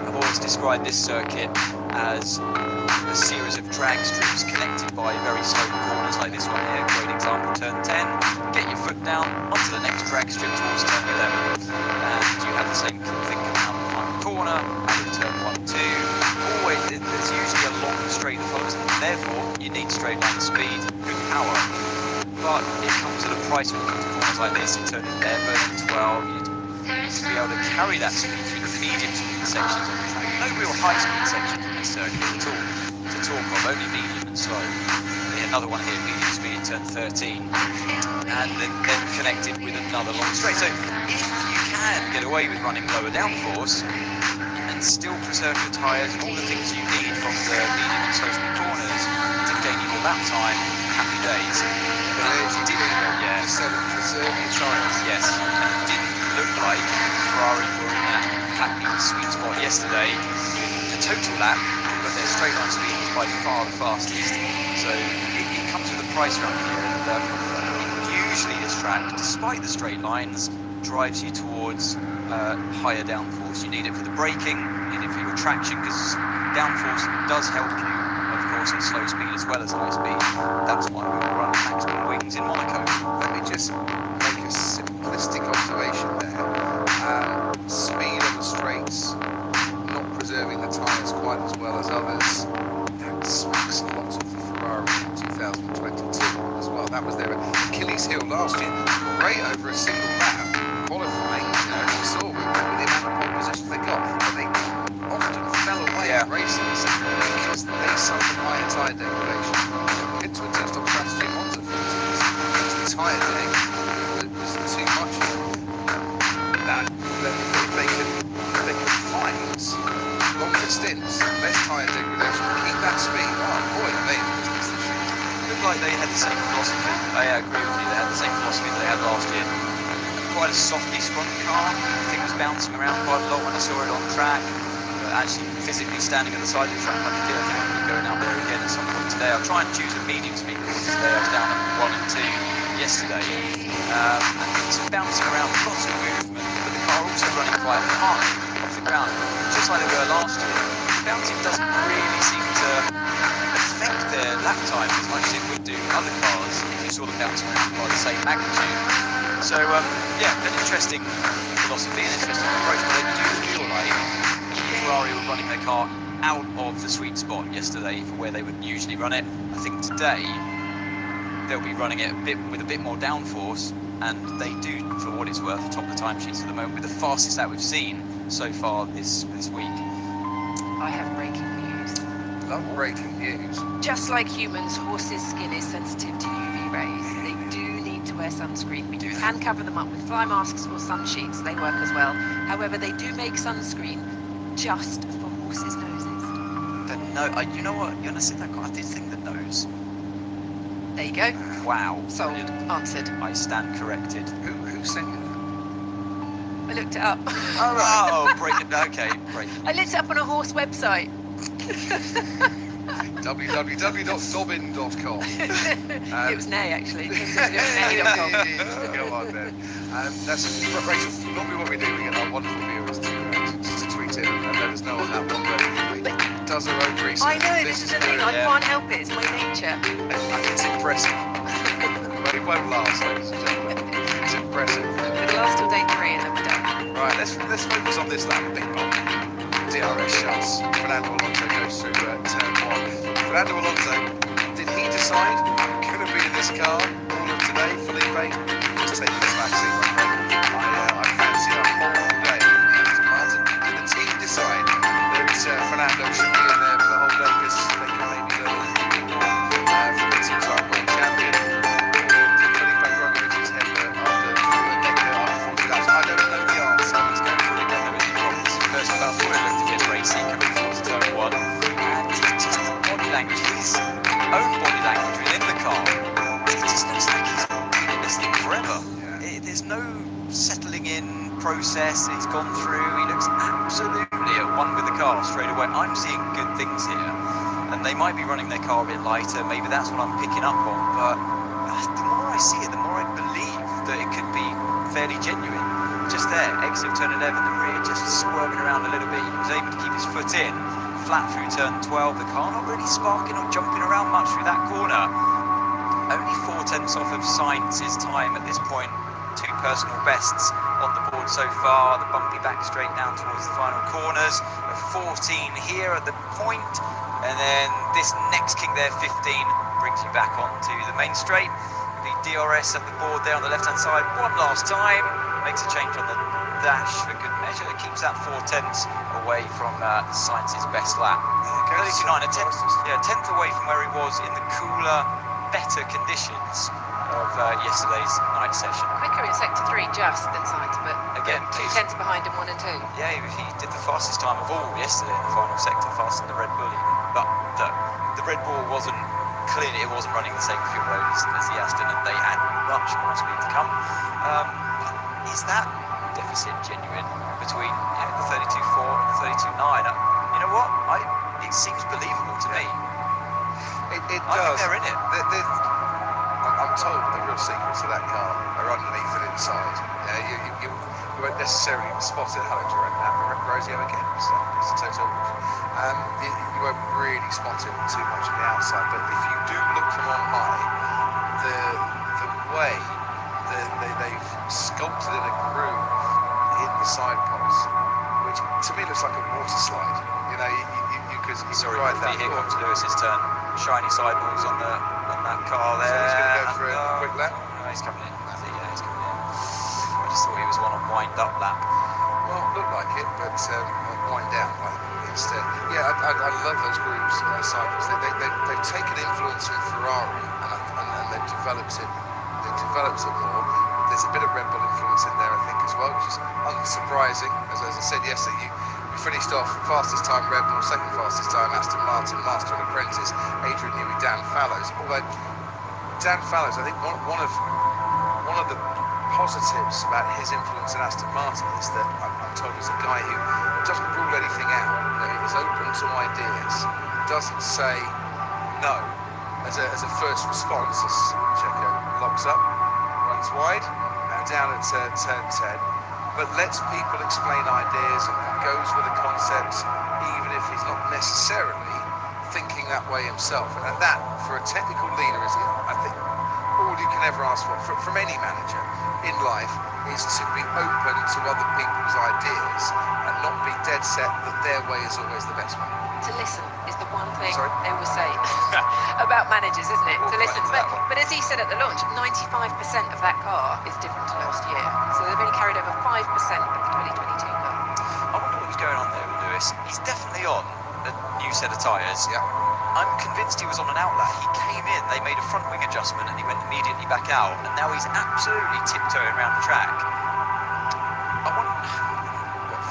I've always described this circuit as a series of drag strips connected by very slow corners like this one here. Great example, turn 10. Get your foot down onto the next drag strip towards turn 11. And you have the same thing coming out the final corner, and in turn 1 and 2. Always, there's usually a long straight that follows, and therefore you need straight line speed, good power. But it comes at a price when you come to corners like this, in turn 11, 12, you need to be able to carry that speed through the medium speed sections of the track. No real high speed sections on this circuit at all to talk of, only medium and slow. Another one here, medium speed, turn 13, and then connected with another long straight. So if you can get away with running lower downforce and still preserve your tyres and all the things you need from the medium and slow speed corners to gain you the lap time, happy days. But it did, yeah. So preserve your tyres. Yes, and it didn't look like Ferrari were in that happy sweet spot yesterday. The total lap, but their straight line speed was by far the fastest. So it comes with a price around here, and usually this track, despite the straight lines, drives you towards higher downforce. You need it for the braking, you need it for your traction, because downforce does help you, of course, in slow speed as well as high speed. That's why we will run maximum wings in Monaco. Let me just make a simplistic observation there. Speed on the straights, not preserving the tyres quite as well as others. That smacks a lot of the Ferrari in 2022 as well. That was their Achilles heel last year. Great over a single lap. Qualifying, we saw with the amount of pole positions they got, but they often fell away in races because they suffered higher tyre degradation. Into a two-stop strategy in Monza, for instance, because the tyre deg was too much for them. That if they can find longer stints, less tyre degradation, keep that speed. Oh boy, they Looked like they had the same philosophy. I agree with you, they had the same philosophy that they had last year. Quite a softly sprung car. I think it was bouncing around quite a lot when I saw it on track. But actually physically standing at the side of the track like I did, I think I'll be going out there again at some point today. I'll try and choose a medium speed course today. I was down at 1 and 2 yesterday. And it's bouncing around, lots of movement, but the car also running quite high off the ground, just like they were last year. The bouncing doesn't really seem to affect their lap time as much as it would do other cars if you saw them bouncing around by the same magnitude. So yeah, an interesting philosophy, an interesting approach, but I do feel like Ferrari were running their car out of the sweet spot yesterday for where they would usually run it. I think today they'll be running it with a bit more downforce, and they do, for what it's worth, top the timesheets at the moment with the fastest that we've seen so far this week. I have breaking news. Love breaking news. Just like humans, horses' skin is sensitive to UV rays. They do need to wear sunscreen. We can cover them up with fly masks or sun sheets. They work as well. However, they do make sunscreen just for horses' noses. You know what? You understand that? I did think the nose. There you go. Wow. Sold. Answered. I stand corrected. Who sent you that? I looked it up. Oh, break it. Okay, break it. I looked it up on a horse website. www.dobbin.com. It was Nay, actually. Nay.com. Go on then. That's Rachel. Normally what we do, we get our wonderful viewers to tweet in and let us know on that one. But does her own research. I know, this is the thing. I can't help it. It's my nature. It's impressive. But it won't last, ladies and gentlemen. It's impressive. It'll last till day 3 and then we're done. Right, let's focus on this lap a bit more. DRS shuts. Fernando Alonso goes through turn 1. Fernando Alonso, did he decide I'm going to be in this car all of today, Felipe? Just take this back seat, my friend. I fancy a whole day. Martin, did the team decide that Fernando should be in there for the whole day because they can maybe learn a little bit more from the two-time world champion? Did Felipe Drogovic's head after the neck after 40 laps? I don't know the answer. It's going for it. First, I thought it looked a bit racy. process he's gone through. He looks absolutely at one with the car straight away. I'm seeing good things here, and they might be running their car a bit lighter. Maybe that's what I'm picking up on, but the more I see it, the more I believe that it could be fairly genuine. Just there, exit of turn 11, the rear just swerving around a little bit. He was able to keep his foot in, flat through turn 12. The car not really sparking or jumping around much through that corner. Only 4/10 off of Sainz's time at this point. 2 personal bests on the board so far. The bumpy back straight down towards the final corners. A 14 here at the point, and then this next kick there, 15, brings you back onto the main straight. The DRS at the board there on the left-hand side one last time. Makes a change on the dash for good measure. It keeps that 4/10 away from Sainz's best lap. 32.9, a tenth away from where he was in the cooler, better conditions of yesterday's night session. Quicker in sector 3 just than Sainz, but again 2/10 behind him, 1 and 2. Yeah, he did the fastest time of all yesterday in the final sector, faster than the Red Bull even. But the Red Bull wasn't clearly, it wasn't running the same fuel load as the Aston, and they had much more speed to come. Is that deficit genuine between the 32.4 and the 32.9? You know what? It seems believable to me. It I does. think they're in it. I'm told the real secrets of that car are underneath and inside. You won't necessarily spot it. Hello, Rosie again. It's a total. You won't really spot it too much on the outside, but if you do look from on high, the way they've sculpted in a groove in the side pods, which to me looks like a water slide. You could Sorry, ride that. here comes Lewis's turn. Shiny sidewalls on that car there. So he's going to go for a quick lap. No, he's coming in. He's coming in. I just thought he was on a wind-up lap. Well, looked like it, but wind down instead. Yeah, I love those grooves on the sidewalls. They've taken influence from Ferrari and they've developed it. They've developed it more. There's a bit of Red Bull influence in there, I think, as well, which is unsurprising. As I said yesterday, you finished off fastest time Red Bull, second fastest time Aston Martin, master and apprentice Adrian Newey, Dan Fallows. Although Dan Fallows, I think one of the positives about his influence in Aston Martin is that I'm told he's a guy who doesn't rule anything out. Is open to ideas, doesn't say no as a first response. As Checo locks up, runs wide, and down at turn 10. But lets people explain ideas and goes with the concepts, even if he's not necessarily thinking that way himself. And that, for a technical leader, is, I think, all you can ever ask for from any manager in life, is to be open to other people's ideas and not be dead set that their way is always the best way. To listen is the one thing they will say about managers, isn't it? To listen. But as he said at the launch, 95% of that car is different to last year. So they've only carried over 5% of the 2022 car. I wonder what was going on there with Lewis. He's definitely on a new set of tyres. Yeah. I'm convinced he was on an outlet. He came in, they made a front wing adjustment, and he went immediately back out. And now he's absolutely tiptoeing around the track. I wonder.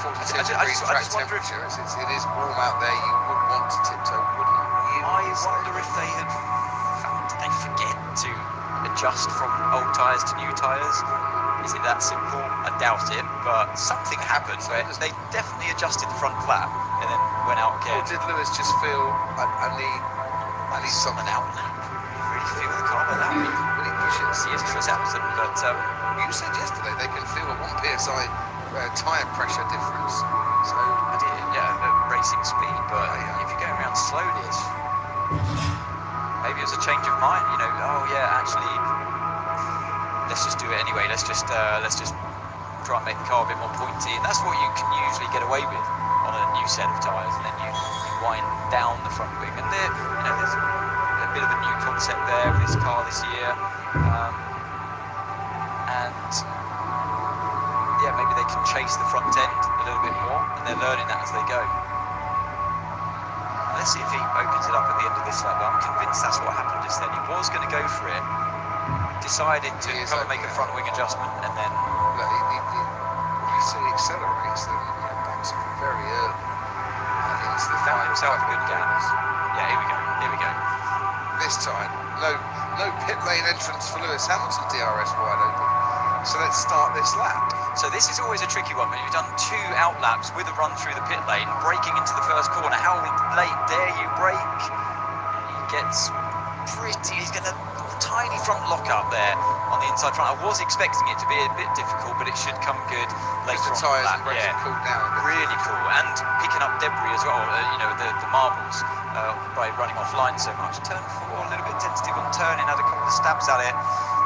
42 degrees track temperature. It is warm out there. You would want to tiptoe, wouldn't you? I wonder if did they forget to adjust from old tyres to new tyres? Is it that simple? I doubt it, but something happened where they definitely adjusted the front flap and then went out again. Or did Lewis just feel, I need something out? Really feel the car like that? Really push it. Yes, Lewis Hamilton, but you said yesterday they can feel a 1 psi tyre pressure difference. So I did, yeah, racing speed, but if you're going around slowly, maybe it was a change of mind. Oh yeah, actually, let's just do it anyway. Let's just try and make the car a bit more pointy. And that's what you can usually get away with on a new set of tyres, and then you wind down the front wing. And there's a bit of a new concept there with this car this year, and yeah, maybe they can chase the front end a little bit more, and they're learning that as they go. Let's see if he opens it up at the end of this lap. I'm convinced that's what happened just then. He was going to go for it, decided to come and make a front wing adjustment, and then you see he accelerates then backs up very early into the found himself a good gap. Yeah, here we go. This time, no pit lane entrance for Lewis Hamilton. DRS wide open. So let's start this lap. So this is always a tricky one when you've done 2 out laps with a run through the pit lane, braking into the first corner. How late dare you brake? He gets he's going to tiny front lock up there on the inside front. I was expecting it to be a bit difficult, but it should come good later on. The tyres and the lap. brakes have cooled down a bit. Really cool, and picking up debris as well. The marbles by running offline so much. Turn 4, a little bit tentative on turning, had a couple of stabs at it.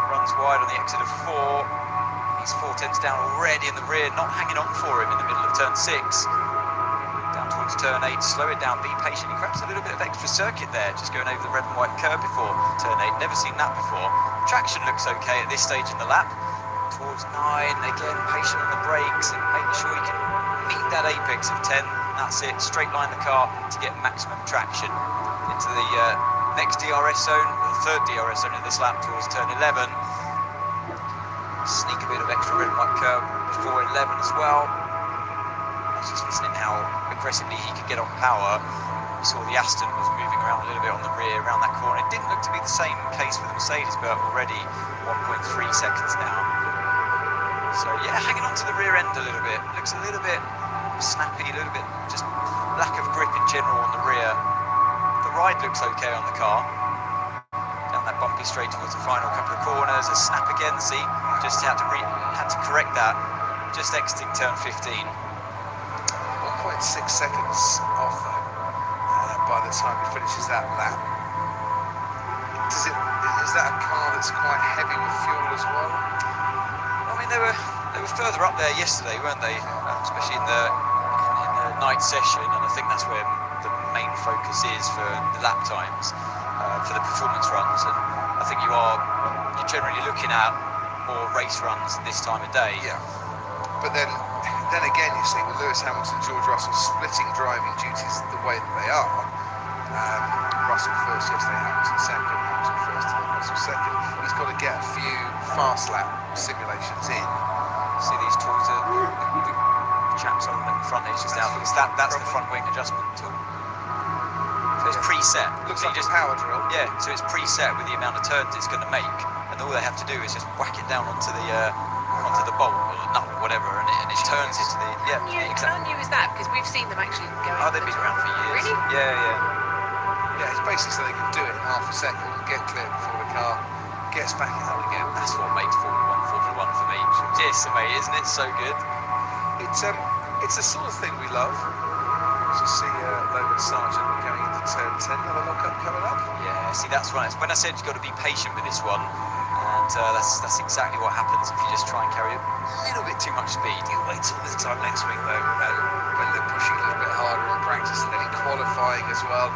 Runs wide on the exit of 4. He's 4 tenths down already in the rear, not hanging on for him in the middle of turn 6. Down towards turn 8, slow it down, be patient. He grabs a little bit of extra circuit there, just going over the red and white curve before turn 8. Never seen that before. Traction looks okay at this stage in the lap. Towards 9, again, patient on the brakes and making sure he can meet that apex of 10. That's it, straight line the car to get maximum traction into the next DRS zone, the third DRS zone of this lap towards turn 11. Sneak a bit of extra red and white curve before 11 as well. I was just listening how aggressively he could get on power. We saw the Aston was moving around a little bit on the rear around that corner. It didn't look to be the same case for the Mercedes, but already 1.3 seconds down. So yeah, hanging on to the rear end a little bit. Looks a little bit snappy, a little bit just lack of grip in general on the rear. The ride looks okay on the car. Down that bumpy straight towards the final couple of corners, a snap again, see, just had to correct that, just exiting turn 15. 1.6 seconds off though, by the time he finishes that lap. Is that a car that's quite heavy with fuel as well? I mean, they were further up there yesterday, weren't they? Especially in the night session, and I think that's where the main focus is for the lap times, for the performance runs. And I think you're generally looking at more race runs this time of day. Yeah. But then again, you see with Lewis Hamilton, George Russell splitting driving duties the way that they are. Russell first yesterday, Hamilton second, Hamilton first, and then Russell second. He's got to get a few fast lap simulations in. See these tools, the chaps on the front edge just out. That's the front wing adjustment tool. So it's preset. Looks like just power drill. Yeah, so it's preset with the amount of turns it's going to make, and all they have to do is just whack it down onto the bolt or the nut or whatever, and it turns it to the How new is that? Because we've seen them actually going. Oh, they've been around for years. Really? Yeah. It's basically so they can do it in half a second, get clear before the car gets back out again. That's what makes Formula One for me. Yes, mate, isn't it so good? It's the sort of thing we love. To see Logan Sargent going into turn 10, another lock-up coming up. Yeah, see, that's right. When I said you've got to be patient with this one, and that's exactly what happens if you just try and carry a little bit too much speed. You wait till this time next week, though, when they're pushing a little bit harder in practice and then in qualifying as well.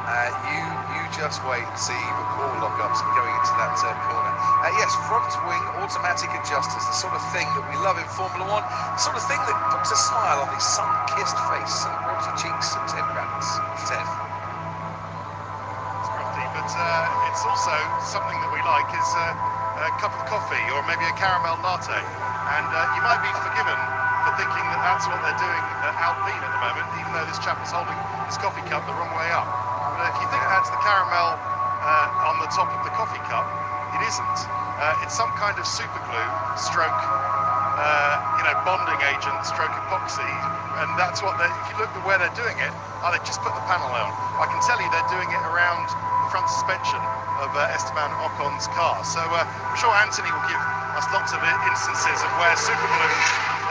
You just wait and see even more lock-ups going into that corner. Yes, front wing automatic adjusters, the sort of thing that we love in Formula One, the sort of thing that puts a smile on the sun-kissed face and rosy cheeks of Ted Rabbits. Ted. It's crafty, but it's also something that we like is a cup of coffee or maybe a caramel latte. And you might be forgiven for thinking that that's what they're doing at Alpine at the moment, even though this chap is holding his coffee cup the wrong way up. But if you think that's the caramel on the top of the coffee cup, it isn't. It's some kind of super glue stroke, bonding agent stroke epoxy, and that's what if you look at where they're doing it, they just put the panel on. I can tell you they're doing it around the front suspension of Esteban Ocon's car. So I'm sure Anthony will give us lots of instances of where super glue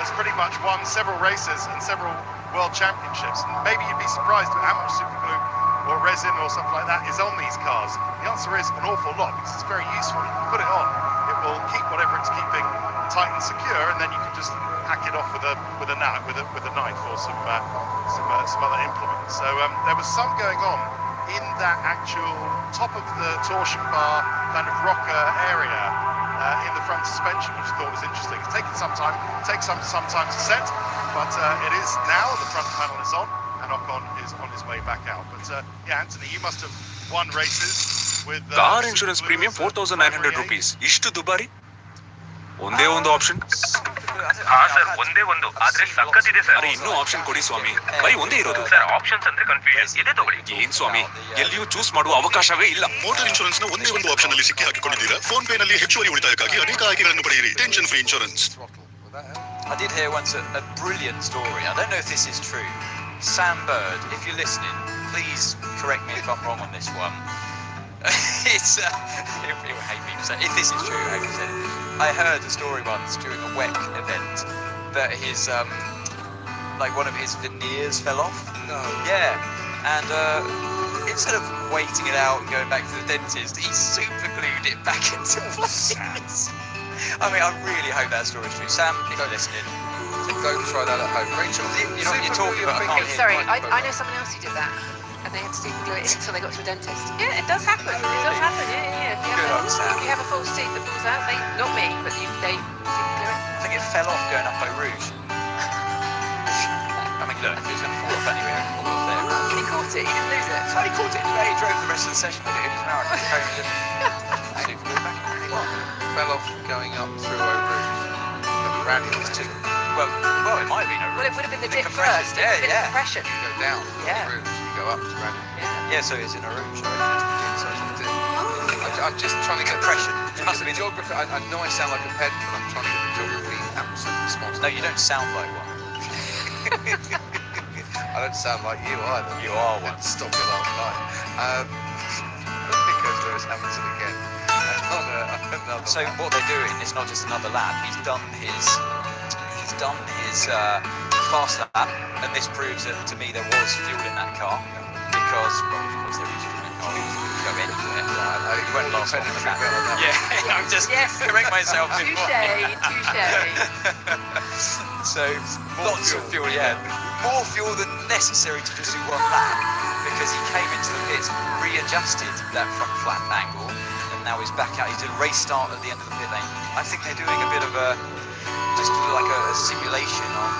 has pretty much won several races and several world championships. And maybe you'd be surprised at how much super glue or resin or something like that is on these cars. The answer is an awful lot, because it's very useful. You can put it on, it will keep whatever it's keeping tight and secure, and then you can just hack it off with a knife or some other implement. So there was some going on in that actual top of the torsion bar kind of rocker area in the front suspension, which I thought was interesting. It's taken some time, takes some time to set, but it is now. The front panel is on, and Ocon is on his way back out. But Anthony, you must have won races with car insurance premium 4900 rupees. ಇಷ್ಟು ದುಬಾರಿ? ಒಂದೇ ಒಂದು option ಹಾ sir ಒಂದೇ ಒಂದು ಆದ್ರೆ ಸಖತ್ತಿದೆ sir ಅರೆ ಇನ್ನೂ ಆಪ್ಷನ್ ಕೊಡಿ ಸ್ವಾಮಿ ಬರೀ ಒಂದೇ ಇರೋದು ಸರ್ ಆಪ್ಷನ್ಸ್ ಅಂದ್ರೆ ಕನ್ಫ್ಯೂಷನ್ ಇದೆ ತಗೊಳ್ಳಿ ಏನ್ ಸ್ವಾಮಿ ಎಲ್ಲಿಯೂ ಚೂಸ್ ಮಾಡುವ ಅವಕಾಶವೇ ಇಲ್ಲ ಮೋಟಾರ್ ಇನ್ಶೂರೆನ್ಸ್ ನ ಒಂದೇ ಒಂದು ಆಪ್ಷನ್ ಅಲ್ಲಿ ಸಿಕ್ಕಿ ಹಾಕಿಕೊಂಡಿದ್ದೀರಾ ಫೋನ್ ಪೇ ನಲ್ಲಿ ಹೆಚ್ಚುವರಿ ಉಳಿತಾಯಕ್ಕಾಗಿ ಅನೇಕ ಆಯ್ಕೆಗಳನ್ನು ಪಡೆಯಿರಿ tension free insurance. I did hear once a brilliant story. I don't know if this is true. Sam Bird, if you're listening, please correct me if I'm wrong on this one. It's he will hate me for saying if this is true. I hope you said it. I heard a story once during a WEC event that his like one of his veneers fell off. No. Yeah, and instead of waiting it out and going back to the dentist, he super glued it back into place. I mean, I really hope that story is true. Sam, if you're listening, Don't try that at home. Rachel, you know what you're talking about. I can't hear Sorry, the microphone. I know someone else who did that, and they had to super glue it in until they got to a dentist. Yeah, it does happen. It does happen. Yeah. Good on Sam. If you have a false tooth that falls out, not me, but they super glue it. I think it fell off going up by Rouge. I mean, look, it was going to fall off anyway. It fall off there. He caught it. He didn't lose it. So he caught it. He drove the rest of the session with it in his mouth. Super glue back. fell off going up through Eau Rouge. The rally was too. Well, it might have been a Well, it would have been the dip compression. first. It would have been Yeah. compression. You go down to Yeah. Eau Rouge, you go up to rally. Yeah, so it's in a Rouge. I'm just trying to get Compression. It must have been geography. I know I sound like a pedant, but I'm trying to get the geography absolutely spot on. No, you don't sound like one. I don't sound like you either. You are one. Stop your last night. Because Lewis Hamilton again. Another So lap. what they're doing is not just another lap. He's done his fast lap, and this proves that to me there was fuel in that car because, well, of course there is fuel in the car. It wouldn't go anywhere. It won't last long on that. Yeah, I'm just correct myself. Touche. So lots of fuel, yeah. More fuel than necessary to just do one lap because he came into the pits, readjusted that front flap angle, and now he's back out. He did a race start at the end of the pit lane. I think they're doing a bit of a simulation on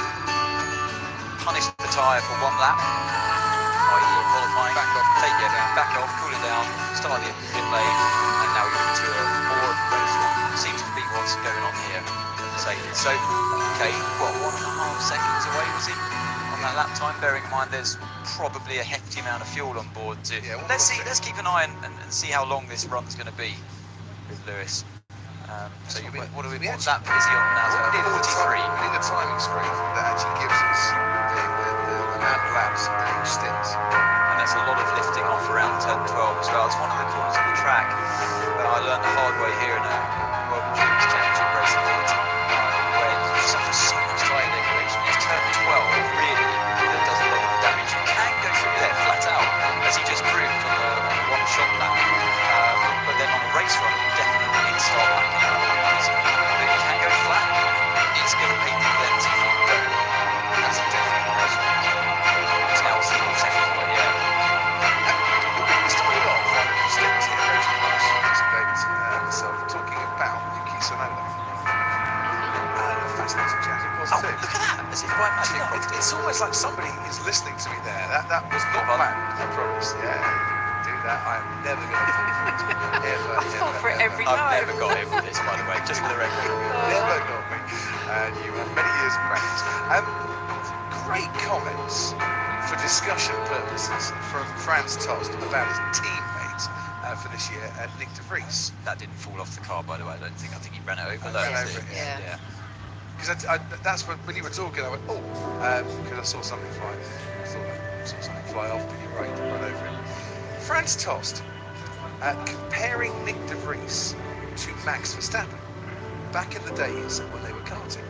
punish the tyre for one lap. Qualifying, back off, cool it down, start the pit lane, and now you're into a more race. Seems to be what's going on here. So, okay, what, 1.5 seconds away was he on that lap time? Bearing in mind there's probably a hefty amount of fuel on board too. Yeah, let's keep an eye and see how long this run's going to be with Lewis. What lap is he on now? 43. We need a timing screen that actually gives us the amount of laps in each stint. And that's a lot of lifting off around turn 12 as well. It's one of the corners of the track that I learned the hard way here in a World Juniors Championship race where you suffer so much tyre degradation. It's turn 12 really that does a lot of the damage. You can go through there flat out, as he just proved on the one-shot lap. But then on the race run, you definitely need to start backing up. But you can go flat. It's going to pay dividends if you don't. That's a definite race run. It's now a single second point, yeah. We started off on a stint here, Rachel Davis herself, talking about Yuki Tsunoda. And a fascinating chat, it was too. Look at that, as if by magic. It's almost like somebody is listening to me there. That was not planned, I promise. Yeah, do that. I am never going to fall for it. Ever. fall for it every I've time. never got him for this, by the way, just for the record. Never got me. And you have many years of practice. Great comments for discussion purposes from Franz Tost about his teammate for this year, Nick de Vries. That didn't fall off the car, by the way. I think he ran it over. Ran over it, yeah. Because that's when you were talking, I went, oh, because I saw something fly. I thought I saw something fly off, but you're right, run over it. Franz Tost comparing Nick de Vries to Max Verstappen back in the days when they were karting.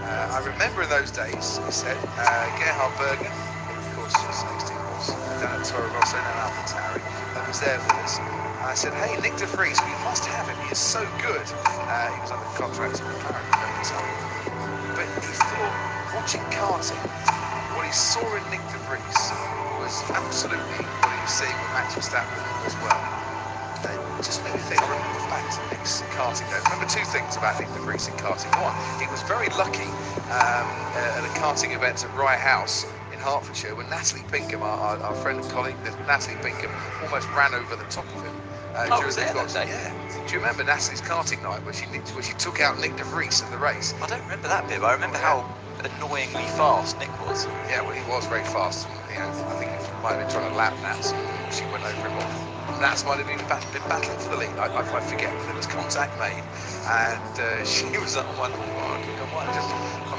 I remember in those days, he said, Gerhard Berger, of course, his next team was down at Toro Rosso and AlphaTauri, was there with us. And I said, hey, Nick de Vries, we must have him. He is so good. He was under contract with McLaren at the time. But he thought, watching karting, what he saw in Nick de Vries was absolutely what he was seeing with Max Verstappen as well. It just made me think, I remember back to Nick's karting days. I remember two things about Nick de Vries in karting. One, he was very lucky at a karting event at Rye House in Hertfordshire when Natalie Pinkham, our friend and colleague, Natalie Pinkham, almost ran over the top of him. during the course. Yeah. Do you remember Natalie's karting night where she took out Nick de Vries in the race? I don't remember that bit, but I remember how annoyingly fast Nick was. Yeah, well, he was very fast. You know, I think he might have been trying to lap Nats. She went over him. Nats might have been battling for the lead. I forget, but there was contact made, and she was up one. I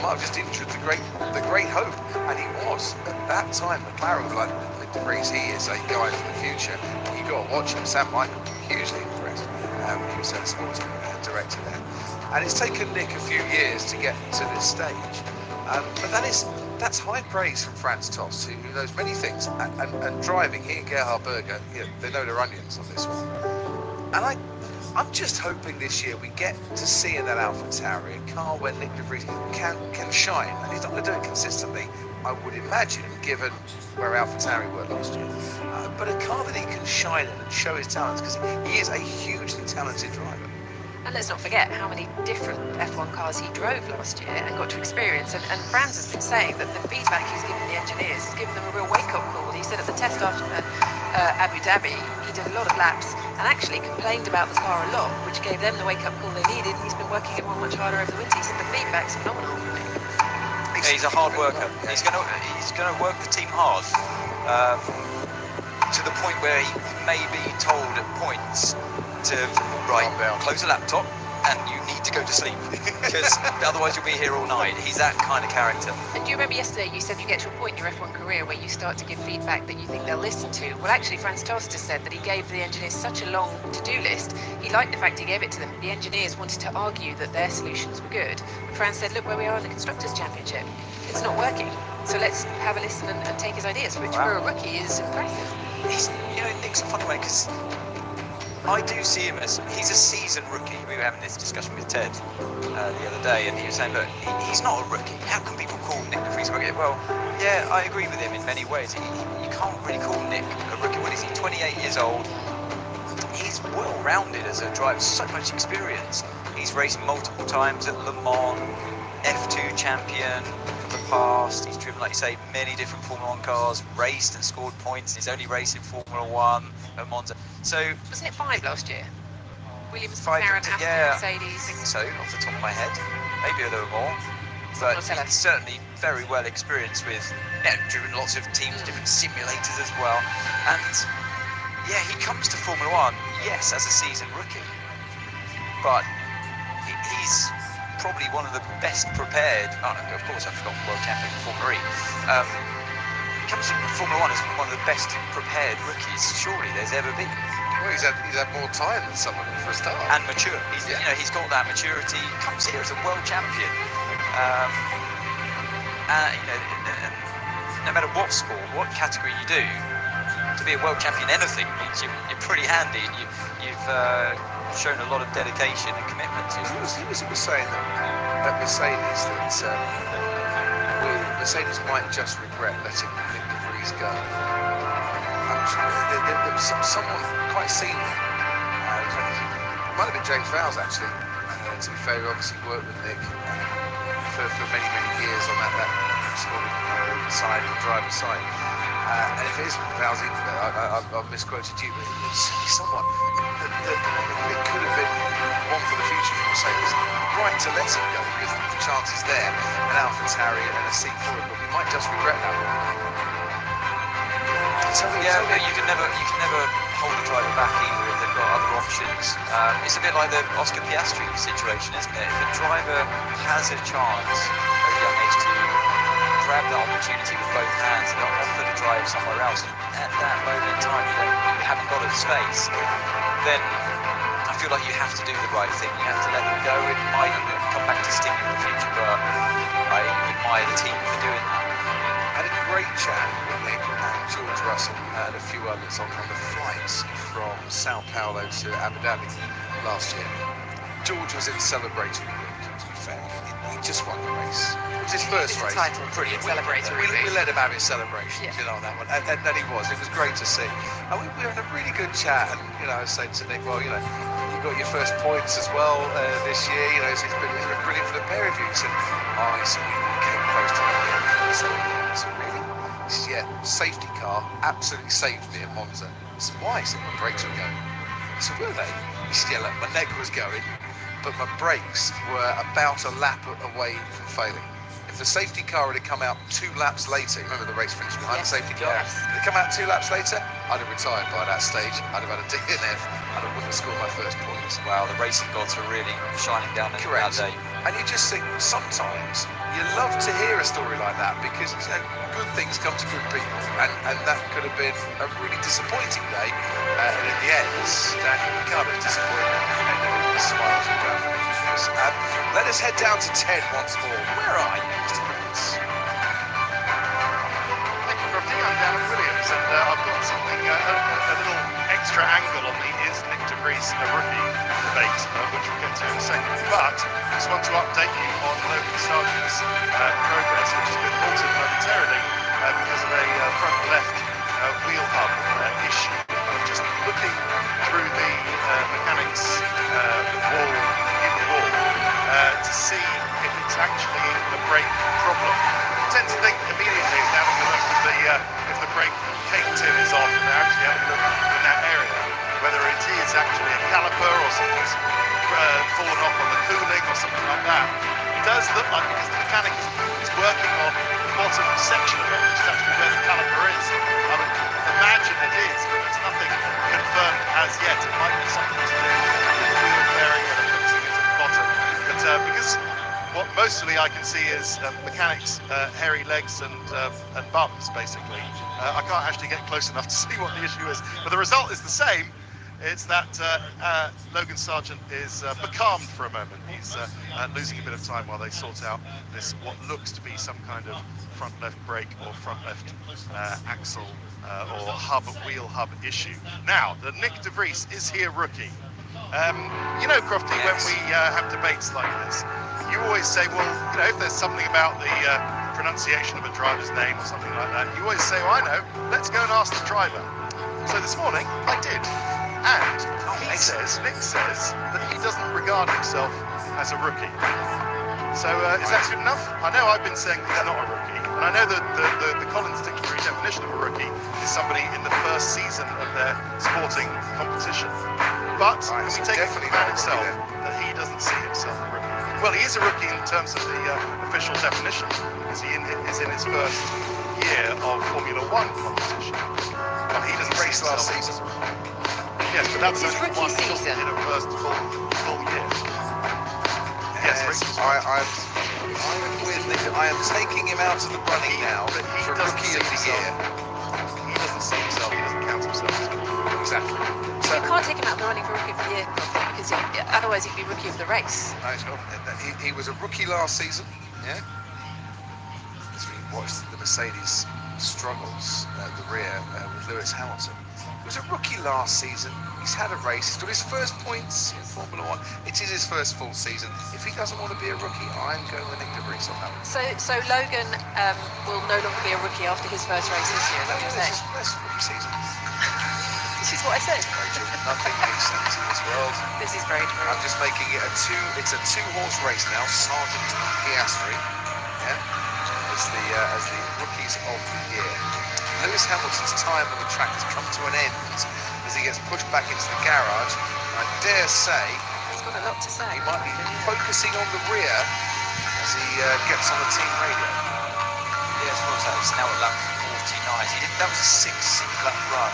might have just injured the great hope, and he was at that time. McLaren were like, Nick de Vries, he is a guy for the future. You got to watch him. Sam Michael, hugely impressed. He was a sports director there, and it's taken Nick a few years to get to this stage. But that's high praise from Franz Tost, who knows many things, and driving. He and Gerhard Berger, you know, they know their onions on this one. And I'm just hoping this year we get to see in that AlphaTauri a car where Nick de Vries can shine, and he's not going to do it consistently, I would imagine, given where AlphaTauri were last year. But a car that he can shine in and show his talents, because he is a hugely talented driver. And let's not forget how many different F1 cars he drove last year and got to experience. And Franz has been saying that the feedback he's given the engineers has given them a real wake-up call. He said at the test after Abu Dhabi, he did a lot of laps and actually complained about the car a lot, which gave them the wake-up call they needed. And he's been working it one much harder over the winter. He said the feedback's phenomenal. Yeah, he's a hard worker. He's going to work the team hard to the point where he may be told at points to close the laptop and you need to go to sleep because otherwise you'll be here all night. He's that kind of character. And do you remember yesterday you said you get to a point in your F1 career where you start to give feedback that you think they'll listen to? Well, actually, Franz Tost has said that he gave the engineers such a long to-do list. He liked the fact he gave it to them. The engineers wanted to argue that their solutions were good. But Franz said, look where we are in the Constructors' Championship. It's not working. So let's have a listen and take his ideas, which for a rookie is impressive. Nick's a funny one because I do see him as he's a seasoned rookie. We were having this discussion with Ted the other day, and he was saying, look, he's not a rookie. How can people call Nick de Vries a rookie? Well, yeah, I agree with him in many ways. You can't really call Nick a rookie. What is he, 28 years old? He's well-rounded as a driver, so much experience. He's raced multiple times at Le Mans, F2 champion of the past. He's driven, like you say, many different Formula 1 cars, raced and scored points. He's only raced in Formula 1 at Monza. So wasn't it 5 last year? Williams, 5, McLaren, Aston, Mercedes. I think so, off the top of my head. Maybe a little more. But he's certainly very well experienced with, driven lots of teams, different simulators as well. And yeah, he comes to Formula 1, yes, as a seasoned rookie. But he's probably one of the best prepared, of course I've forgotten world champion Formula E. He comes to Formula 1 as one of the best prepared rookies surely there's ever been. Well, he's had more time than some of them for a start. And mature. He's got that maturity. He comes here as a world champion. No matter what sport, what category you do, to be a world champion anything means you're pretty handy. You've shown a lot of dedication and commitment to it. He was saying that Mercedes, Mercedes might just regret letting Nick de Vries go. There was someone quite senior, it might have been James Vowles actually, to be fair, he obviously worked with Nick for many years on that sort of side, the driver's side. And if it is Vowles, I've misquoted you, but it was someone that could have been one for the future for Mercedes. Right to let him go because the chance is there, an AlphaTauri and a C4, but we might just regret that one. But you can never hold a driver back either if they've got other options. It's a bit like the Oscar Piastri situation, isn't it? If a driver has a chance at a young age to grab that opportunity with both hands and not offer to drive somewhere else, and at that moment in time you haven't got a space, then I feel like you have to do the right thing. You have to let them go. It might come back to sting you in the future, but I admire the team for doing that. I had a great chat with Nick and George Russell and a few others on the flights from Sao Paulo to Abu Dhabi last year. George was in celebratory mood, to be fair. He just won the race. It was his first race. Pretty celebratory. We let him have his celebration, on that one. And he was. It was great to see. And we were in a really good chat. And, I was saying to Nick, well, you got your first points as well this year. It's been brilliant for the pair of you. He said, we came close to it. So really? He says, safety car absolutely saved me at Monza. I said, why? He said, the brakes were going. So were they? He said, yeah, look, my leg was going, but my brakes were about a lap away from failing. If the safety car had come out 2 laps later, you remember the race finished behind the safety car? Yes. If it come out 2 laps later, I'd have retired by that stage. I'd have had a DNF and I wouldn't have scored my first points. Wow, the racing gods were really shining down in that day. And you just think sometimes you love to hear a story like that because good things come to good people, and that could have been a really disappointing day. And in the end, Daniel Ricciardo's disappointment ended with the smiles and proud faces. Let us head down to Ted once more. Where are you, Mr. Williams? Thank you, Crofty. I'm down at Williams, and I've got something, a little extra angle on the is Nick de Vries a rookie debate, which we'll get to in a second. But I just want to update you on Logan Sargent's progress, which has been halted momentarily because of a front left wheel hub issue. I'm just looking through the mechanics wall to see if it's actually a brake problem. I tend to think immediately having a look at if the brake cake tin is off and they're actually having a look in that area, whether it is actually a caliper or something's fallen off on the cooling or something like that. It does look like, because the mechanic is working on the bottom section of it, which is actually where the caliper is. I would imagine it is, but there's nothing confirmed as yet. It might be something to do with the wheel bearing or the fixing it at the bottom. But because what mostly I can see is mechanics' hairy legs and bums, basically. I can't actually get close enough to see what the issue is, but the result is the same. It's that Logan Sargent is becalmed for a moment. He's losing a bit of time while they sort out this, what looks to be some kind of front left brake or front left axle or wheel hub issue. Now, the Nick de Vries, is he a rookie? You know, Crofty, when we have debates like this, you always say, well, you know, if there's something about the pronunciation of a driver's name or something like that, you always say, well, I know, let's go and ask the driver. So this morning, I did. And Nick says that he doesn't regard himself as a rookie. So is that good enough? I know I've been saying he's not a rookie, and I know that the Collins Dictionary definition of a rookie is somebody in the first season of their sporting competition. But can we take it from the man himself that he doesn't see himself a rookie? Well, he is a rookie in terms of the official definition, because he is in his first year of Formula One competition. But he doesn't race last season. Yes, but that was only one season in a first full year. Yes, I'm with Nick. I am taking him out of the running now for rookie of the year. He doesn't see himself, he doesn't count himself as a rookie. Exactly. You can't take him out of the running for rookie of the year, because otherwise he'd be rookie of the race. No, he was a rookie last season, yeah? As we watched the Mercedes struggles at the rear with Lewis Hamilton. He was a rookie last season. He's had a race. He's got his first points in Formula One. It is his first full season. If he doesn't want to be a rookie, I'm going with Nick de Vries on that one. So Logan will no longer be a rookie after his first race this year, is that what you're saying? This is his first rookie season. This is what I said. Nothing makes sense in this world. This is very true. I'm just making it it's a 2-horse race now. Sargent and Piastri, yeah, as the rookies of the year. Lewis Hamilton's time on the track has come to an end as he gets pushed back into the garage. I dare say he's got a lot to say. He might be focusing on the rear as he gets on the team radio. Yes, what was that? It's now at lap 49. That was a 6-lap run,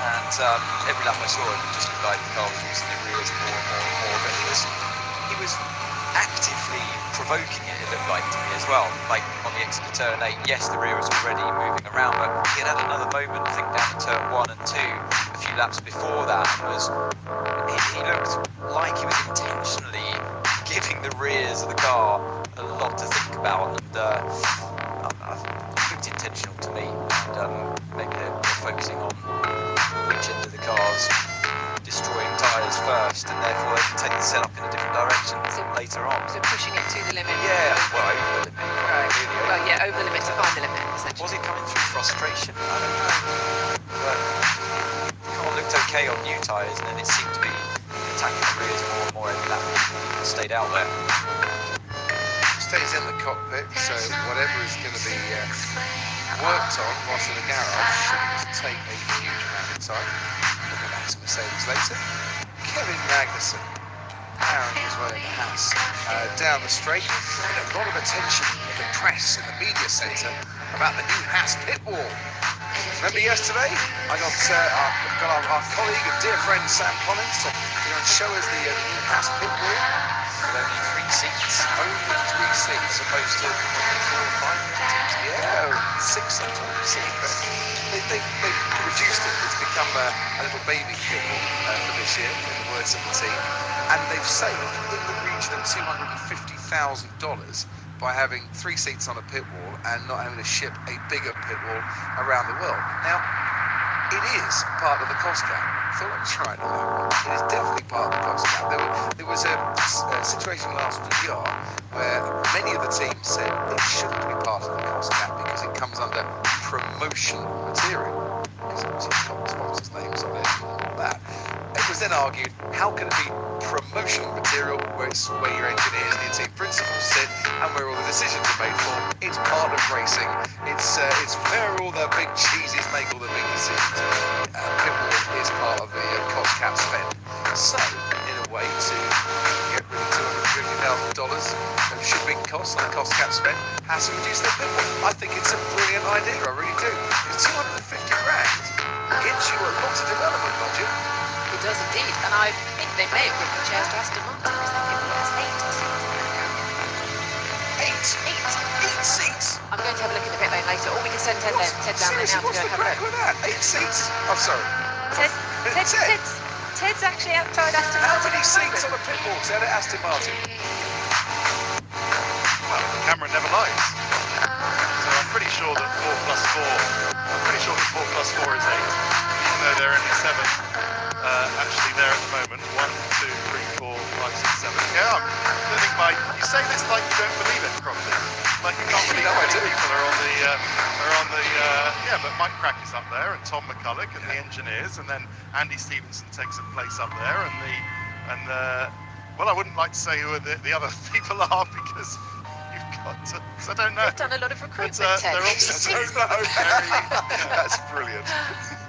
and every lap I saw it just looked like the car was using the rears more and more and more. But he was actively provoking it looked like to me as well. Like on the exit of turn 8, yes, the rear was already moving around, but he had another moment, I think, down to turn 1 and 2, a few laps before that, and he looked like he was intentionally giving the rears of the car a lot to think about, and it looked intentional to me, and maybe they're focusing on which end of the car's destroying tyres first, and therefore they can take the setup in a different direction later on. So pushing it to the limit. Yeah, well, over the limit. Right. Well, yeah, over the limit to find the limit, essentially. Was he coming through frustration? I don't know. But the car looked okay on new tyres, and then it seemed to be attacking the rears more and more every lap. Stayed out there. Stays in the cockpit, so whatever is going to be worked on whilst in the garage shouldn't take a huge amount of time. We'll go back to Mercedes later. Kevin Magnussen powering his way in the house down the straight, and a lot of attention in the press and the media centre about the new Haas pit wall. Remember yesterday, I got our colleague and dear friend Sam Collins to show us the new Haas pit wall with only 3 seats. Only 3 seats, opposed to 4 or 5 teams. Yeah, 6 sometimes. But they reduced it. It's become a little baby pit wall for this year, in the words of the team. And they've saved in the region of $250,000 by having 3 seats on a pit wall and not having to ship a bigger pit wall around the world. Now, it is part of the cost cap. I thought I was right on that one. It is definitely part of the cost cap. There was a situation last year where many of the teams said it shouldn't be part of the cost cap because it comes under promotional material. Because obviously it's got sponsors' names on it and all that. It was then argued, how can it be promotional material where your engineers and your team principals sit and where all the decisions are made for? It's part of racing. It's where all the big cheesies make all the big decisions. Pit wall is part of the cost cap spend. So, in a way, to get rid of $250,000 of shipping costs on a cost cap spend, has to reduce their pit wall. I think it's a brilliant idea. I really do. It's $250,000 gets you a lot of development budget. It does indeed, and I think they may have given the chairs to Aston Martin because they give us 8 seats. 8 seats? I'm going to have a look at the pit lane later, or we can send Ted down there now to go and have a look. With that? 8 seats? I'm sorry. Ted's actually outside Aston Martin. How many seats on a pit wall, Ted, at Aston Martin? Well, the camera never lies. So I'm pretty sure that 4 plus 4 is 8, even though there are only 7 actually there at the moment. 1, 2, 3, 4, 5, 6, 7. Yeah, I think you say this like you don't believe it, Crosby. Like you can't believe how many people are on the but Mike Crack is up there, and Tom McCulloch and the engineers, and then Andy Stevenson takes a place up there, well, I wouldn't like to say who the other people are because you've got to. I don't know. They've done a lot of recruitment, Ted. That's brilliant.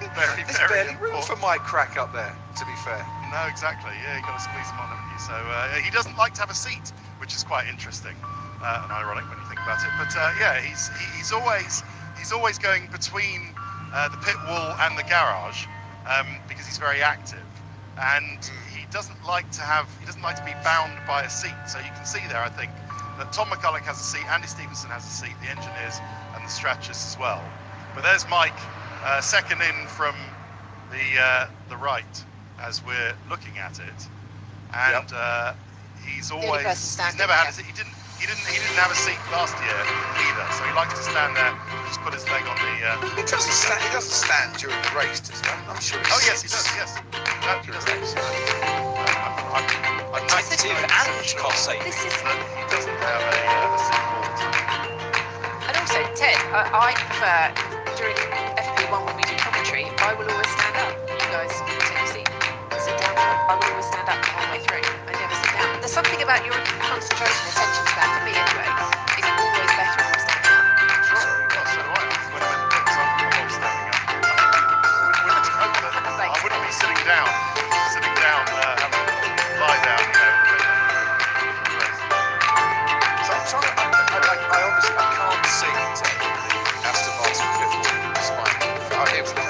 There's barely room for Mike Crack up there, to be fair. No, exactly. Yeah, you got to squeeze him on, haven't you? So he doesn't like to have a seat, which is quite interesting and ironic when you think about it. But he's always going between the pit wall and the garage because he's very active, and he doesn't like to be bound by a seat. So you can see there, I think, that Tom McCulloch has a seat, Andy Stevenson has a seat, the engineers and the strategists as well. But there's Mike, second in from the right as we're looking at it, and he's never had a seat. He didn't have a seat last year either, so he likes to stand there, just put his leg on the. He doesn't stand during the race, does he? I'm sure. Oh yes, he does. Yes, he does. I'm 92 and cost saving. He doesn't have a seat all the time. And also, Ted, I prefer during FP1 when we do commentary, I will always stand up. You guys take a seat, sit down. I will always stand up the whole way through. I never sit down. There's something about your concentration, attention span for me anyway. It's always better if I'm standing up. Sure. Well, so do I. When I'm in the pits, I'm always standing up. I wouldn't be sitting down, having a lie down, So I'm trying to. I obviously can't see the Aston Martin pit wall despite here we go,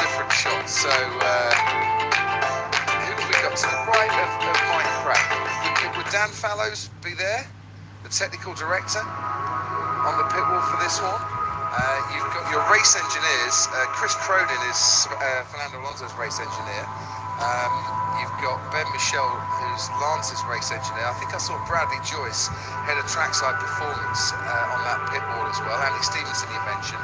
different shots. So who have we got to the right of Mike Pratt? Would Dan Fallows be there, the technical director, on the pit wall for this one? You've got your race engineers. Chris Cronin is Fernando Alonso's race engineer. You've got Ben Michel, who's Lance's race engineer. I think I saw Bradley Joyce, head of trackside performance, on that pit wall as well. Andy Stevenson, you mentioned.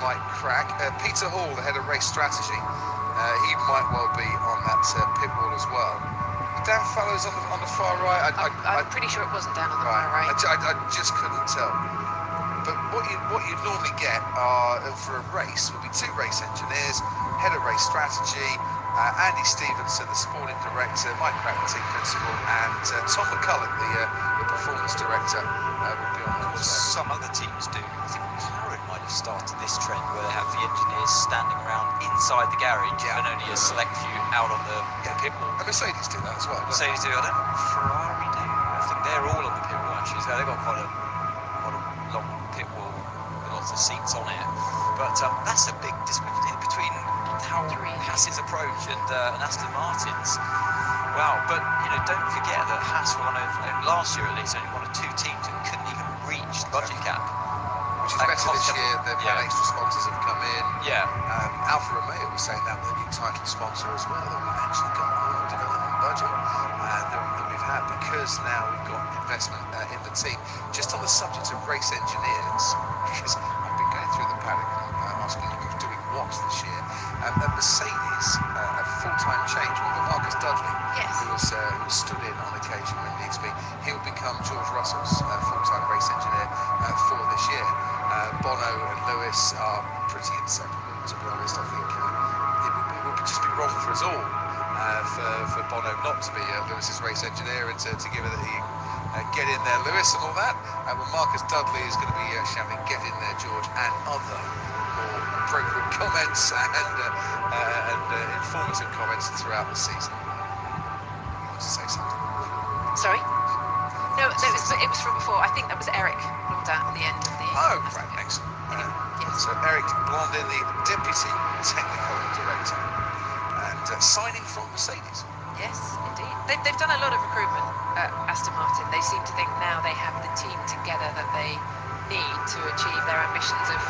Mike Crack. Peter Hall, the head of race strategy. He might well be on that pit wall as well. Dan Fallows on the far right. I'm pretty sure it wasn't down on the far right. I just couldn't tell. But what you'd normally get for a race would be 2 race engineers, head of race strategy, Andy Stevenson, the sporting director, Mike Crack, the team principal, and Tom McCulloch, the performance director, would be on that as well. Some other teams do. I think McLaren might have started this trend where they have the engineers standing around inside the garage and only a select few out on the pit wall. And Mercedes do that as well. Mercedes do, I don't know if Ferrari do. I think they're all on the pit wall actually, so they've got quite a long pit wall with lots of seats on it. But that's a big discrepancy between how Haas's approach and Aston Martin's. Wow, but don't forget that Haas were one of, last year at least, only one of 2 teams that couldn't even reach the budget cap. Which is better this year. They've had extra sponsors have come in. Yeah. Alfa Romeo was saying that with a new title sponsor as well, that we've actually got more development budget than we've had because now we've got investment in the team. Just on the subject of race engineers, because I've been going through the paddock asking who's doing what this year. Mercedes, a full-time change. Remember Marcus Dudley, who was stood in on occasion when needs be. He'll become George Russell's full-time race engineer for this year. Bono and Lewis are pretty inseparable, to be honest. I think it would just be wrong for us all for Bono not to be Lewis's race engineer and to give it the get in there, Lewis, and all that. Well, Marcus Dudley is going to be shouting "Get in there, George," and other more appropriate comments and informative comments throughout the season. You want to say something? Sorry? No, it was from before. I think that was Eric Blondin at the end of the... Oh, right, excellent. So Eric Blondin, the Deputy Technical Director, and signing from Mercedes. Yes, indeed. They've done a lot of recruitment at Aston Martin. They seem to think now they have the team together that they need to achieve their ambitions of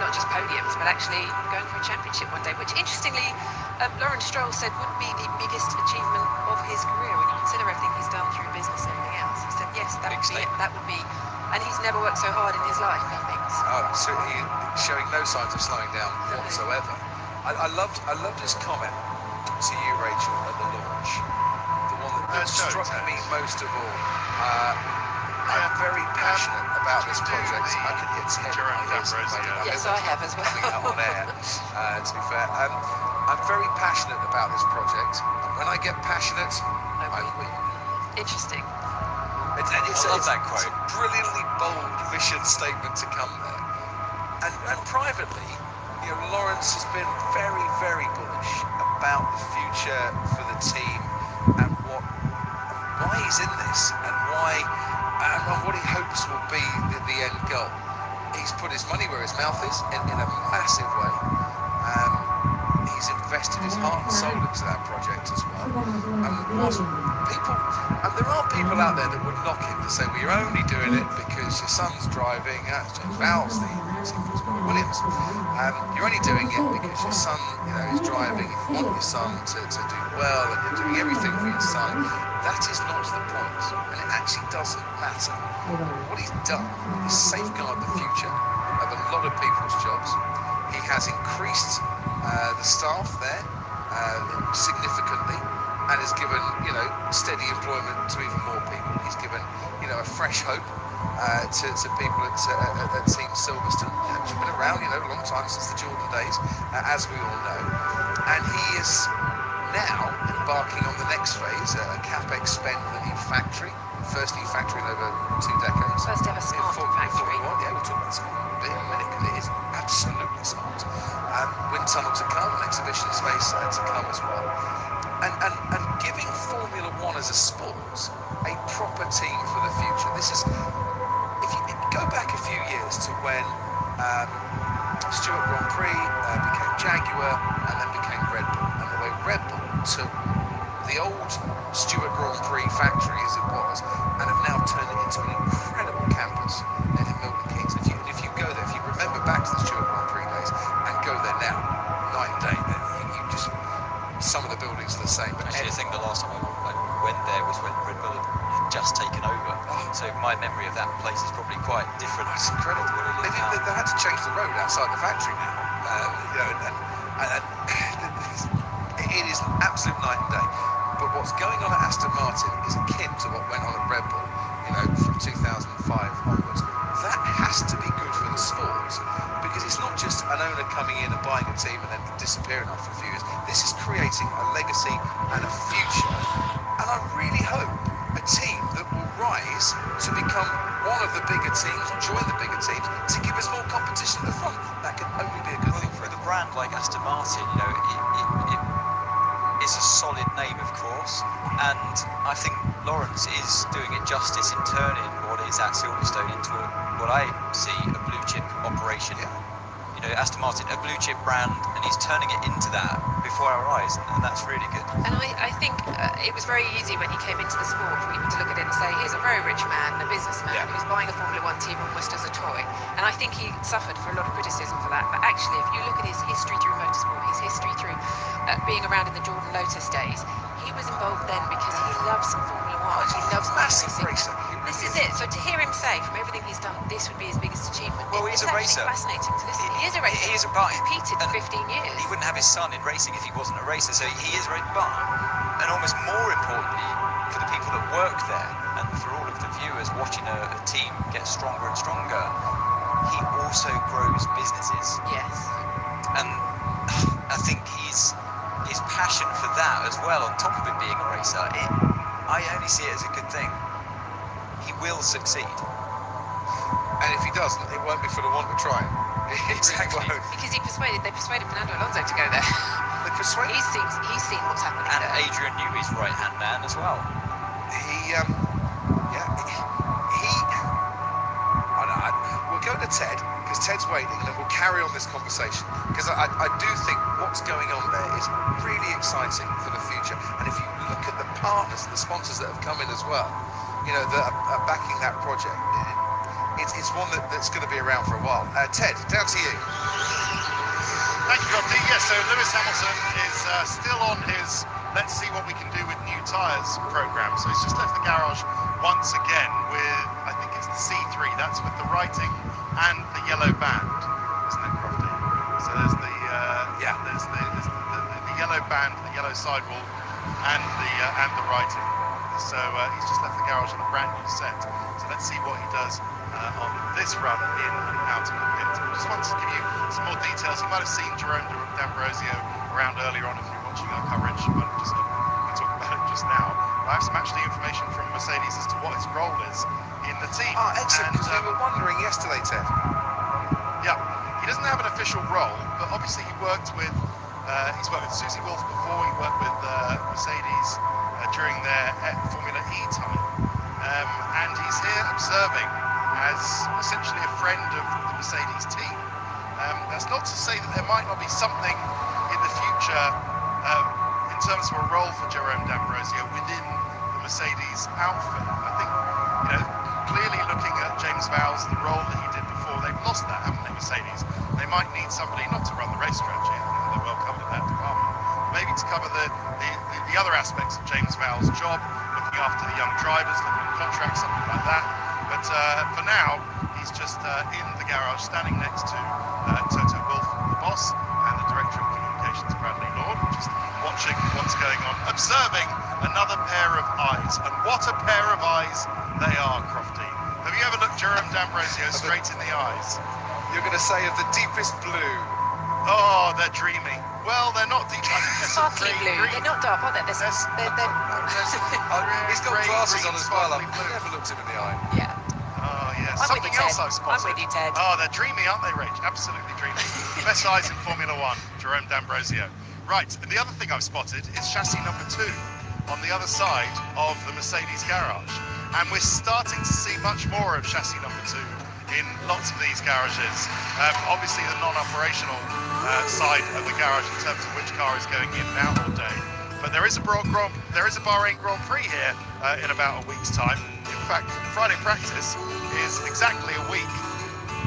not just podiums, but actually going for a championship one day, which interestingly, Lawrence Stroll said would be the biggest achievement of his career when you consider everything he's done through business and everything else. He said, yes, that would be it. That would be, and he's never worked so hard in his life, he thinks. Oh, certainly showing no signs of slowing down whatsoever. I loved his comment to you, Rachel, at the launch. The one that struck me most of all. I'm very passionate about this project. I can hear Yes, I have as well. Coming out on air, to be fair. I'm very passionate about this project. And when I get passionate, I win. Interesting. It's a brilliantly bold mission statement to come there. And privately, Lawrence has been very, very bullish about the future for the team and why he's in this and what he hopes will be the end goal. He's put his money where his mouth is in a massive way. He's invested his heart and soul into that project as well. And there are people out there that would knock him to say, well, you're only doing it because your son's driving. James Vowles, the Williams. You're only doing it because your son, is driving. You want your son to do well, and you're doing everything for your son. That is not the point, and it actually doesn't matter. What he's done is safeguard the future of a lot of people's jobs. He has increased the staff there significantly, and has given steady employment to even more people. He's given a fresh hope to people at Team Silverstone, which have been around a long time, since the Jordan days, as we all know. And he is now embarking on the next phase, a capex spend for the new factory, first new factory in over 2 decades. First ever smart factory. Yeah, we'll talk about smart in a minute, because it is absolutely smart. Wind tunnel to come, and exhibition space to come as well. And giving Formula One as a sport a proper team for the future. This is, if you go back a few years to when Stewart Grand Prix became Jaguar and then became Red Bull, and the way Red Bull took the old Stewart Grand Prix factory as it was and have now turned it into an incredible campus in Milton Keynes. If you go there, if you remember back to the Stewart Grand Prix days and go there now, night and day, you just, some of the buildings are the same. But actually, I think the last time I went there was when Red Bull had just taken over. So my memory of that place is probably quite different. It's incredible. They had to change the road outside the factory now. It is an absolute night and day. But what's going on at Aston Martin is akin to what went on at Red Bull, from 2005 onwards. That has to be good for the sport, because it's not just an owner coming in and buying a team and then disappearing after a few years. This is creating a legacy and a future. And I really hope a team that will rise to become one of the bigger teams, join the bigger teams, to give us more competition at the front. That can only be a good thing for a brand like Aston Martin. is a solid name, of course, and I think Lawrence is doing it justice in turning what is at Silverstone into what I see a blue chip operation. You know, Aston Martin, a blue chip brand, and he's turning it into that before our eyes, and that's really good. And I think it was very easy when he came into the sport for people to look at it and say, here's a very rich man, a businessman who's buying a Formula One team almost as a toy. And I think he suffered for a lot of criticism for that. But actually, if you look at his history through motorsport, his history through being around in the Jordan Lotus days, he was involved then because he loves Formula One. He loves massive racing. This is it. So to hear him say, from everything he's done, this would be his biggest achievement. Well, he's it's a racer. Fascinating to listen. He is a racer. He is a competed for 15 years. He wouldn't have his son in racing if he wasn't a racer, so he is very, but, and almost more importantly, for the people that work there, and for all of the viewers watching a team get stronger and stronger, he also grows businesses. Yes. And I think his passion for that as well, on top of it being a racer, I only see it as a good thing. He will succeed. And if he doesn't, it won't be for the want of trying. Exactly. Because they persuaded Fernando Alonso to go there. They persuaded. He's seen what's happening and there. Adrian Newey's right-hand man as well. We'll go to Ted, because Ted's waiting, and then we'll carry on this conversation. Because I do think what's going on there is really exciting for the future. And if you look at the partners, the sponsors that have come in as well, you know, that are backing that project, it's one that's going to be around for a while. Ted, down to you. Thank you, Rodney. Yes, so Lewis Hamilton is still on his let's see what we can do with new tyres program. So he's just left the garage once again with, I think it's the C3, that's with the writing and the yellow band, isn't it, Crofty? So there's the yellow band, the yellow sidewall, and the writing. So he's just left the garage on a brand new set. So let's see what he does on this run in and out of the pit. I just wanted to give you some more details. You might have seen Jerome D'Ambrosio around earlier on if you're watching our coverage. You might have just we talked about it just now. I have some actually information from Mercedes as to what his role is in the team. Oh, excellent, because we were wondering yesterday, Ted. Yeah, he doesn't have an official role, but obviously he's worked with Susie Wolff before, he worked with Mercedes during their Formula E time. And he's here observing as essentially a friend of the Mercedes team. That's not to say that there might not be something in the future in terms of a role for Jerome D'Ambrosio within the Mercedes outfit. I think, you know, clearly looking at James Vowles, the role that he did before, they've lost that, haven't they, Mercedes? They might need somebody not to run the race strategy, I think they're well covered in that department, maybe to cover the other aspects of James Vowles' job, looking after the young drivers, looking at contracts, something like that. But for now, he's just in the garage, standing next to Toto Wolff, the boss, and the Director of Communications, Bradley Lord, just watching what's going on, observing another pair of eyes. And what a pair of eyes they are, Crofty. Have you ever looked Jerome D'Ambrosio straight in the eyes? You're going to say of the deepest blue. Oh, they're dreamy. Well, they're not deep. I think they're Sparkly blue. They're not dark, are they? He's got glasses on as well. I've never looked him in the eye. Yeah. Oh, yeah. I'm Something with you, else Ted. I've spotted. I'm with you, Ted. Oh, they're dreamy, aren't they, Rach? Absolutely dreamy. Best eyes in Formula One, Jerome D'Ambrosio. Right, and the other thing I've spotted is chassis number 2 on the other side of the Mercedes garage. And we're starting to see much more of chassis number 2 in lots of these garages. Obviously the non-operational side of the garage in terms of which car is going in and out all day. But there is a Bahrain Grand Prix here in about a week's time. In fact, Friday practice is exactly a week,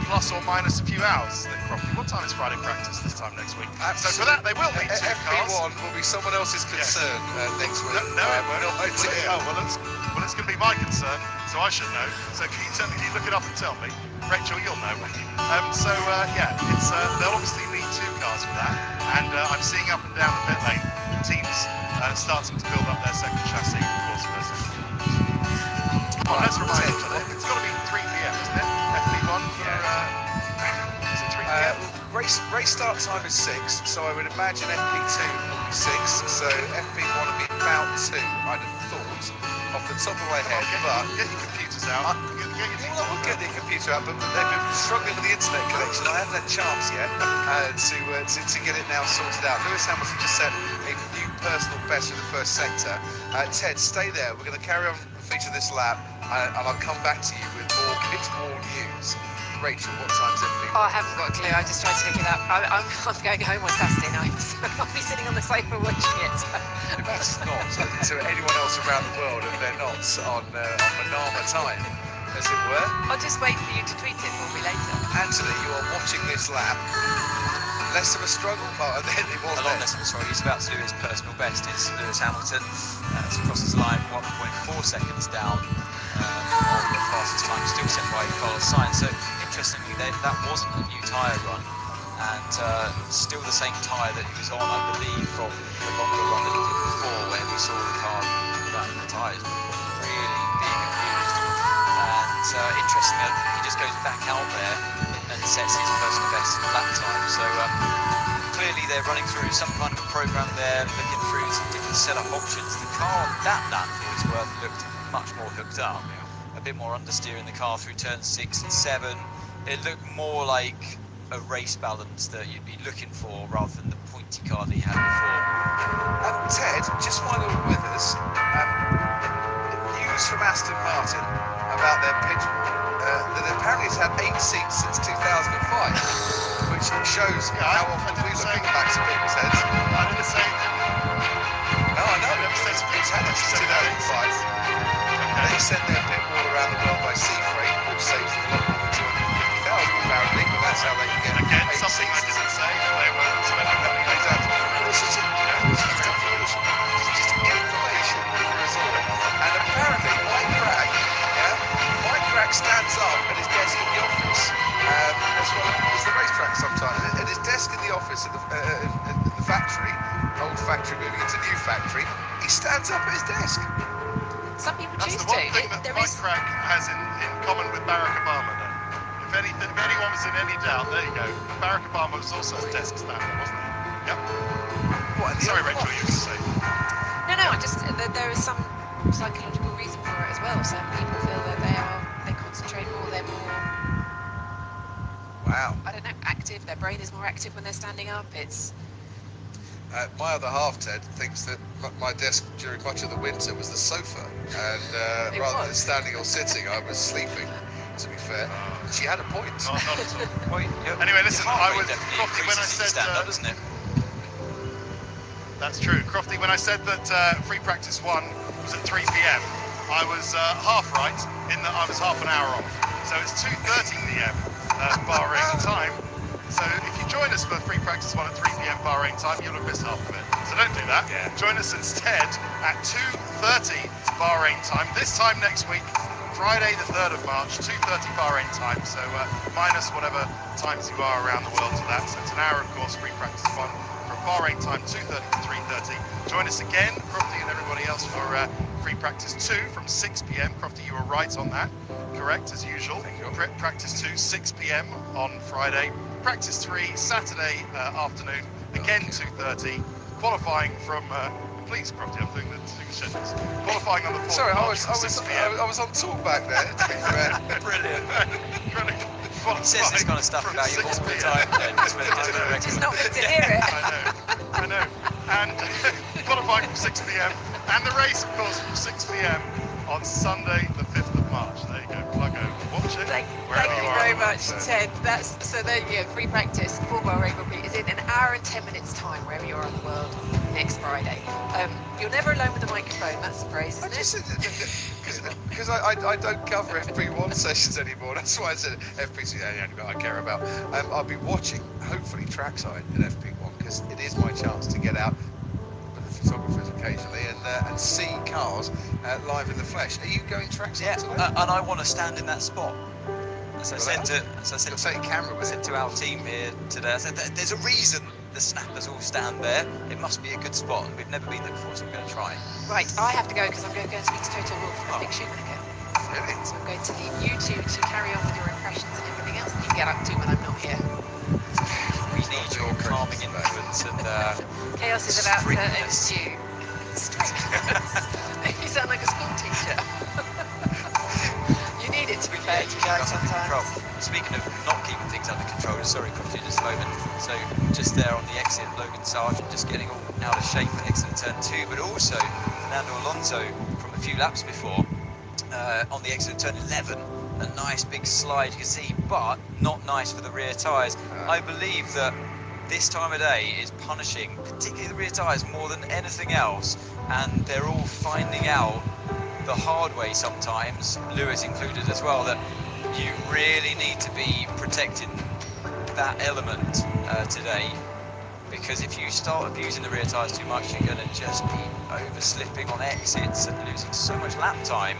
plus or minus a few hours. What time is Friday practice this time next week? So for that, they will need 2 cars. FP1 will be someone else's concern next week. No, it won't. No idea. Oh, well, it's going to be my concern, so I should know. So can you look it up and tell me? Rachel, you'll know. They'll obviously need 2 cars for that. And I'm seeing up and down the pit lane teams starting to build up their second chassis, of course, first. Come on, let's remind each other. It's got to be 3 p.m, isn't it? FP1 for, is it 3 p.m? Race start time is 6, so I would imagine FP2 will be 6, so FP1 will be about 2, I'd have thought, off the top of my head. Get your computers out. I would get the computer out, but they've been struggling with the internet connection. I haven't had a chance yet to get it now sorted out. Lewis Hamilton just set a new personal best in the first sector. Ted, stay there. We're going to carry on the feature this lap, and I'll come back to you with more pit wall news. Rachel, what time's FP1? Oh, I haven't got a clue. I just tried to look it up. I'm going home on Saturday night, so I'll be sitting on the sofa watching it. That's not to anyone else around the world if they're not on Manama time, as it were. I'll just wait for you to tweet it for me later. Anthony, you are watching this lap. Less of a struggle, but then it was a lot less of a struggle. He's about to do his personal best. It's Lewis Hamilton. It's across his line, 1.4 seconds down on the fastest time, still set by Carlos Sainz. So interestingly, that wasn't a new tyre run, and still the same tyre that he was on, I believe, from the longer run that he did before, where we saw the car running the tyres really being abused. And interestingly, he just goes back out there and sets his personal best lap time. So clearly they're running through some kind of a program there, looking through some different setup options. The car that lap, for its worth, looked much more hooked up. A bit more understeer in the car through turns 6 and 7. It looked more like a race balance that you'd be looking for rather than the pointy car that he had before. Ted, just while you're with us, news from Aston Martin about their pit wall. That apparently it's had 8 seats since 2005, which shows how often we look at the backs of people's heads. I didn't say that. No, I know. It's had it since 2005. They send their pit wall around the world by sea freight, which saves them a lot more than 250,000 apparently, but that's how they can get Again, 8 something I seats. didn't say, that they were spending money. Exactly. This is just information. This is just information for us all. And apparently, Mike Crack stands up at his desk in the office, as well as the racetrack sometimes. At his desk in the office at the factory, old factory moving into new factory, he stands up at his desk. Some people That's choose the one to. thing that Mike Crack has in common with Barack Obama, though. If anyone was in any doubt, there you go. Barack Obama was also a desk stander, wasn't he? Yep. Sorry, Rachel, you were going to say. No, there is some psychological reason for it as well. Some people feel that they concentrate more, they're more, Wow. I don't know, active. Their brain is more active when they're standing up. It's My other half, Ted, thinks that my desk during much of the winter was the sofa, and rather than standing or sitting, I was sleeping. To be fair, she had a point. Not at all. Anyway, listen, I was Crofty when I said stand-up, doesn't it? That's true, Crofty. When I said that free practice 1 was at 3 p.m., I was half right in that I was half an hour off. So it's 2:30 p.m. Bahrain time. So if you join us for free practice 1 at 3 p.m. Bahrain time, you'll have missed half of it. So don't do that. Yeah. Join us instead at 2:30 Bahrain time. This time next week, Friday the 3rd of March, 2:30 Bahrain time. So minus whatever times you are around the world to that. So it's an hour, of course, free practice 1 from Bahrain time, 2:30 to 3:30. Join us again, Crofty and everybody else, for free practice 2 from 6 p.m. Crofty, you were right on that. Correct, as usual. Practice 2, 6 p.m. on Friday. Practice 3, Saturday afternoon, again 2:30. Qualifying from, please, Crofty, I'm doing the schedules. Qualifying on the 4th Sorry, of I March from 6 p.m. was on talk back there, to be fair. Brilliant. He says this kind of stuff about you all the time. just not good to hear it. I know. And qualifying from 6 p.m. And the race, of course, from 6 p.m. on Sunday, the 5th of March. There you go, plug over. Watch it. Thank wherever you are very on the much, world. Ted. So there you go. Free practice for Bahrain is in an hour and 10 minutes time, wherever you are in the world, next Friday. You're never alone with the microphone. That's the phrase, isn't it? Because I don't cover FP1 sessions anymore. That's why I said FP2 is the only bit I care about. I'll be watching, hopefully, trackside in FP1 because it is my chance to get out with the photographers occasionally and see cars live in the flesh. Are you going trackside today? And I want to stand in that spot. As I said to our team here today, I said there's a reason the snappers all stand there. It must be a good spot, and we've never been there before, so I'm going to try. Right, I have to go because I'm going to go and speak to Toto Wolff for a big shoot when I go. Really? So I'm going to leave you two to carry on with your impressions and everything else that you get up to when I'm not here. We need your calming influence and Chaos is about to strictness. ensue. Strictness. You sound like a school teacher. You need it to be fair to you guys sometimes. Speaking of not keeping things things under control. Sorry, quickly just a moment. So just there on the exit, Logan Sargent just getting all out of shape for exit turn 2, but also Fernando Alonso from a few laps before on the exit of turn 11. A nice big slide, you can see, but not nice for the rear tyres. I believe that this time of day is punishing, particularly the rear tyres, more than anything else, and they're all finding out the hard way sometimes, Lewis included as well, that you really need to be protecting that element today, because if you start abusing the rear tyres too much, you're going to just be over slipping on exits and losing so much lap time.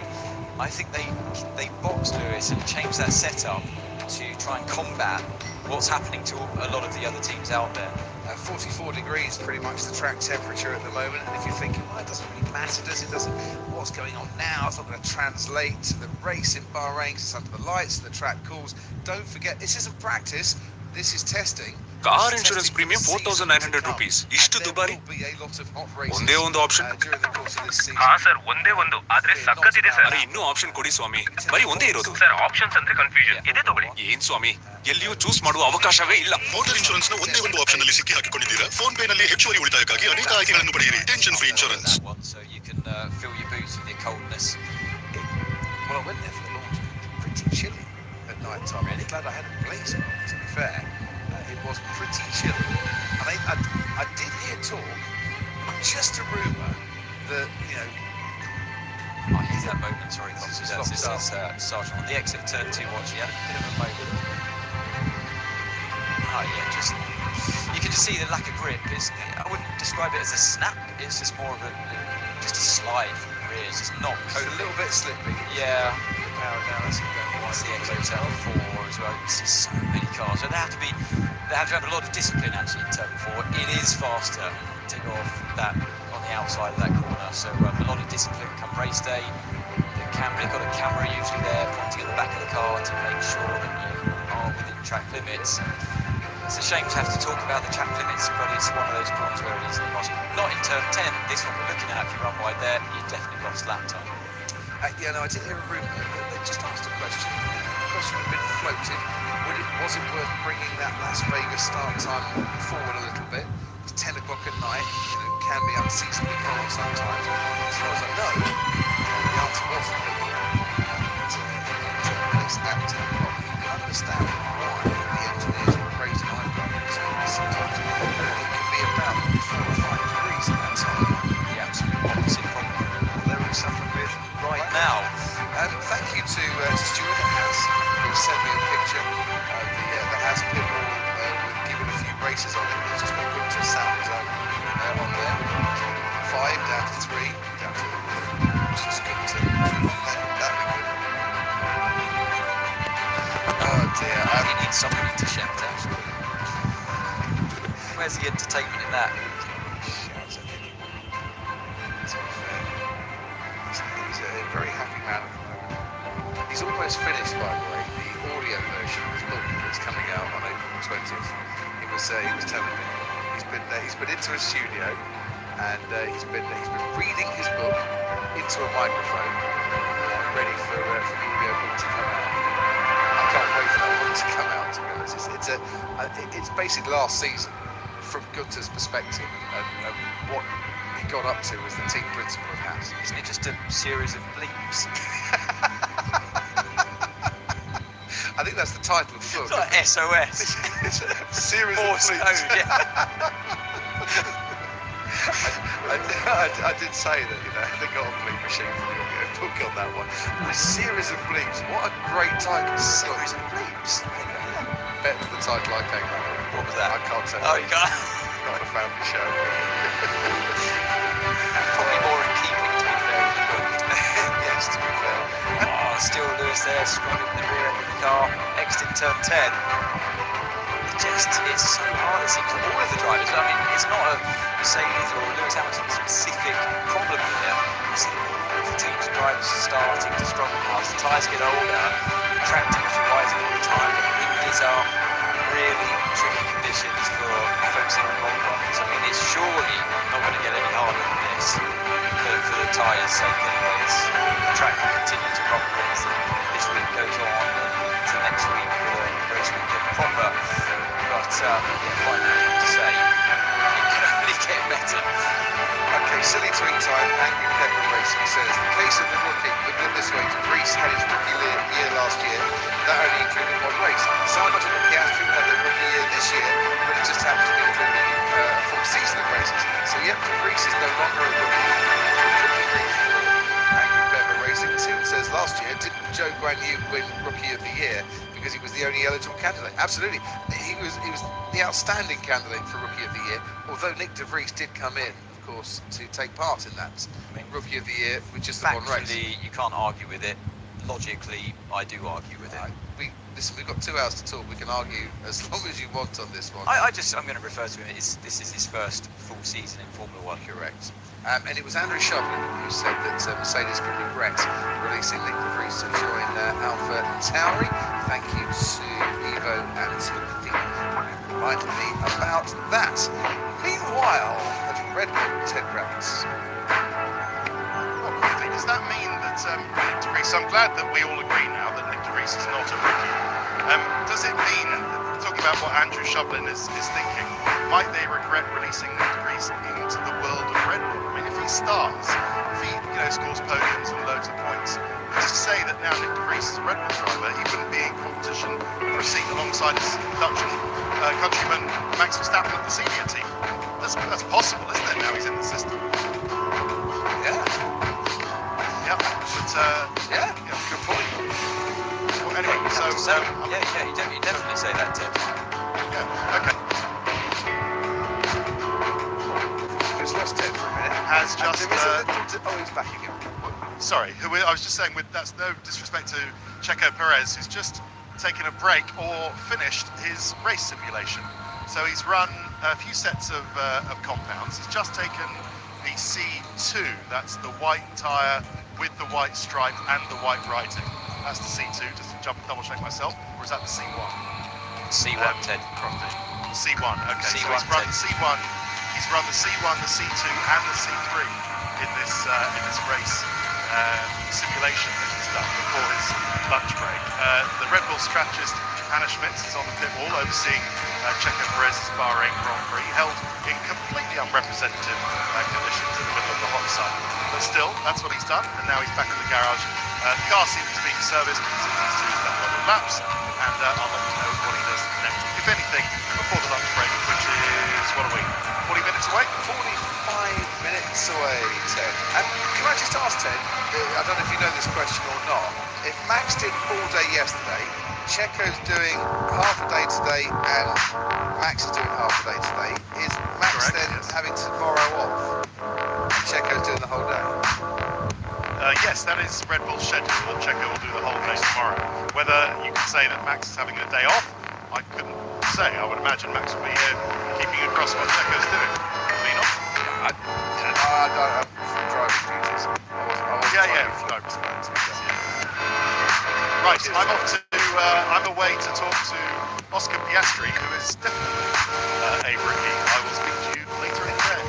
I think they boxed Lewis and changed that setup to try and combat what's happening to a lot of the other teams out there. 44 degrees, pretty much the track temperature at the moment. And if you're thinking, well, it doesn't really matter, does it? Doesn't. What's going on now? It's not going to translate to the race in Bahrain because it's under the lights and the track cools. Don't forget, this isn't practice. This is testing. Car insurance premium 4900 rupees. ಇಷ್ಟು ದುಬಾರಿ? ಒಂದೇ ಒಂದು option. ಹಾ sir, ಒಂದೇ ಒಂದು, ಆದ್ರೆ ಸಕ್ಕತ್ತಿದೆ sir. ಅರೆ ಇನ್ನೂ ಆಪ್ಷನ್ ಕೊಡಿ ಸ್ವಾಮಿ. ಬರೀ ಒಂದೇ ಇರೋದು. ಸರ್ ಆಪ್ಷನ್ಸ್ ಅಂದ್ರೆ ಕನ್ಫ್ಯೂಷನ್. ಇದೇ ತಗೊಳ್ಳಿ. ಏನ್ ಸ್ವಾಮಿ, ಎಲ್ಲಿಯೂ ಚೂಸ್ ಮಾಡುವ ಅವಕಾಶವೇ ಇಲ್ಲ. ಮೋಟಾರ್ ಇನ್ಶೂರೆನ್ಸ್ ನ ಒಂದೇ ಒಂದು ಆಪ್ಷನ್ ಅಲ್ಲಿ ಸಿಕ್ಕಿ ಹಾಕಿಕೊಂಡಿದ್ದೀರಾ? ಫೋನ್ ಪೇ ನಲ್ಲಿ ಹೆಚ್ಚುವರಿ ಉಳಿತಾಯಕ್ಕಾಗಿ ಅನೇಕ ಆಯ್ಕೆಗಳನ್ನು ಪಡೆಯಿರಿ. Tension free insurance. So you can fill your boots with your coldness. Well, I went there for the launch. Pretty chilly at night time. Really glad I had a blazer on, to be fair. It was pretty chilly. And I did hear talk, just a rumour, that, you know... I hear that moment, sorry, this is Sargent on the exit of turn 2 watch. He had a bit of a moment. Oh yeah, just... You can just see the lack of grip. I wouldn't describe it as a snap, it's just more of just a slide from the rear. It's just not coping. A little bit slippy. Yeah. Power down, that's the exit of turn 4 as well. You see so many cars. So they have to have a lot of discipline actually in turn 4. It is faster to go off that on the outside of that corner. So a lot of discipline come race day. They've got a camera usually there pointing at the back of the car to make sure that you are within track limits. It's a shame to have to talk about the track limits, but it's one of those corners where it is lost. Not in turn 10, this one we're looking at. If you run wide there, you've definitely lost lap time. Yeah, no, I did hear a rumour. They just asked a question. The question had been floated. Was it worth bringing that Las Vegas start time forward a little bit? It's 10 o'clock at night. You know, can be unseasonably cold sometimes. As far as I know, the answer wasn't. At least at 10 o'clock, you can understand why the engineers are crazy eyebrows. Sometimes it can be about 4 or 5 degrees at that time. The absolute opposite problem They're really suffering with right now. Thank you to Stuart at Haas, who sent me a picture of the Haas pit wall with giving a few races on it. It's just got good to sound zone on there. 5 down to 3, down to just good to that'd be good. Oh dear. You need somebody to shout actually. Where's the entertainment in that? He's a very happy man at the moment. He's almost finished, by the way, the audio version of his book that's coming out on April 20th. He was telling me he's been into a studio and he's been reading his book into a microphone, ready for the audio book to come out. I can't wait for that book to come out. To be honest, it's basically last season from Gunther's perspective and what he got up to as the team principal of Haas. Isn't it just a series of bleeps? I think that's the title of the book. It's like SOS. It's a series of bleeps. I did say that, you know, they got a bleep machine for the audio book on that one. A series of bleeps. What a great title. Series of bleeps. Better than the title I came up with. What was that? I can't say. Oh, you can't. Not a family show. Probably more in keeping, to be fair, with the book. Yes, to be fair. Oh, still Lewis there, struggling in the rear end of the car. Exiting turn 10. It's so hard, it seems, for all of the drivers. I mean, it's not a Mercedes or Lewis Hamilton specific problem here. It's all the teams and drivers are starting to struggle now. As the tyres get older, the track temperature rising all the time, the wind is up. Really tricky conditions for folks in the long runs. I mean, it's surely not going to get any harder than this for the tyres' sake anyways. The track will continue to rumble as this week goes on to next week with a race week of proper Vries had his rookie year last year. That only included one race. Simon Piastri had a rookie year this year, but it just happens to be including a full season of races. So yep, De Vries is no longer a rookie. Triple green for Angry Clever Racing 2 says last year, didn't Joe Guan Yu win Rookie of the Year because he was the only eligible candidate? Absolutely. He was the outstanding candidate for Rookie of the Year, although Nick De Vries did come in, of course, to take part in that Rookie of the Year with just the one race. Factually, you can't argue with it. Logically, I do argue with it. Listen, we've got 2 hours to talk. We can argue as long as you want on this one. I'm going to refer to him. This is his first full season in Formula One. Correct. And it was Andrew Shovlin who said that Mercedes could regret releasing Nick De Vries to join Alpha Tauri. Thank you to Evo and to Thea who reminded me about that. Meanwhile, at Red Bull, Ted Kravitz. Does that mean that Nick De Vries, I'm glad that we all agree now that Nick De Vries is not a rookie. Does it mean, talking about what Andrew Shovlin is thinking, might they regret releasing Nick De Vries into the world of Red Bull? I mean, if he starts, if he scores podiums and loads of points, who's to say that now Nick De Vries is a Red Bull driver, he wouldn't be in competition for a seat alongside his Dutch countryman Max Verstappen at the senior team? That's possible, isn't it, now he's in the system? Yeah. Yeah, but yeah, good point. Well, anyway, so you definitely say that, Ted. Yeah, okay. Just lost Ted for a minute. Has just. He's back again. Sorry, I was just saying, that's no disrespect to Checo Perez, who's just taken a break or finished his race simulation. So he's run a few sets of compounds. He's just taken the C2, that's the white tyre with the white stripe and the white writing. That's the C2, just to double check myself, or is that the C1? C1, Ted. C1, okay. C1, so he's run the C1, he's run the C1, the C2 and the C3 in this race simulation that he's done before his lunch break. The Red Bull strategist Anna Schmitz is on the pit wall overseeing Checo Perez's Bahrain Grand Prix, held in completely unrepresentative conditions in the middle of the hot sun. But still, that's what he's done, and now he's back in the garage. The car seems to be serviced because it needs to do a couple of laps, and I'll let you know what he does next, if anything, before the lunch break, which is, what are we, 40 minutes away? 45 minutes away, Ted. And can I just ask, Ted, I don't know if you know this question or not, if Max did all day yesterday, Checo's doing half a day today, and Max is doing half a day today, is Max having tomorrow off? Checo's doing the whole day? Yes, that is Red Bull's schedule, that Checo will do the whole day tomorrow. Whether you can say that Max is having a day off, I couldn't say. I would imagine Max will be here keeping across what Checo's doing. Will he not? I don't have driving duties. Right, I'm off to, I'm away to talk to Oscar Piastri, who is definitely a rookie. I will speak to you later in the day.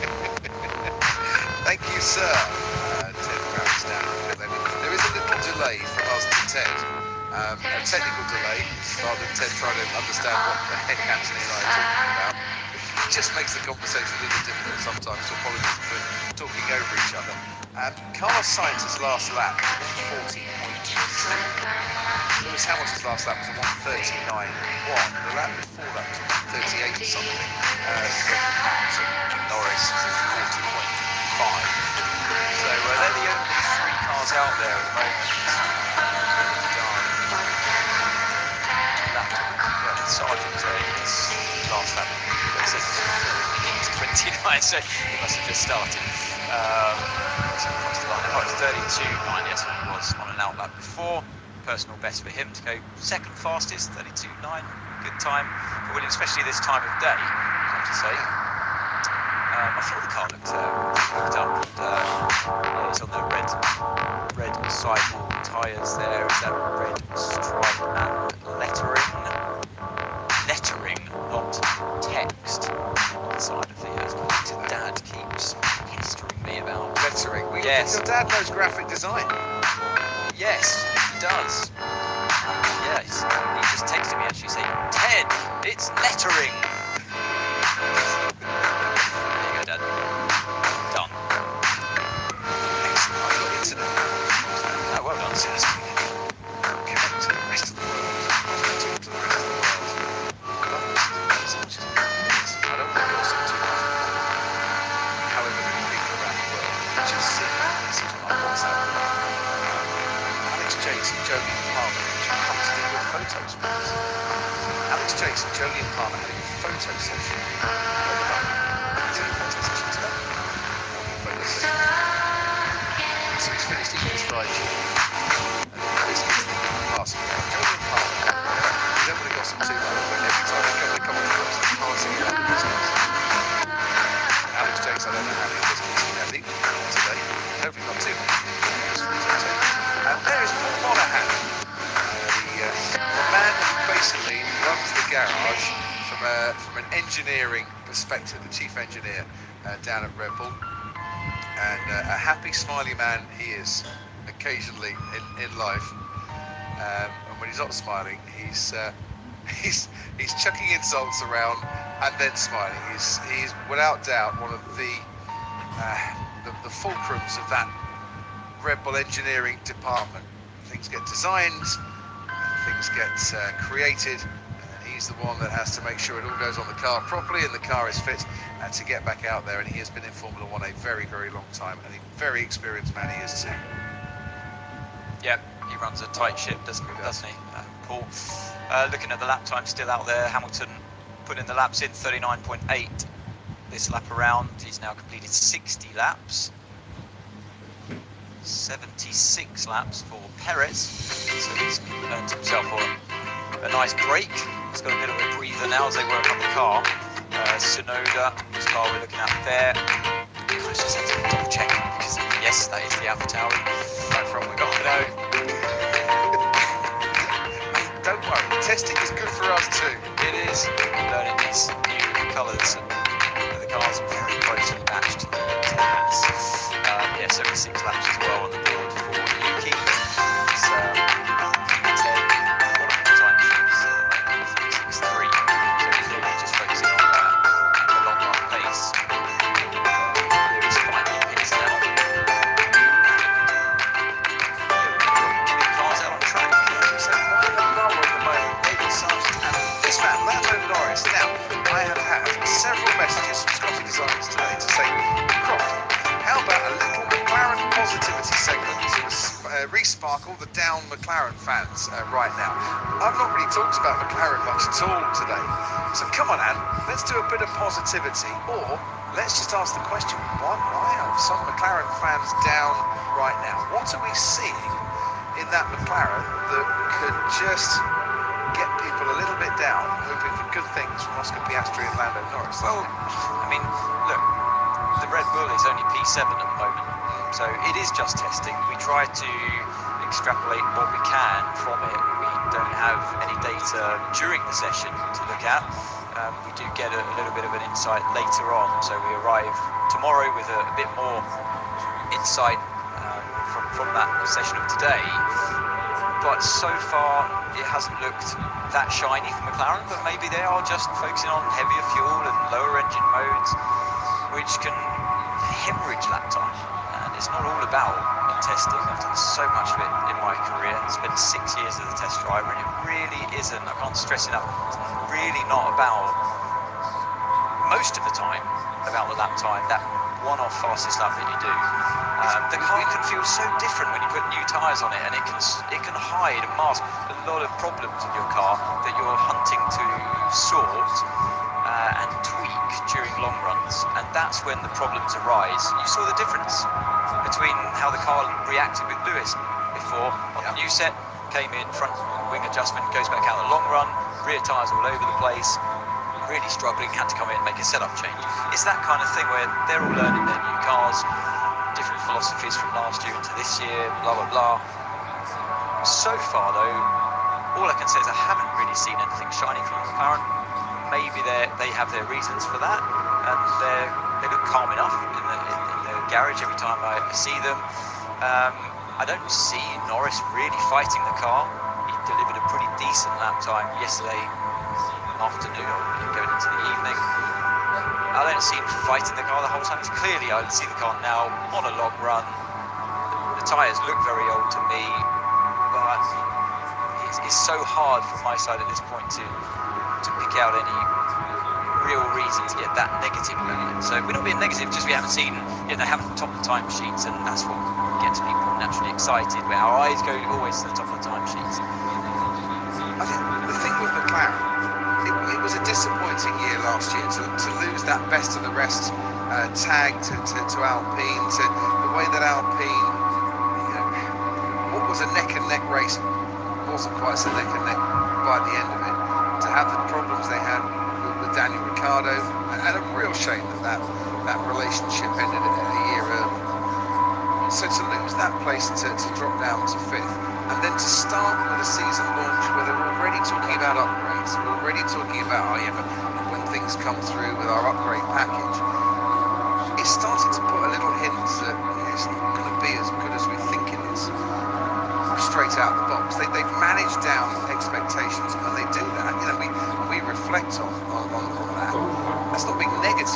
Thank you, sir. Ted Kravitz down. There is a little delay from us to Ted. A technical delay, rather than Ted trying to understand what the heck Anthony and I are talking about. It just makes the conversation a little difficult sometimes, so apologies for talking over each other. Carlos Sainz's last lap was 40.2. Lewis Hamilton's last lap was a 1:39.1. The lap before that was 38 something. Norris is 40.5. So they're the only 3 cars out there at the moment. Sergeant's last lap was 29, so he must have just started. It's 32.9, yes, it was on an outlap before. Personal best for him to go second fastest, 32.9. Good time for Williams, especially this time of day, I have to say. I thought the car looked up. It's on the red sidewall tyres there. Is that red stripe and lettering? Lettering, not text, on the side of the Dad keeps pestering me about lettering. Yes. Your dad knows graphic design. Yes, he does. Yes, he just texted me actually saying, Ted, it's lettering. There you go, Dad. Done. Excellent. I've got internet. Oh, well done, Sid. Alex Jason, Jolyon Palmer, which will come to do with photos, please. Alex Jason, Jolyon Palmer having a photo session. He's in a photo session today. Photo session. So he's finished eating his fried chicken. And this is the passing around. Jolyon Palmer. You don't want to gossip too much, but every time you come to commentary box, he's passing around the biscuits. Alex Jason, I don't know how many biscuits he has eaten today. Hopefully not too many. And there is Paul Monahan, the man who basically runs the garage from an engineering perspective, the chief engineer down at Red Bull. And a happy, smiley man he is occasionally in life. And when he's not smiling, he's chucking insults around and then smiling. He's without doubt one of the fulcrums of that Red Bull engineering department. Things get designed, things get created, and he's the one that has to make sure it all goes on the car properly and the car is fit to get back out there. And he has been in Formula One a very, very long time, and a very experienced man he is too. Yeah, he runs a tight ship, doesn't he, Paul? Looking at the lap time still out there, Hamilton putting the laps in 39.8 this lap around. He's now completed 60 laps. 76 laps for Perez, so he's earned himself a nice break. He's got a bit of a breather now as they work on the car. Tsunoda, whose car we're looking at there. I just had to double check because yes, that is the AlphaTauri. No problem, we got to know. Don't worry, testing is good for us too. It is. Learning these new colours and the cars are very closely matched to the hats. Yeah, 76 laps as well on the board for Yuki. It's 10 time sheets, 6.3. So clearly just focusing on the long run pace. Lewis finally picks now. Getting cars out on track. So why the lower at the moment? David Sargent and this man, Lando Norris. Now, I have had several messages from Scotty Designs today to say, Croft, how about a little McLaren positivity segment to re-sparkle the down McLaren fans right now? I've not really talked about McLaren much at all today. So come on, Anne, let's do a bit of positivity, or let's just ask the question, why are some McLaren fans down right now? What are we seeing in that McLaren that could just get people a little bit down, hoping for good things from Oscar Piastri and Lando Norris? Well, I mean, look, the Red Bull is only P7 at the moment, so it is just testing. We try to extrapolate what we can from it. We don't have any data during the session to look at. We do get a little bit of an insight later on, so we arrive tomorrow with a bit more insight from that session of today. But so far, it hasn't looked that shiny for McLaren, but maybe they are just focusing on heavier fuel and lower engine modes, which can hemorrhage lap time. And it's not all about testing. I've done so much of it in my career. I spent 6 years as a test driver, and it really isn't, I can't stress enough, it's really not about, most of the time, about the lap time, that one-off fastest lap that you do. The car can feel so different when you put new tyres on it, and it can hide and mask a lot of problems in your car that you're hunting to sort and tweak during long runs, and that's when the problems arise. You saw the difference between how the car reacted with Lewis before on the new set, came in, front wing adjustment, goes back out the long run, rear tyres all over the place, really struggling, had to come in and make a setup change. It's that kind of thing where they're all learning their new cars, different philosophies from last year into this year, blah, blah, blah. So far, though, all I can say is I haven't really seen anything shiny from McLaren. Maybe they have their reasons for that, and they look calm enough in the garage every time I see them. I don't see Norris really fighting the car. He delivered a pretty decent lap time yesterday afternoon, or going into the evening. I don't see him fighting the car the whole time. It's clearly, I see the car now on a long run. The tyres look very old to me, but it's so hard from my side at this point to pick out any real reason to get that negative about it. So we're not being negative, just we haven't seen, they haven't topped the time sheets, and that's what gets people naturally excited, where our eyes go always to the top of the timesheets. I think the thing with McLaren, it was a disappointing year last year to lose that best of the rest tag to Alpine, to the way that Alpine, you know, what was a neck and neck race wasn't quite so neck and neck by the end of it. To have the problems they had with Daniel Ricciardo, and a real shame that relationship ended a year early. So to lose that place, to drop down to 5th, and then to start with a season launch where they're already talking about upgrades, we're already talking about, but when things come through with our upgrade package, it's starting to put a little hint that it's not going to be as good as we think it is. Straight out the box, they've managed down expectations, and when they do that, we reflect on that. That's not being negative.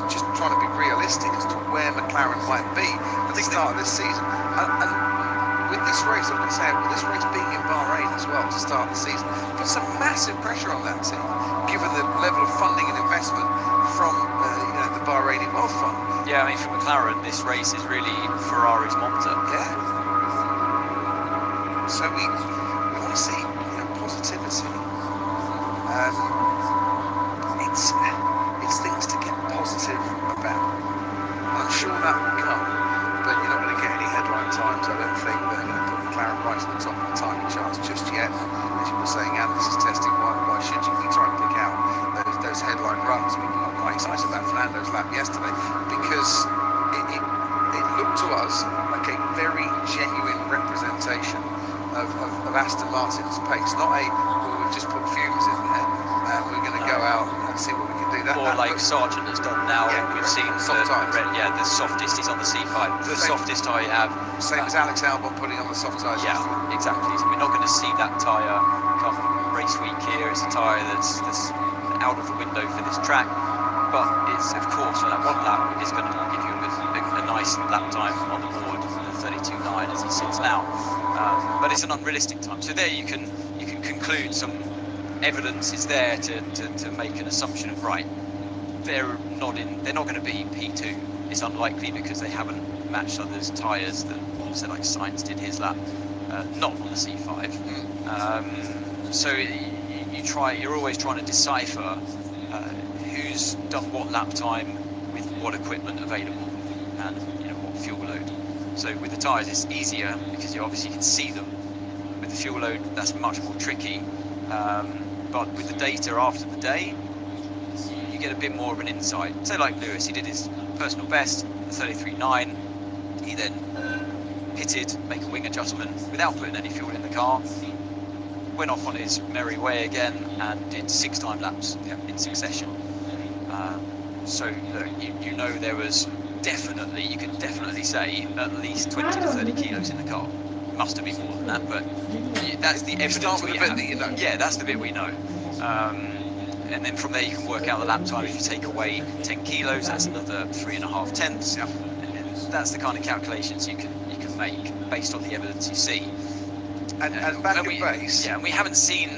It's just trying to be realistic as to where McLaren might be at the start of this season. And with this race, I'm going to say, with this race being in Bahrain as well to start the season, puts some massive pressure on that team, given the level of funding and investment from the Bahraini Wealth Fund. Yeah, I mean, for McLaren, this race is really Ferrari's monster. Yeah. So we want to see positivity. It's things to get positive about. I'm sure that will come, but you're not going to get any headline times. I don't think they're going to put McLaren right to the top of the timing charts just yet. As you were saying, Anne, this is testing. Why should you be trying to pick out those headline runs? We got quite excited about Fernando's lap yesterday because it looked to us like a very genuine representation of Aston Martin's pace, not we've just put fumes in there and we're going to go out and see what we can do. Or like Sargent has done now. Yeah, we've seen the softest is on the C5, the softest tyre you have. Same as Alex Albon putting on the soft tyres. Yeah, exactly. So we're not going to see that tyre come race week here. It's a tyre that's out of the window for this track, but it's, of course, for that one lap, it's going to give you a nice lap time on the board, 32.9 as it sits now. But it's an unrealistic time. So there you can conclude some evidence is there to make an assumption of, right, they're not going to be P2. It's unlikely because they haven't matched others' tyres that, so like Sainz did his lap, not on the C5. So you're always trying to decipher who's done what lap time with what equipment available and what fuel load. So with the tyres it's easier because you obviously can see them. With the fuel load that's much more tricky, but with the data after the day you get a bit more of an insight. So like Lewis, he did his personal best, 33.9, he then pitted, make a wing adjustment without putting any fuel in the car, went off on his merry way again and did 6 time laps in succession. So look, you know there was definitely, you could definitely say at least 20 to 30 kilos in the car. Must have been more than that, but that's the evidence we have. Yeah, that's the bit we know. And then from there you can work out the lap time. If you take away 10 kilos, that's another 3.5 tenths. And that's the kind of calculations you can make based on the evidence you see. And back at base. Yeah, and we haven't seen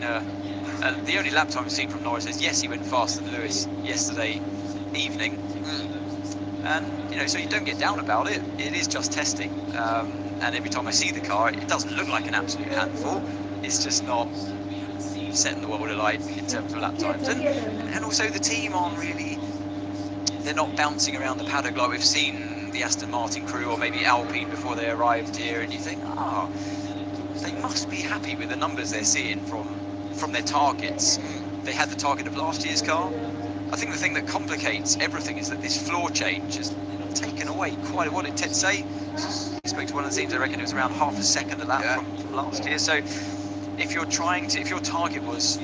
the only lap time we've seen from Norris is, yes, he went faster than Lewis yesterday evening. And so you don't get down about it. It is just testing. And every time I see the car, it doesn't look like an absolute handful. It's just not setting the world alight in terms of lap times. And also the team aren't really, they're not bouncing around the paddock like we've seen the Aston Martin crew or maybe Alpine before they arrived here, and you think, they must be happy with the numbers they're seeing from their targets. They had the target of last year's car. I think the thing that complicates everything is that this floor change has taken away quite a lot. It did say, I spoke to one of the teams, I reckon it was around half a second of that from last year. So if your target was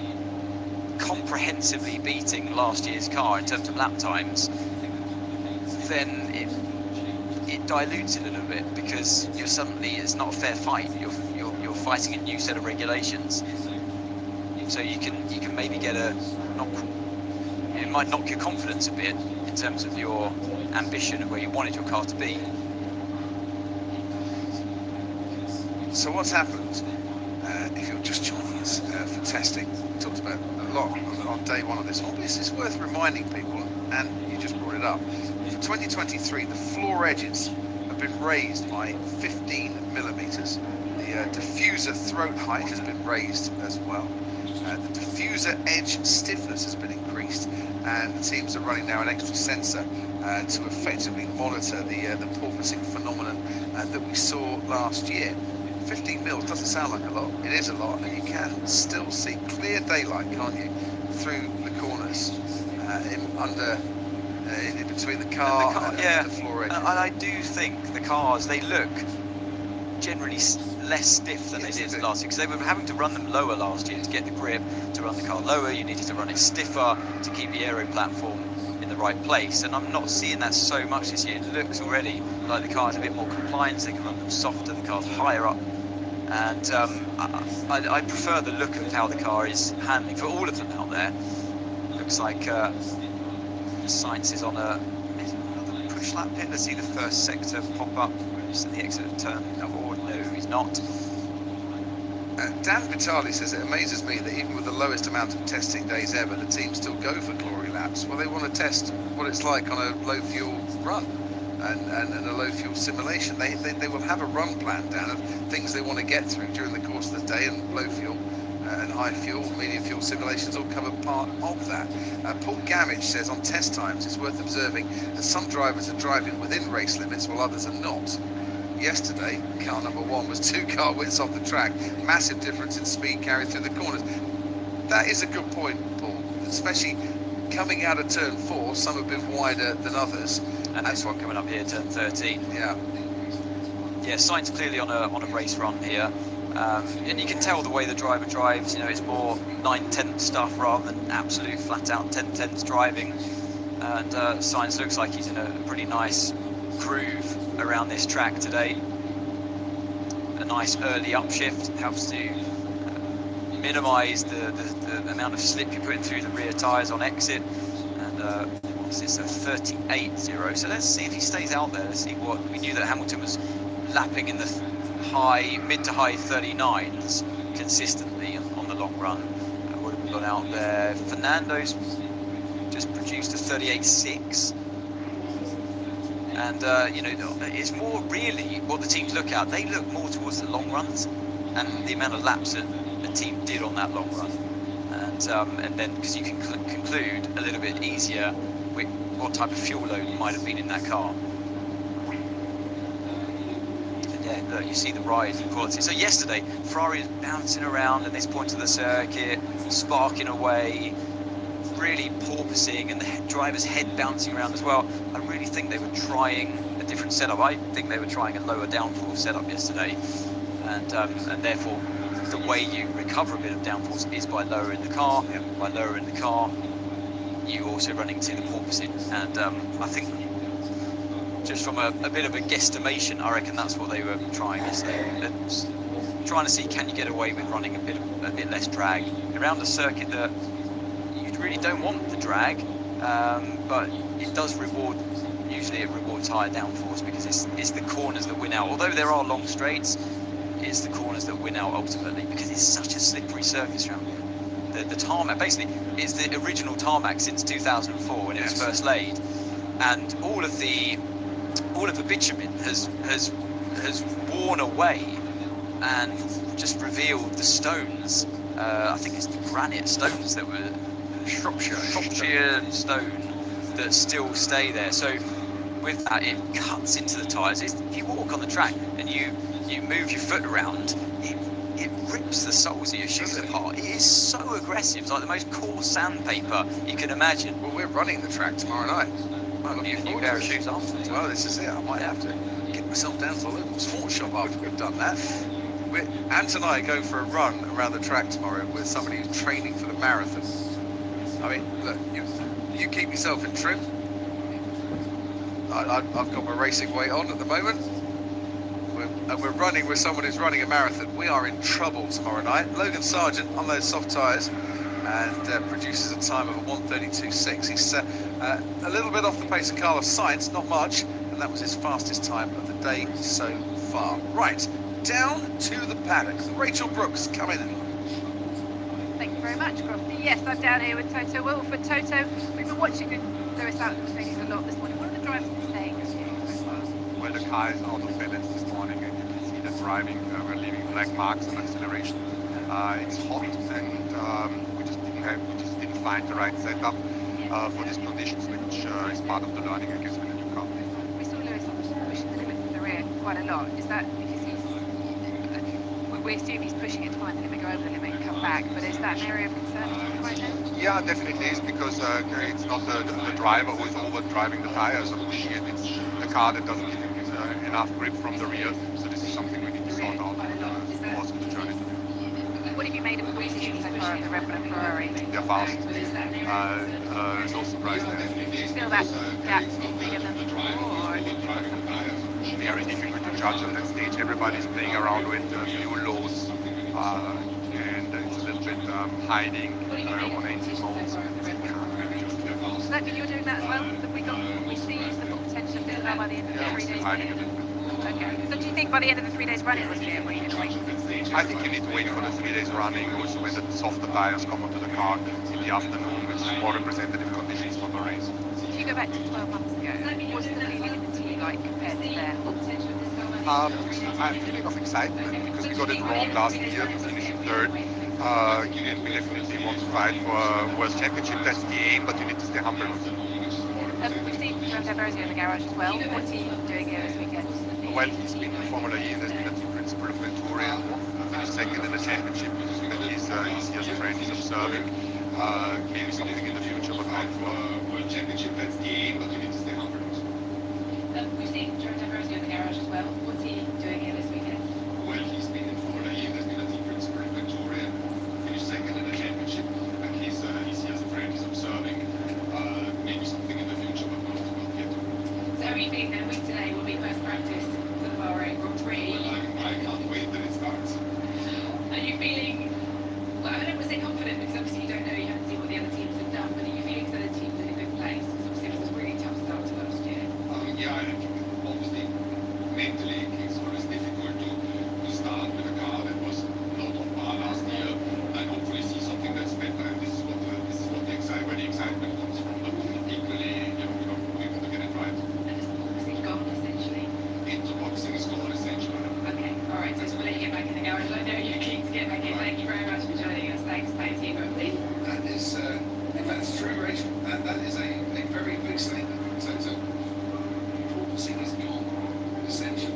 comprehensively beating last year's car in terms of lap times, then it dilutes it a little bit because it's not a fair fight. You're fighting a new set of regulations. So you can maybe get it might knock your confidence a bit in terms of your ambition of where you wanted your car to be. So what's happened, if you're just joining us for testing, we talked about a lot on day one of this. This is worth reminding people, and you just brought it up. For 2023, the floor edges are been raised by 15 millimetres. The diffuser throat height has been raised as well. The diffuser edge stiffness has been increased, and the teams are running now an extra sensor to effectively monitor the porpoising phenomenon that we saw last year. 15 mils doesn't sound like a lot. It is a lot, and you can still see clear daylight, can't you, through the corners, in between the car and the floor edges. And I do think the cars, they look generally less stiff than they did last year, because they were having to run them lower last year to get the grip. To run the car lower, you needed to run it stiffer to keep the aero platform in the right place, and I'm not seeing that so much this year. It looks already like the car's a bit more compliant, so they can run them softer, the car's higher up, and I prefer the look of how the car is handling for all of them out there. Looks like Sainz is on a push lap pit. Let's see the first sector pop up. Just at the exit of turn 4. No, he's not. Dan Vitali says it amazes me that even with the lowest amount of testing days ever, the teams still go for glory laps. Well, they want to test what it's like on a low fuel run and a low fuel simulation. They will have a run plan, Dan, of things they want to get through during the course of the day, and low fuel and high fuel, medium fuel simulations all come a part of that. Paul Gamage says on test times it's worth observing that some drivers are driving within race limits while others are not. Yesterday, car number 1 was 2 car widths off the track. Massive difference in speed carried through the corners. That is a good point, Paul. Especially coming out of turn 4, some have been wider than others. And this one coming up here, turn 13. Yeah. Yeah, Sainz clearly on a race run here. And you can tell the way the driver drives, you know, it's more 9/10 stuff rather than absolute flat out 10/10s driving. And Sainz looks like he's in a pretty nice groove around this track today. A nice early upshift helps to minimise the amount of slip you're putting through the rear tyres on exit. And what's this, a 38.0. So let's see if he stays out there. Let's see what we knew that Hamilton was lapping in the mid to high 39s consistently on the long run. Would have gone out there. Fernando's just produced a 38.6. And you know, it's more really what the teams look at. They look more towards the long runs and the amount of laps that the team did on that long run, and then because you can conclude a little bit easier with what type of fuel load might have been in that car. And yeah, look, you see the ride quality. So yesterday, Ferrari is bouncing around at this point of the circuit, sparking away, really porpoising, and the driver's head bouncing around as well. I really think they were trying a different setup. I think they were trying a lower downforce setup yesterday, and therefore the way you recover a bit of downforce is by lowering the car. By lowering the car, you also run into the porpoising, and I think just from a bit of a guesstimation, I reckon that's what they were trying yesterday. Trying to see, can you get away with running a bit less drag around a circuit that really don't want the drag, but it does reward. Usually it rewards higher downforce because it's the corners that win out. Although there are long straights, it's the corners that win out ultimately because it's such a slippery surface around here. The tarmac basically is the original tarmac since 2004 when it was first laid, and all of the bitumen has worn away and just revealed the stones. I think it's the granite stones that were Shropshire stone that still stay there. So with that, it cuts into the tyres. If you walk on the track and you move your foot around, it rips the soles of your shoes apart. It is so aggressive. It's like the most coarse sandpaper you can imagine. Well, we're running the track tomorrow night. I've got a new pair of shoes afterwards. Well, this is it. I might have to get myself down to the local sports shop after we've done that. Ant and I go for a run around the track tomorrow with somebody who's training for the marathon. I mean, look, you keep yourself in trim. I've got my racing weight on at the moment. We're running with someone who's running a marathon. We are in trouble tomorrow night. Logan Sargent on those soft tyres and produces a time of a 1:32.6. He's a little bit off the pace of Carlos Sainz, not much, and that was his fastest time of the day so far. Right, down to the paddock. Rachel Brooks coming in. Thank you very much, Crofty. Yes, I'm down here with Toto Wilford. Toto, we've been watching Lewis out in the Mercedes a lot this morning. What are the drivers been saying so far? well, the car is out of balance this morning, and you can see that driving, we're leaving black marks on acceleration. It's hot, and we just didn't find the right setup for these conditions, which is part of the learning, I guess, with a new car. We saw Lewis pushing the limits of the rear quite a lot. Is that because we assume he's pushing it to find the limit, go over the limit, and come back? But is that an area of concern for you right now? Yeah, definitely is, because it's not the driver who is over driving the tires or pushing it. It's the car that doesn't give him enough grip from the rear. So this is something we need to sort out in the course of the journey. What have you made of the competition so far of the Red Bull and Ferrari? They're fast. No surprise there. Do you feel that gap's bigger than before? Very difficult to judge at that stage. Everybody's playing around with new lows, and it's a little bit hiding on engine modes. Does that mean you're doing that as well? That we see the full potential of this car by the end of the 3 days running? Okay. So do you think by the end of the 3 days running was clear? What are you going to wait? I think you need to wait for the 3 days running, also when the softer tires come onto the car in the afternoon, which is more representative conditions for the race. If you go back to 12 months ago, what's the feeling in the team like compared to there? I'm feeling of excitement because we got it wrong last year, finishing third. And we definitely want to fight for a World Championship. That's the aim, but you need to stay humble. We've seen Ramsey Verzi in the garage as well. What's he doing here this weekend? Well, he's been in Formula E, there's been a team principal of Venturi, and finished second in the championship. He's here as a friend, he's observing. Maybe something in the future, but not for World Championship. That's the aim, but you need to stay humble. We've seen Ramsey Verzi in the garage as well. What's he doing here this weekend? Well, he's been in Formula E, there's been a team principal of Venturi, and finished second in the championship. And he's here as a friend, he's observing. Maybe something in the future, but not yet. So how are you feeling then? Week today will be first practice for the Bahrain Grand Prix. I can't wait that it starts. Are you feeling, well, I don't want to say confident because obviously you don't know, you haven't seen what the other teams have done, but are you feeling that the team's in a good place? Because obviously it was a really tough start to last year. Yeah, I think obviously mentally it's always difficult to start with a car that was not on par last year and hopefully see something that's better. And this is what the excitement comes from. But equally, we want to get it right. And is the boxing gone essentially? Into boxing is gone essentially. Okay, all right. Just we'll let you get back in the garage. I know you're keen to get back in. Thank you very much for joining us. Thanks to you both. That is, if that's true, Rachel, that is a very big statement. So porpoising is gone, essentially.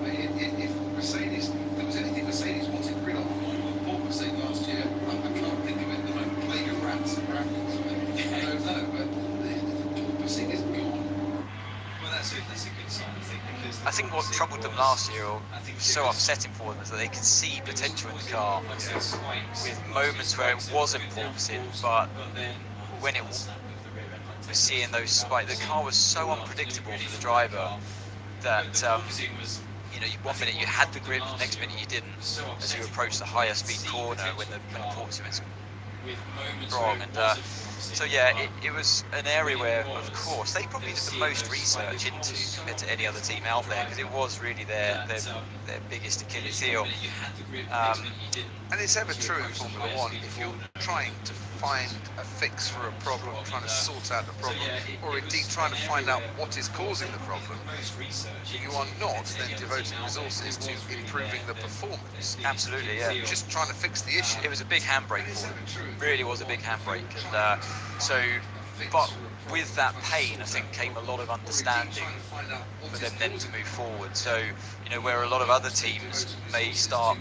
If Mercedes, if there was anything Mercedes wanted rid of porpoising last year, I can't think of it at the moment. Plague of rats and rabbits. I don't know, but porpoising is gone. Well, that's a good sign, I think, because I think what troubled them last year, or so upsetting for them, is that they could see potential in the car with moments where it wasn't porpoising, but when it was seeing those spikes, the car was so unpredictable for the driver that one minute you had the grip, the next minute you didn't, as you approached the higher speed corner when the porpoising was wrong. And so yeah, it was an area where, of course, they probably did the most research into compared to any other team out there, because it was really their biggest Achilles heel. And it's ever true in Formula One, if you're trying to find a fix for a problem, trying to sort out the problem, or indeed trying to find out what is causing the problem, you are not then devoting resources to improving the performance. Absolutely, yeah. You're just trying to fix the issue. It was a big handbrake for them. Really was a big handbrake. And but with that pain, I think, came a lot of understanding for them then to move forward. So, where a lot of other teams may start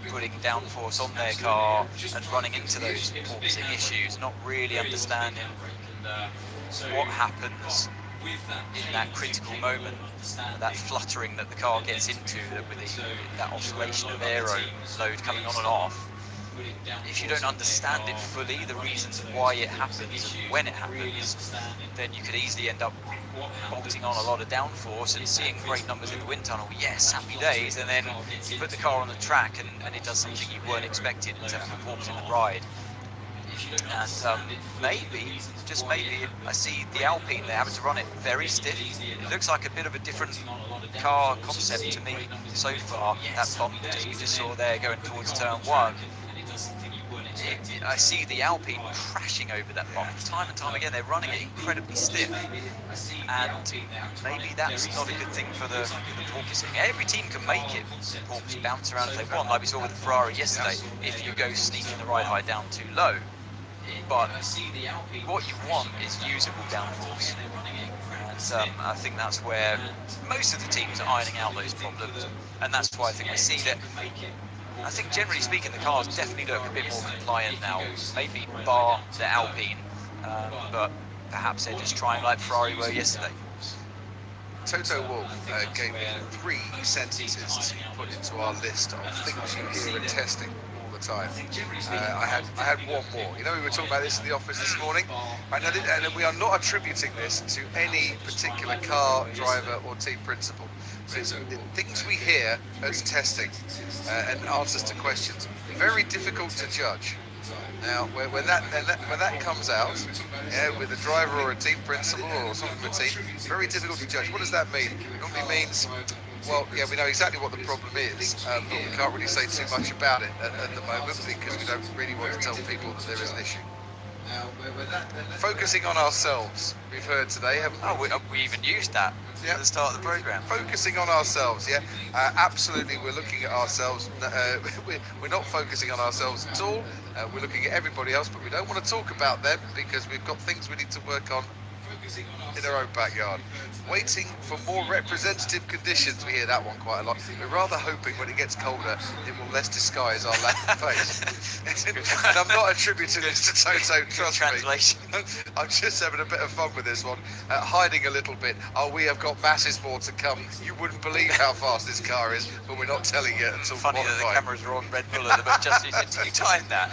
putting downforce on their car and running into those porpoising issues, not really understanding what happens in that critical moment, that fluttering that the car gets into, with that oscillation of aero load coming on and off. If you don't understand it fully, the reasons why it happens and when it happens, then you could easily end up bolting on a lot of downforce and seeing great numbers in the wind tunnel. Yes, happy days, and then you put the car on the track and it does something you weren't expecting in terms of performance in the ride. And maybe, just maybe, I see the Alpine, they're having to run it very stiff. It looks like a bit of a different car concept to me so far. That bump we just saw there going towards turn 1. I see the Alpine crashing over that bump time and time again. They're running it incredibly stiff, and maybe that's not a good thing for the porpoising. Every team can make it porpoise bounce around if they want, like we saw with the Ferrari yesterday, if you go sneaking the ride height down too low. But what you want is usable downforce. And I think that's where most of the teams are ironing out those problems, and that's why I think we see that. I think generally speaking, the cars definitely look a bit more compliant now, maybe bar the Alpine, but perhaps they're just trying like Ferrari were yesterday. Toto Wolff gave me 3 sentences to put into our list of things you hear in testing all the time. I had one more. You know, we were talking about this in the office this morning, and we are not attributing this to any particular car, driver, or team principal. It's things we hear as testing and answers to questions. Very difficult to judge. Now, when that comes out, with a driver or a team principal or something from a team, very difficult to judge. What does that mean? It normally means, well, yeah, we know exactly what the problem is, but we can't really say too much about it at the moment because we don't really want to tell people that there is an issue. Focusing on ourselves, we've heard today, haven't we? Oh, we even used that at the start of the programme. Focusing on ourselves, yeah. Absolutely, we're looking at ourselves. We're not focusing on ourselves at all. We're looking at everybody else, but we don't want to talk about them because we've got things we need to work on in our own backyard. Waiting for more representative conditions, we hear that one quite a lot. We're rather hoping when it gets colder, it will less disguise our lack of faith. And I'm not attributing this to Toto, trust me. I'm just having a bit of fun with this one, hiding a little bit. Oh, we have got masses more to come. You wouldn't believe how fast this car is, but we're not telling you until Funny that the cameras are on Red Bull at the moment, just you timed that.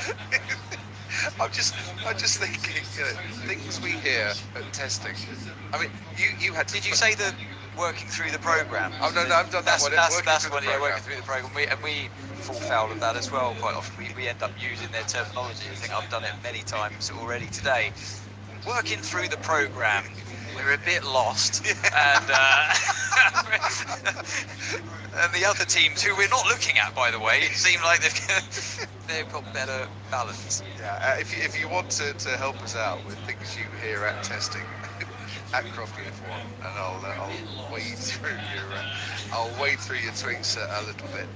I'm just thinking, things we hear at testing. I mean, you had. Did you say the working through the program? Oh no, I've done that one. That's one. Yeah, working through the program. We fall foul of that as well quite often. We end up using their terminology. I think I've done it many times already today. Working through the program. We're a bit lost, and and the other teams, who we're not looking at, by the way, seem like they've got better balance. Yeah, if you want to help us out with things you hear at testing, at Croft Uniform, and I'll wade through your tweets a little bit.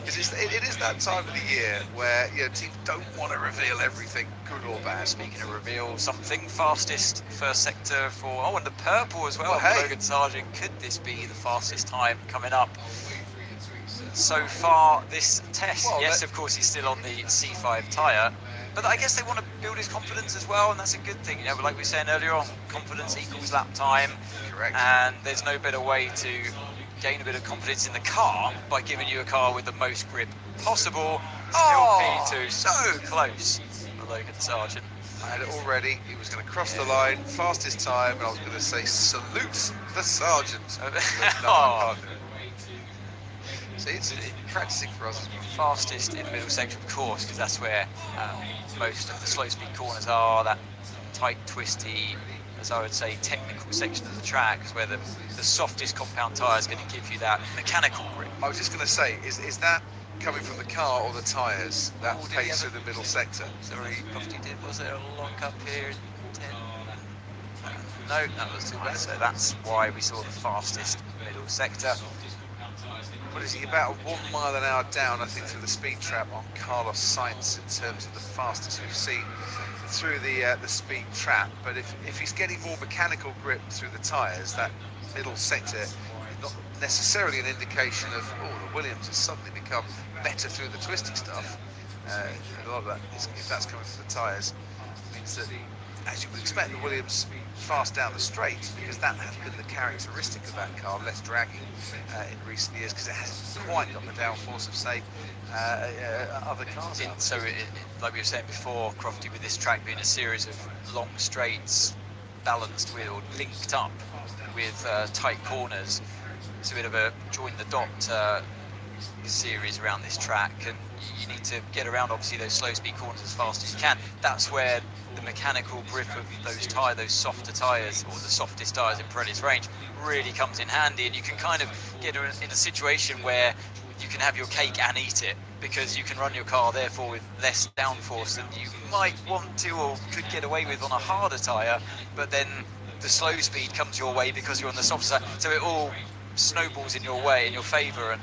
Because it is that time of the year where teams don't want to reveal everything, good or bad. Speaking of reveal, something fastest first sector for and the purple as well. Hey. Logan Sargent, could this be the fastest time coming up so far this test? Well, yes, of course he's still on the C5 tyre, but I guess they want to build his confidence as well, and that's a good thing. Like we were saying earlier on, confidence equals lap time. Correct. And there's no better way to gain a bit of confidence in the car by giving you a car with the most grip possible. Still P2, so close for Logan Sargent. I had it already. He was going to cross the line, fastest time, and I was going to say salute the Sargent. See, it's practicing for us. Fastest in the middle section, of course, because that's where most of the slow speed corners are. That tight, twisty, as I would say, technical section of the track is where the softest compound tyre is going to give you that mechanical grip. I was just going to say, is that coming from the car or the tyres, that pace through the middle sector? Sorry, Crofty did. Was there a lock up here in 10? No, that was too bad. So that's why we saw the fastest middle sector. What is he, about 1 mile an hour down, I think, through the speed trap on Carlos Sainz in terms of the fastest we've seen through the speed trap. But if he's getting more mechanical grip through the tyres, that middle sector is not necessarily an indication of, the Williams has suddenly become better through the twisty stuff. A lot of that, if that's coming from the tyres, means that, as you would expect, the Williams fast down the straight, because that has been the characteristic of that car, less dragging in recent years, because it hasn't quite got the downforce of, say, other cars. Like we were saying before, Crofty, with this track being a series of long straights balanced with or linked up with tight corners, it's a bit of a join the dot series around this track, and you need to get around obviously those slow speed corners as fast as you can. That's where the mechanical grip of those softer tyres, or the softest tyres in Pirelli's range, really comes in handy, and you can kind of get in a situation where you can have your cake and eat it, because you can run your car therefore with less downforce than you might want to or could get away with on a harder tyre, but then the slow speed comes your way because you're on the softer side, so it all snowballs in your way, in your favour, and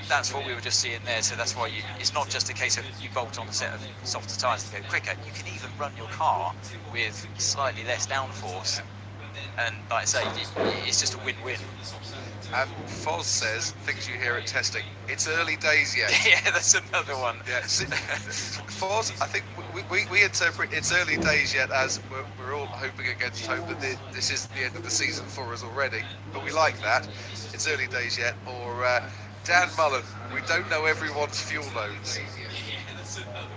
that's what we were just seeing there. So that's why it's not just a case of you bolt on a set of softer tyres to go quicker. You can even run your car with slightly less downforce, and like I say, it's just a win-win. Foz says, things you hear at testing, it's early days yet. Yeah, that's another one. Yeah, Foz, I think we interpret it's early days yet as we're all hoping against hope that this is the end of the season for us already, but we like that. It's early days yet. Or Dan Mullen, we don't know everyone's fuel loads.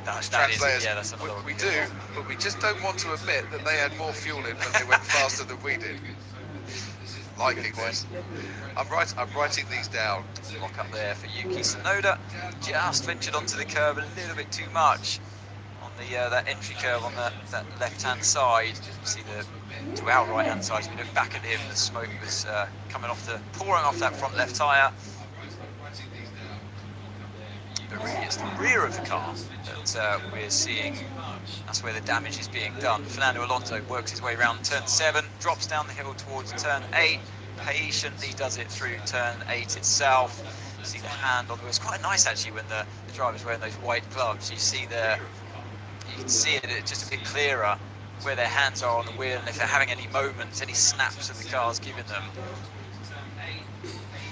That's another one. We do, but we just don't want to admit that they had more fuel in when they went faster than we did. Liking this. I'm writing these down. Lock up there for Yuki Tsunoda. Just ventured onto the curb a little bit too much on the that entry curve on that left-hand side. See to our right-hand side, as we look back at him, the smoke was pouring off that front left tyre. But really, it's the rear of the car that we're seeing. That's where the damage is being done. Fernando Alonso works his way around turn 7, drops down the hill towards turn 8, patiently does it through turn 8 itself. You see the hand on the wheel. It's quite nice actually when the driver's wearing those white gloves. You can see it just a bit clearer where their hands are on the wheel, and if they're having any moments, any snaps that the car's giving them.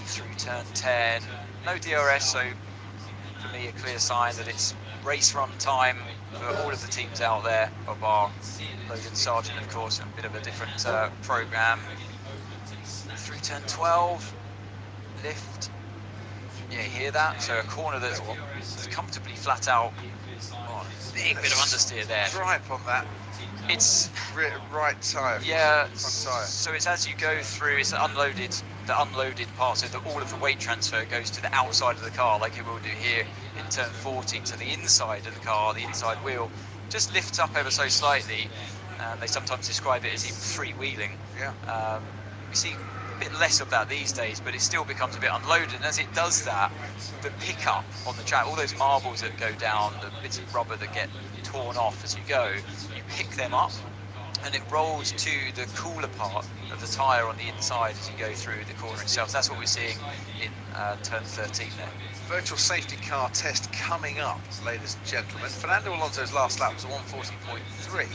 Through turn 10, no DRS, so for me a clear sign that it's race run time for all of the teams out there, of our Logan Sargent, of course, a bit of a different programme. Through turn 12, lift. Yeah, you hear that? So a corner that's comfortably flat out. Oh, big bit of understeer there. Stripe on that. It's right tyre. Yeah. So it's as you go through. It's unloaded. The unloaded part, so that all of the weight transfer goes to the outside of the car, like it will do here in turn 14. So the inside of the car, the inside wheel, just lifts up ever so slightly. They sometimes describe it as even freewheeling. Yeah. We see a bit less of that these days, but it still becomes a bit unloaded. And as it does that, the pickup on the track, all those marbles that go down, the bits of rubber that get torn off as you go, you pick them up, and it rolls to the cooler part of the tyre on the inside as you go through the corner itself. So that's what we're seeing in turn 13 there. Virtual safety car test coming up, ladies and gentlemen. Fernando Alonso's last lap was a 140.3.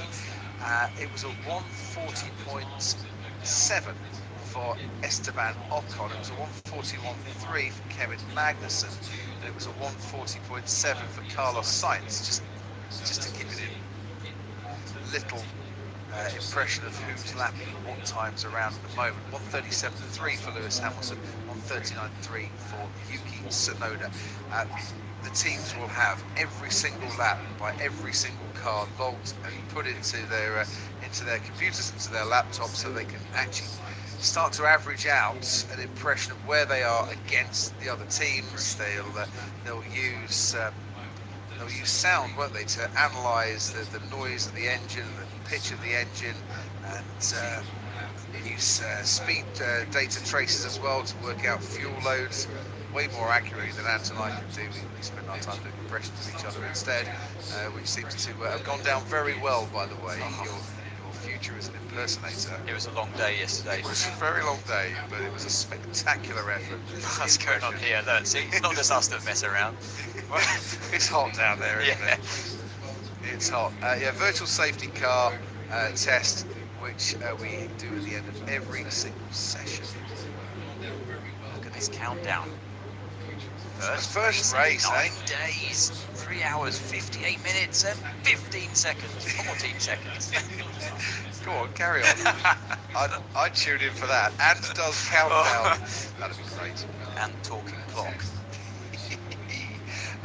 It was a 140.7 for Esteban Ocon. It was a 141.3 for Kevin Magnussen. And it was a 140.7 for Carlos Sainz. Just to give it a little impression of who's lapping what times around at the moment. 137.3 for Lewis Hamilton, 139.3 for Yuki Tsunoda. The teams will have every single lap by every single car logged and put into their computers, into their laptops, so they can actually start to average out an impression of where they are against the other teams. They'll use sound, won't they, to analyse the noise of the engine, the pitch of the engine, and use speed data traces as well to work out fuel loads way more accurately than Ant and I can do. We spend our time doing impressions of each other instead, which seems to have gone down very well, by the way. Your future as an impersonator. It was a long day yesterday. It was a very long day, but it was a spectacular effort. What's going on here? Look, see, it's not just us that mess around. It's hot down there, isn't it? It's hot. Virtual safety car test, which we do at the end of every single session. Look at this countdown. First race, 9 days, 3 hours, 58 minutes and 15 seconds, 14 seconds. Go on, carry on. I'd tune in for that. And does countdown. That'd be great. And talking clock.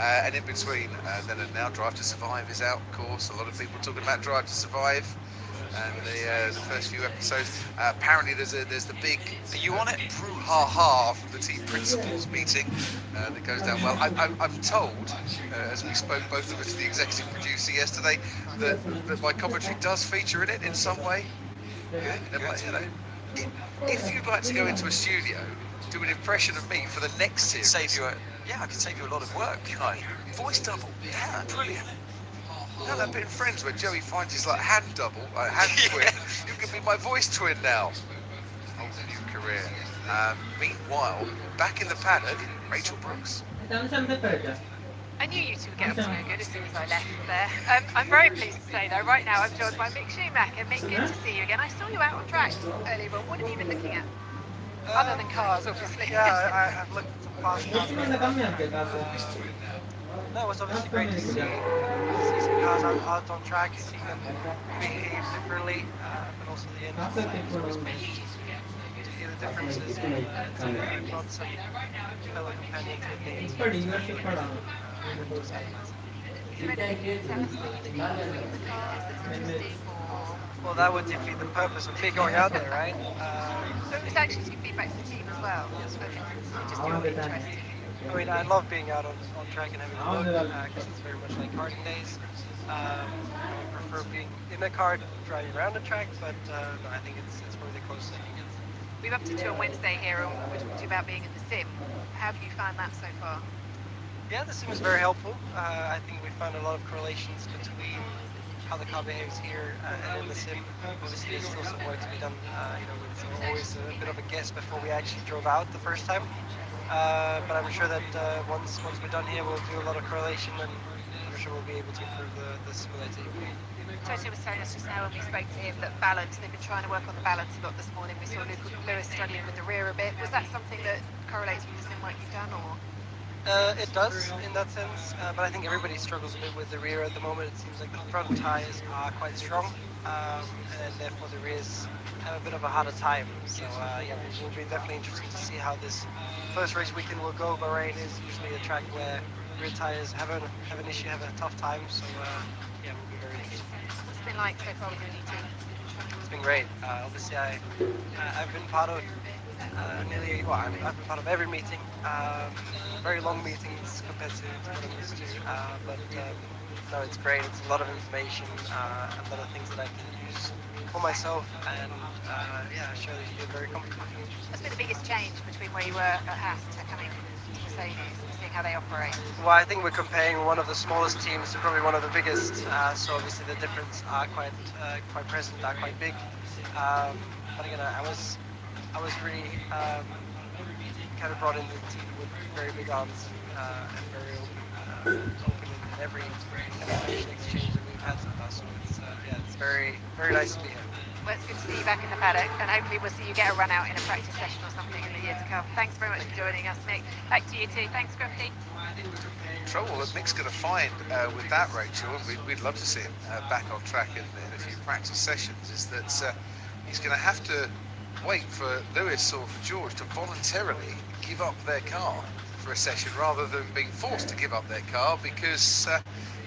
And in between, then and now, Drive to Survive is out, of course. A lot of people talking about Drive to Survive and the first few episodes. Apparently there's the big, are you on it? Brouhaha from the team principals meeting that goes down well. I'm told, as we spoke both of us to the executive producer yesterday, that my commentary does feature in it in some way. If you'd like to go into a studio, do an impression of me for the next series. Save you yeah, I could save you a lot of work. Like, Voice double. yeah, Brilliant. You know that bit in Friends where Joey finds his like hand double, hand twin? You can be my voice twin now. Whole new career. Meanwhile, back in the paddock, Rachel Brooks. I knew you two would get up to no good as soon as I left there. I'm very pleased to say, though, right now I'm joined by Mick Schumacher. Mick, good to see you again. I saw you out on track earlier on. What have you been looking at? Other than cars, obviously. Yeah, I've looked at some fast cars. No, it was obviously great to see some cars out on track, see them behave differently, but also the engines. It's always great to hear the differences and not some fellow companions well, that would defeat the purpose of me going out there, right? So it's actually to feedback to the team as well. Yes, okay. Just your interest. I mean, I love being out on track and having a look because it's very much like karting days. I prefer being in a car driving around the track, but no, I think it's probably the closest I can get. We've up to 2 on Wednesday here, and we're talking to you about being in the sim. How have you found that so far? Yeah, the sim is very helpful. I think we found a lot of correlations between how the car behaves here and in the sim. Obviously, there's still some work to be done. It's always a bit of a guess before we actually drove out the first time. But I'm sure that once we're done here, we'll do a lot of correlation, and I'm sure we'll be able to improve the simulator. Toto was telling us just now when we spoke to him that balance, they've been trying to work on the balance a lot this morning. We saw Lewis struggling with the rear a bit. Was that something that correlates with the sim work you've done, or? It does in that sense, but I think everybody struggles a bit with the rear at the moment. It seems like the front tyres are quite strong, and therefore the rears have a bit of a harder time. So yeah, it will be definitely interesting to see how this first race weekend will go. Bahrain is usually a track where rear tyres have an issue, have a tough time. So yeah, it will be very interesting. What's it been like so far with your new team? It's been great. Obviously, I've been part of I've been part of every meeting. Very long meetings compared to what I'm used to. But no, it's great. It's a lot of information, a lot of things that I can use for myself, and yeah, I surely feel very comfortable. What's been the biggest change between where you were at Haas to coming to Mercedes and seeing how they operate? Well, I think we're comparing one of the smallest teams to probably one of the biggest. So obviously the difference are quite present, are quite big. But again, I was really kind of brought into the team with very big arms and very open in every information exchange that we've had so far. So it's very nice to be here. Well, it's good to see you back in the paddock, and hopefully we'll see you get a run out in a practice session or something in the year to come. Thanks very much for joining us, Mick. Back to you too. Thanks, Grumpy. Trouble that Mick's going to find with that, Rachel, and we'd love to see him back on track in a few practice sessions, is that he's going to have to wait for Lewis or for George to voluntarily give up their car for a session rather than being forced to give up their car because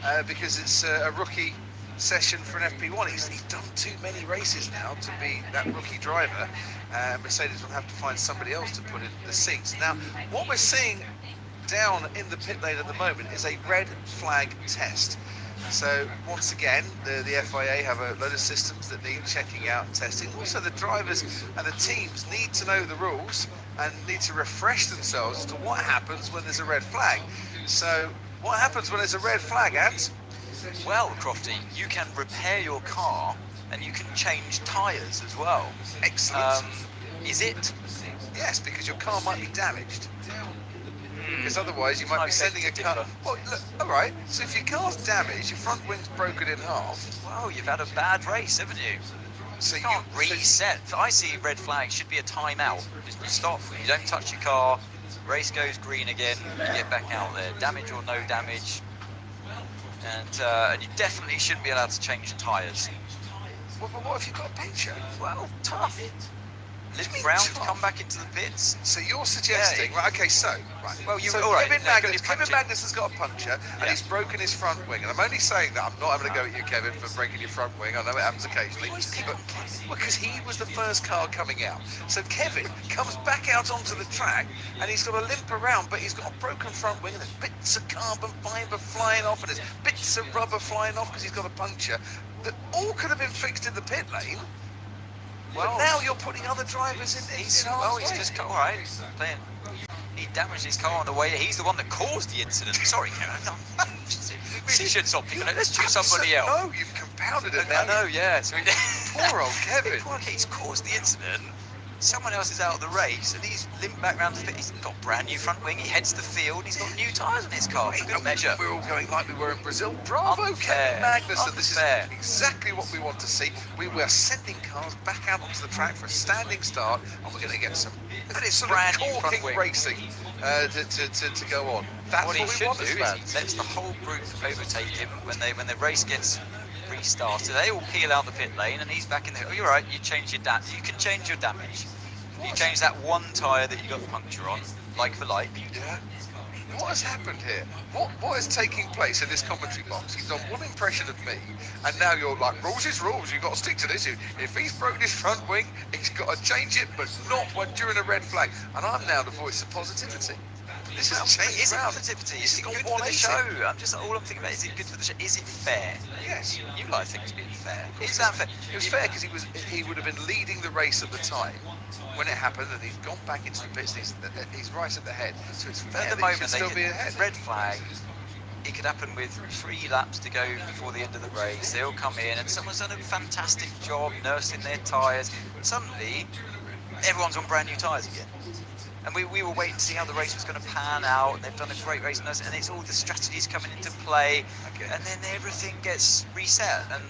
it's a rookie session for an FP1. He's done too many races now to be that rookie driver. Mercedes will have to find somebody else to put in the seats. Now, what we're seeing down in the pit lane at the moment is a red flag test. So once again, the FIA have a load of systems that need checking out and testing. Also, the drivers and the teams need to know the rules and need to refresh themselves as to what happens when there's a red flag. So what happens when there's a red flag, Ant? Well, Crofty, you can repair your car and you can change tyres as well. Excellent. Is it? Yes, because your car might be damaged. Because otherwise you might be sending a car. Well, look, all right. So if your car's damaged, your front wing's broken in half. Well, you've had a bad race, haven't you? So you can't reset. I see red flag should be a timeout. Just stop. You don't touch your car. Race goes green again. You get back out there. Damage or no damage. And you definitely shouldn't be allowed to change tyres. Well, but what if you've got a puncture? Well, tough. Live round, come back into the pits. So you're suggesting, right? Okay, so right. Well, you so all right? Kevin Magnus has got a puncture and he's broken his front wing, and I'm only saying that. I'm not having a go at you, Kevin, for breaking your front wing. I know it happens occasionally, but because he was the first car coming out. So Kevin comes back out onto the track and he's got to limp around, but he's got a broken front wing and there's bits of carbon fibre flying off and there's bits of rubber flying off because he's got a puncture that all could have been fixed in the pit lane. Well, but now you're putting other drivers in. He's just all right. He damaged his car on the way. He's the one that caused the incident. Sorry, Kevin. We really should stop picking it. Let's choose somebody else. No, you've compounded it now. I know, yeah. So Poor old Kevin. He's caused the incident. Someone else is out of the race, and he's limped back round to the pit. He's got brand new front wing. He heads the field. He's got new tyres on his car. For good measure. We're all going like we were in Brazil. Bravo, Kevin Magnussen. This is exactly what we want to see. We were sending cars back out onto the track for a standing start, and we're going to get some sort of corking racing to go on. That's what he we should want do as is fans. he lets the whole group overtake him when the race gets restarted. They all peel out the pit lane, and he's back in there. Oh, you're right. You change your you can change your damage. You change that one tyre that you got the puncture on, like for like. Yeah. What has happened here? What is taking place in this commentary box? You've done one impression of me, and now you're like, rules is rules, you've got to stick to this. If he's broken his front wing, he's got to change it, but not during a red flag. And I'm now the voice of positivity. This has changed Is it round. positivity? This Is it has good gone for the 180. show? All I'm thinking about is it good for the show? Is it fair? Yes. You like things being fair. Is that fair? It was fair because he would have been leading the race at the time when it happened, and he's gone back into the pits. He's right at the head, so it's fair At the that he moment, should still be ahead. red flag. It could happen with 3 laps to go before the end of the race. They'll come in, and someone's done a fantastic job nursing their tyres. Suddenly, everyone's on brand new tyres again. And we were waiting to see how the race was going to pan out. They've done a great race, and it's all the strategies coming into play, and then everything gets reset, and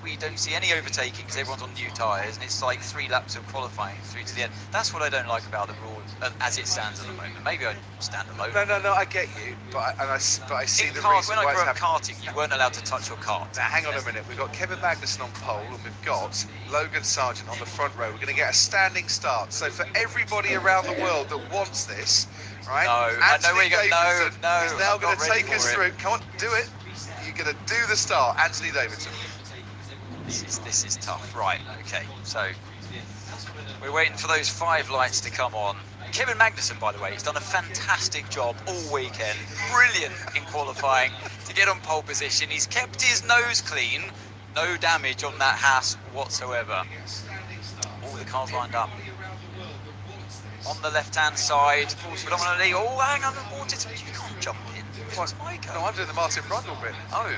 we don't see any overtaking because everyone's on new tyres, and it's like 3 laps of qualifying through to the end. That's what I don't like about the rule as it stands at the moment. Maybe I stand alone. No, I get you, but I see the cars, reason when I why grew it's up happening. karting, you weren't allowed to touch your car. Now, hang on a minute. We've got Kevin Magnussen on pole, and we've got Logan Sargent on the front row. We're going to get a standing start. So for everybody around the world that wants this, right? No, I know where you go. No, He's now I'm going not to ready take us for through. it. Come on, do it. You're going to do the start, Anthony Davidson. This is tough. Right, okay, so we're waiting for those 5 lights to come on. Kevin Magnussen, by the way, has done a fantastic job all weekend. Brilliant in qualifying to get on pole position. He's kept his nose clean. No damage on that Haas whatsoever. All the cars lined up. On the left-hand side, predominantly. Oh, hang on, aborted. You can't jump in. Where's my car? No, I'm doing the Martin Brundle bit. Oh.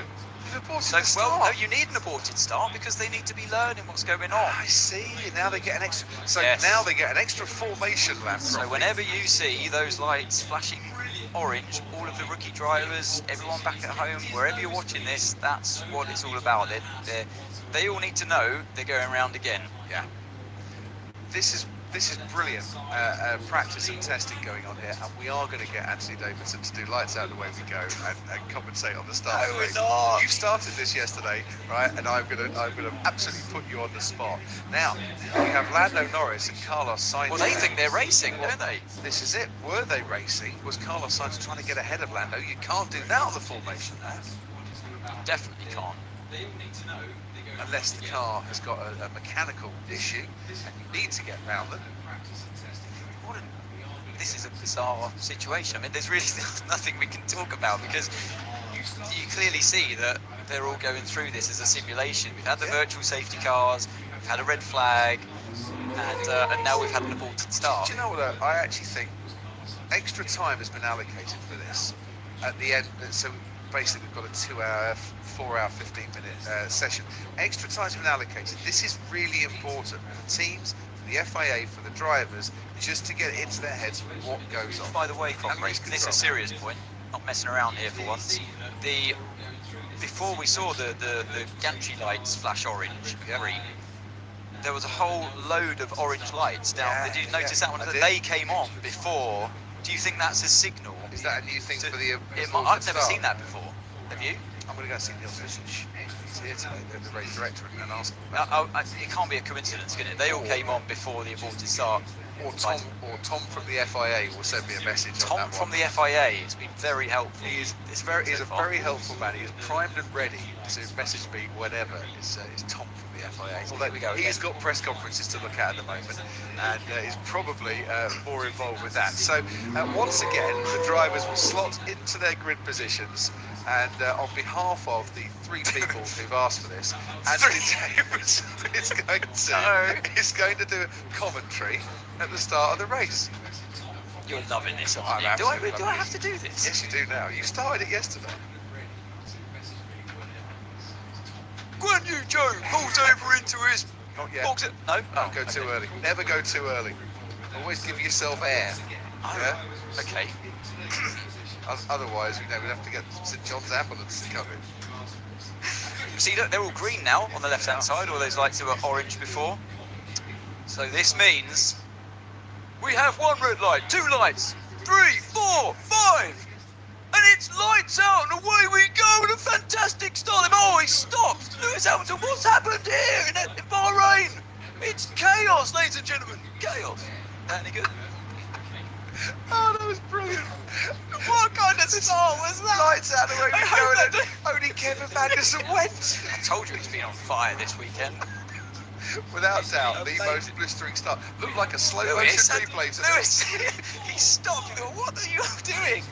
Well, no, you need an aborted start because they need to be learning what's going on. I see. Now they get an extra. So Yes. now they get an extra formation lap. So whenever you see those lights flashing orange, all of the rookie drivers, everyone back at home, wherever you're watching this, that's what it's all about. They all need to know they're going around again. Yeah. This is brilliant practice and testing going on here, and we are going to get Anthony Davidson to do lights out the way we go and compensate on the start. No, we're not. You started this yesterday, right? And I'm going to absolutely put you on the spot. Now we have Lando Norris and Carlos Sainz. Well, they think they're racing, don't they? This is it. Were they racing? Was Carlos Sainz trying to get ahead of Lando? You can't do that on the formation lap. Definitely can't. Unless the car has got a mechanical issue and you need to get round them. This is a bizarre situation. I mean, there's really nothing we can talk about because you clearly see that they're all going through this as a simulation. We've had the virtual safety cars, we've had a red flag, and now we've had an aborted start. Do you know what? I actually think extra time has been allocated for this at the end. So basically, we've got a 2-hour, 4-hour, 15-minute session. Extra time's been allocated. This is really important for the teams, for the FIA, for the drivers, just to get into their heads what goes on. By the way, comrades, this is a serious point. Not messing around here for once. Before we saw the gantry lights flash orange, green, there was a whole load of orange lights down. Did you notice that one? They came on before. Do you think that's a signal? Is that a new thing for the? I've never seen that before. Have you? I'm going to go see Neil Wilson. He's here today, the race director, and ask him. It can't be a coincidence, can it? They all came on before the aborted start. Or Tom from the FIA will send me a message. Tom on that from the FIA has been very helpful. He's a very helpful man. He's primed and ready to message me whenever. Is Tom from the FIA? Well, there we go. He's got press conferences to look at the moment, and is probably more involved with that. So once again, the drivers will slot into their grid positions. And on behalf of the 3 people who've asked for this, Anthony Davidson is going to do commentary at the start of the race. You're loving this, I'm aren't you? Do I absolutely have loving to do this? Yes, you do now. You started it yesterday. Guan Yu Zhou pulls over into his Not yet. box. No? Don't go too early. Never go too early. Always give yourself air. Oh, Yeah? okay. Otherwise, we'd have to get St John's ambulance to come in. See, look, they're all green now on the left-hand side. All those lights that were orange before. So this means we have 1 red light, 2 lights, 3, 4, 5, and it's lights out and away we go with a fantastic start. Oh, he stopped. Lewis Hamilton, what's happened here in Bahrain? It's chaos, ladies and gentlemen. Chaos. That any good? Oh, that was brilliant. What kind of start was that? Lights out the way we go, and only Kevin Magnussen went. I told you he's been on fire this weekend. Without doubt, the most blistering start. Looked like a slow motion replay to Lewis, he stopped. He thought, what are you doing?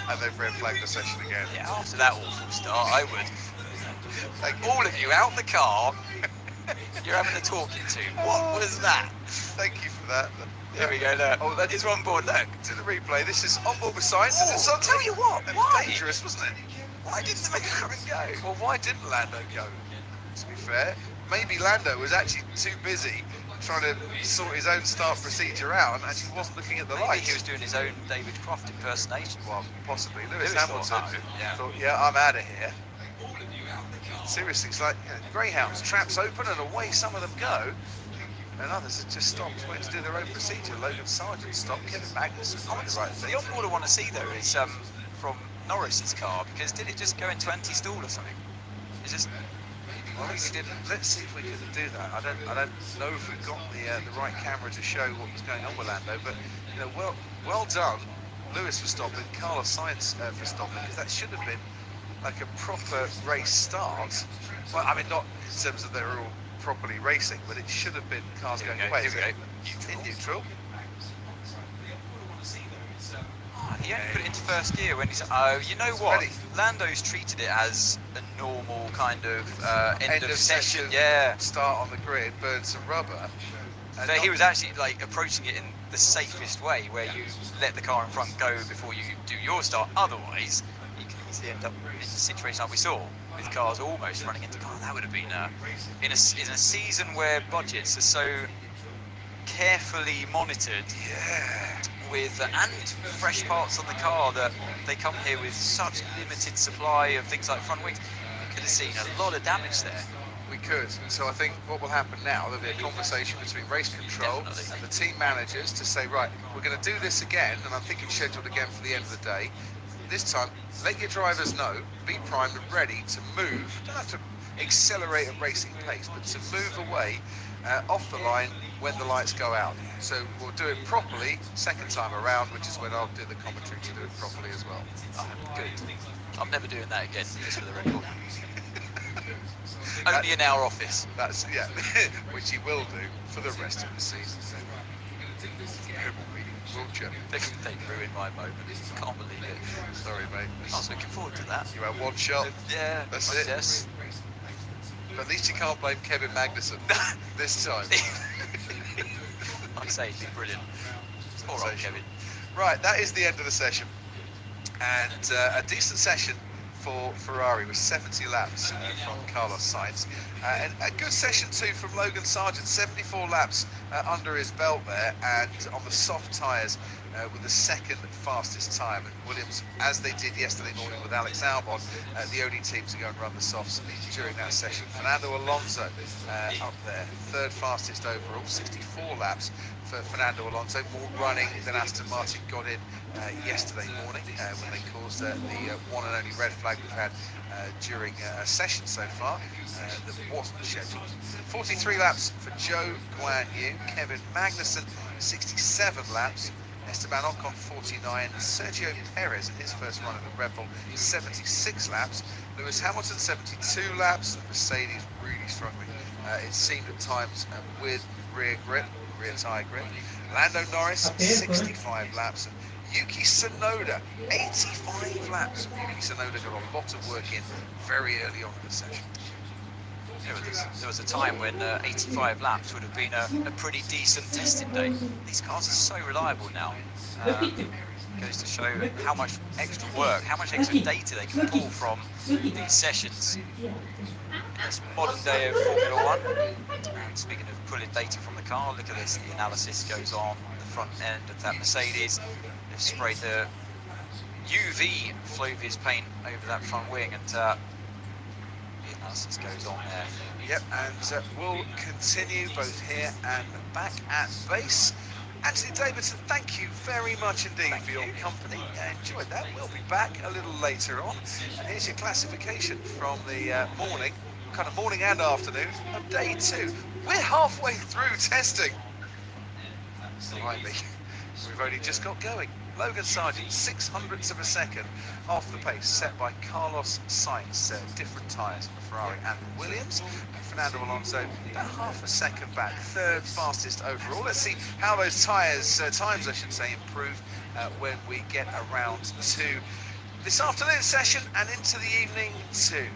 And they've red flagged the session again. Yeah, after that awful start, I would. All of you out the car. You're having a talking to. What was that? Thank you for that. There we go, look. Oh, that It's on board, look. to the replay. This is on board with science. And it's I'll tell you what, It why? was dangerous, wasn't it? Why didn't the McLaren go? Well, why didn't Lando go? To be fair, maybe Lando was actually too busy trying to sort his own start procedure out and actually wasn't looking at the Maybe lights. he was doing his own David Croft impersonation. Well, possibly. Lewis Lewis Hamilton thought, thought, yeah, I'm out of here. Seriously, it's like greyhounds, traps open and away some of them go. And others have just stopped, went to do their own procedure. Logan Sargent stopped, Kevin Magnussen did the right thing. The onboard I want to see though is from Norris's car, because did it just go into anti-stall or something? It's just Well, he didn't. Let's see if we can do that. I don't know if we've got the right camera to show what was going on with Lando, but you know, well done, Lewis for stopping, Carlos Sainz for stopping, because that should have been like a proper race start. Well, I mean, not in terms of they were all properly racing, but it should have been cars going away. Here we go. In neutral. He only put it into first gear when he's. Oh, you know what? Ready. Lando's treated it as a normal kind of end of session. session. Yeah. Start on the grid, burn some rubber. So he was actually like approaching it in the safest way, where you let the car in front go before you do your start. Otherwise, you can easily end up in a situation like we saw with cars almost running into cars. That would have been in a season where budgets are so carefully monitored. Yeah. With and fresh parts on the car that they come here with such limited supply of things like front wings. We could have seen a lot of damage there. We could. So I think what will happen now, there'll be a conversation between race control and the team managers to say, right, we're going to do this again, and I think it's scheduled again for the end of the day. This time, let your drivers know, be primed and ready to move. Don't have to accelerate at racing pace, but to move away off the line when the lights go out. So we'll do it properly second time around, which is when I'll do the commentary to do it properly as well. Oh, good. I'm never doing that again, just for the record. Only in our office. That's, yeah, which he will do for the rest of the season. They ruined my moment. Can't believe it. Sorry, mate. I was looking forward to that. You had one shot. Yeah, That's I it. guess. But at least you can't blame Kevin Magnussen this time. Like I say, he's been brilliant. All right, Kevin. Right, that is the end of the session. And a decent session for Ferrari with 70 laps from Carlos Sainz. And a good session too from Logan Sargent, 74 laps under his belt there, and on the soft tyres with the second fastest time. And Williams, as they did yesterday morning with Alex Albon, the only team to go and run the softs during that session. Fernando Alonso up there, third fastest overall, 64 laps for Fernando Alonso, more running than Aston Martin got in yesterday morning when they caused the one and only red flag we've had during a session so far that wasn't scheduled. 43 laps for Zhou Guan Yu, Kevin Magnussen 67 laps, Esteban Ocon 49, Sergio Perez in his first run of the Red Bull 76 laps, Lewis Hamilton 72 laps, Mercedes really struggling it seemed at times with rear tyre grip. Lando Norris 65 laps, and Yuki Tsunoda 85 laps. Yuki Tsunoda got a lot of work in very early on in the session. there was a time when 85 laps would have been a pretty decent testing day. These cars are so reliable now. Goes to show how much extra work, how much extra data they can pull from these sessions. It's modern day of Formula One. And speaking of pulling data from the car, look at this, the analysis goes on the front end of that Mercedes. They've sprayed the UV Flovius paint over that front wing, and the analysis goes on there. Yep, and we'll continue both here and back at base. Anthony Davidson, thank you very much indeed for your company. Enjoyed that. We'll be back a little later on. And here's your classification from the morning and afternoon of day 2. We're halfway through testing. Blimey, we've only just got going. Logan Sargent, 600ths of a second off the pace set by Carlos Sainz. Different tyres for Ferrari and Williams. Fernando Alonso about half a second back, 3rd fastest overall. Let's see how those times I should say, improve when we get around to this afternoon session and into the evening too.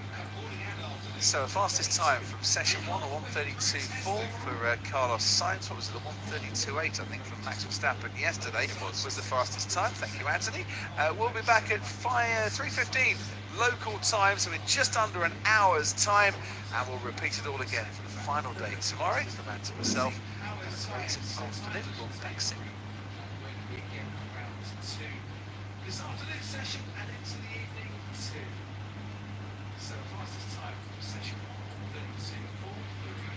So fastest time from session 1, a 1:32.4 for Carlos Sainz. What was it, a 1:32.8 I think from Max Verstappen yesterday was the fastest time. Thank you, Anthony. We'll be back at 3:15 local time, so in just under an hour's time, and we'll repeat it all again for the final day tomorrow. From Anthony myself, have a great afternoon. We'll be back soon. This afternoon session and into the evening too. So fastest time from session 1, 32.4.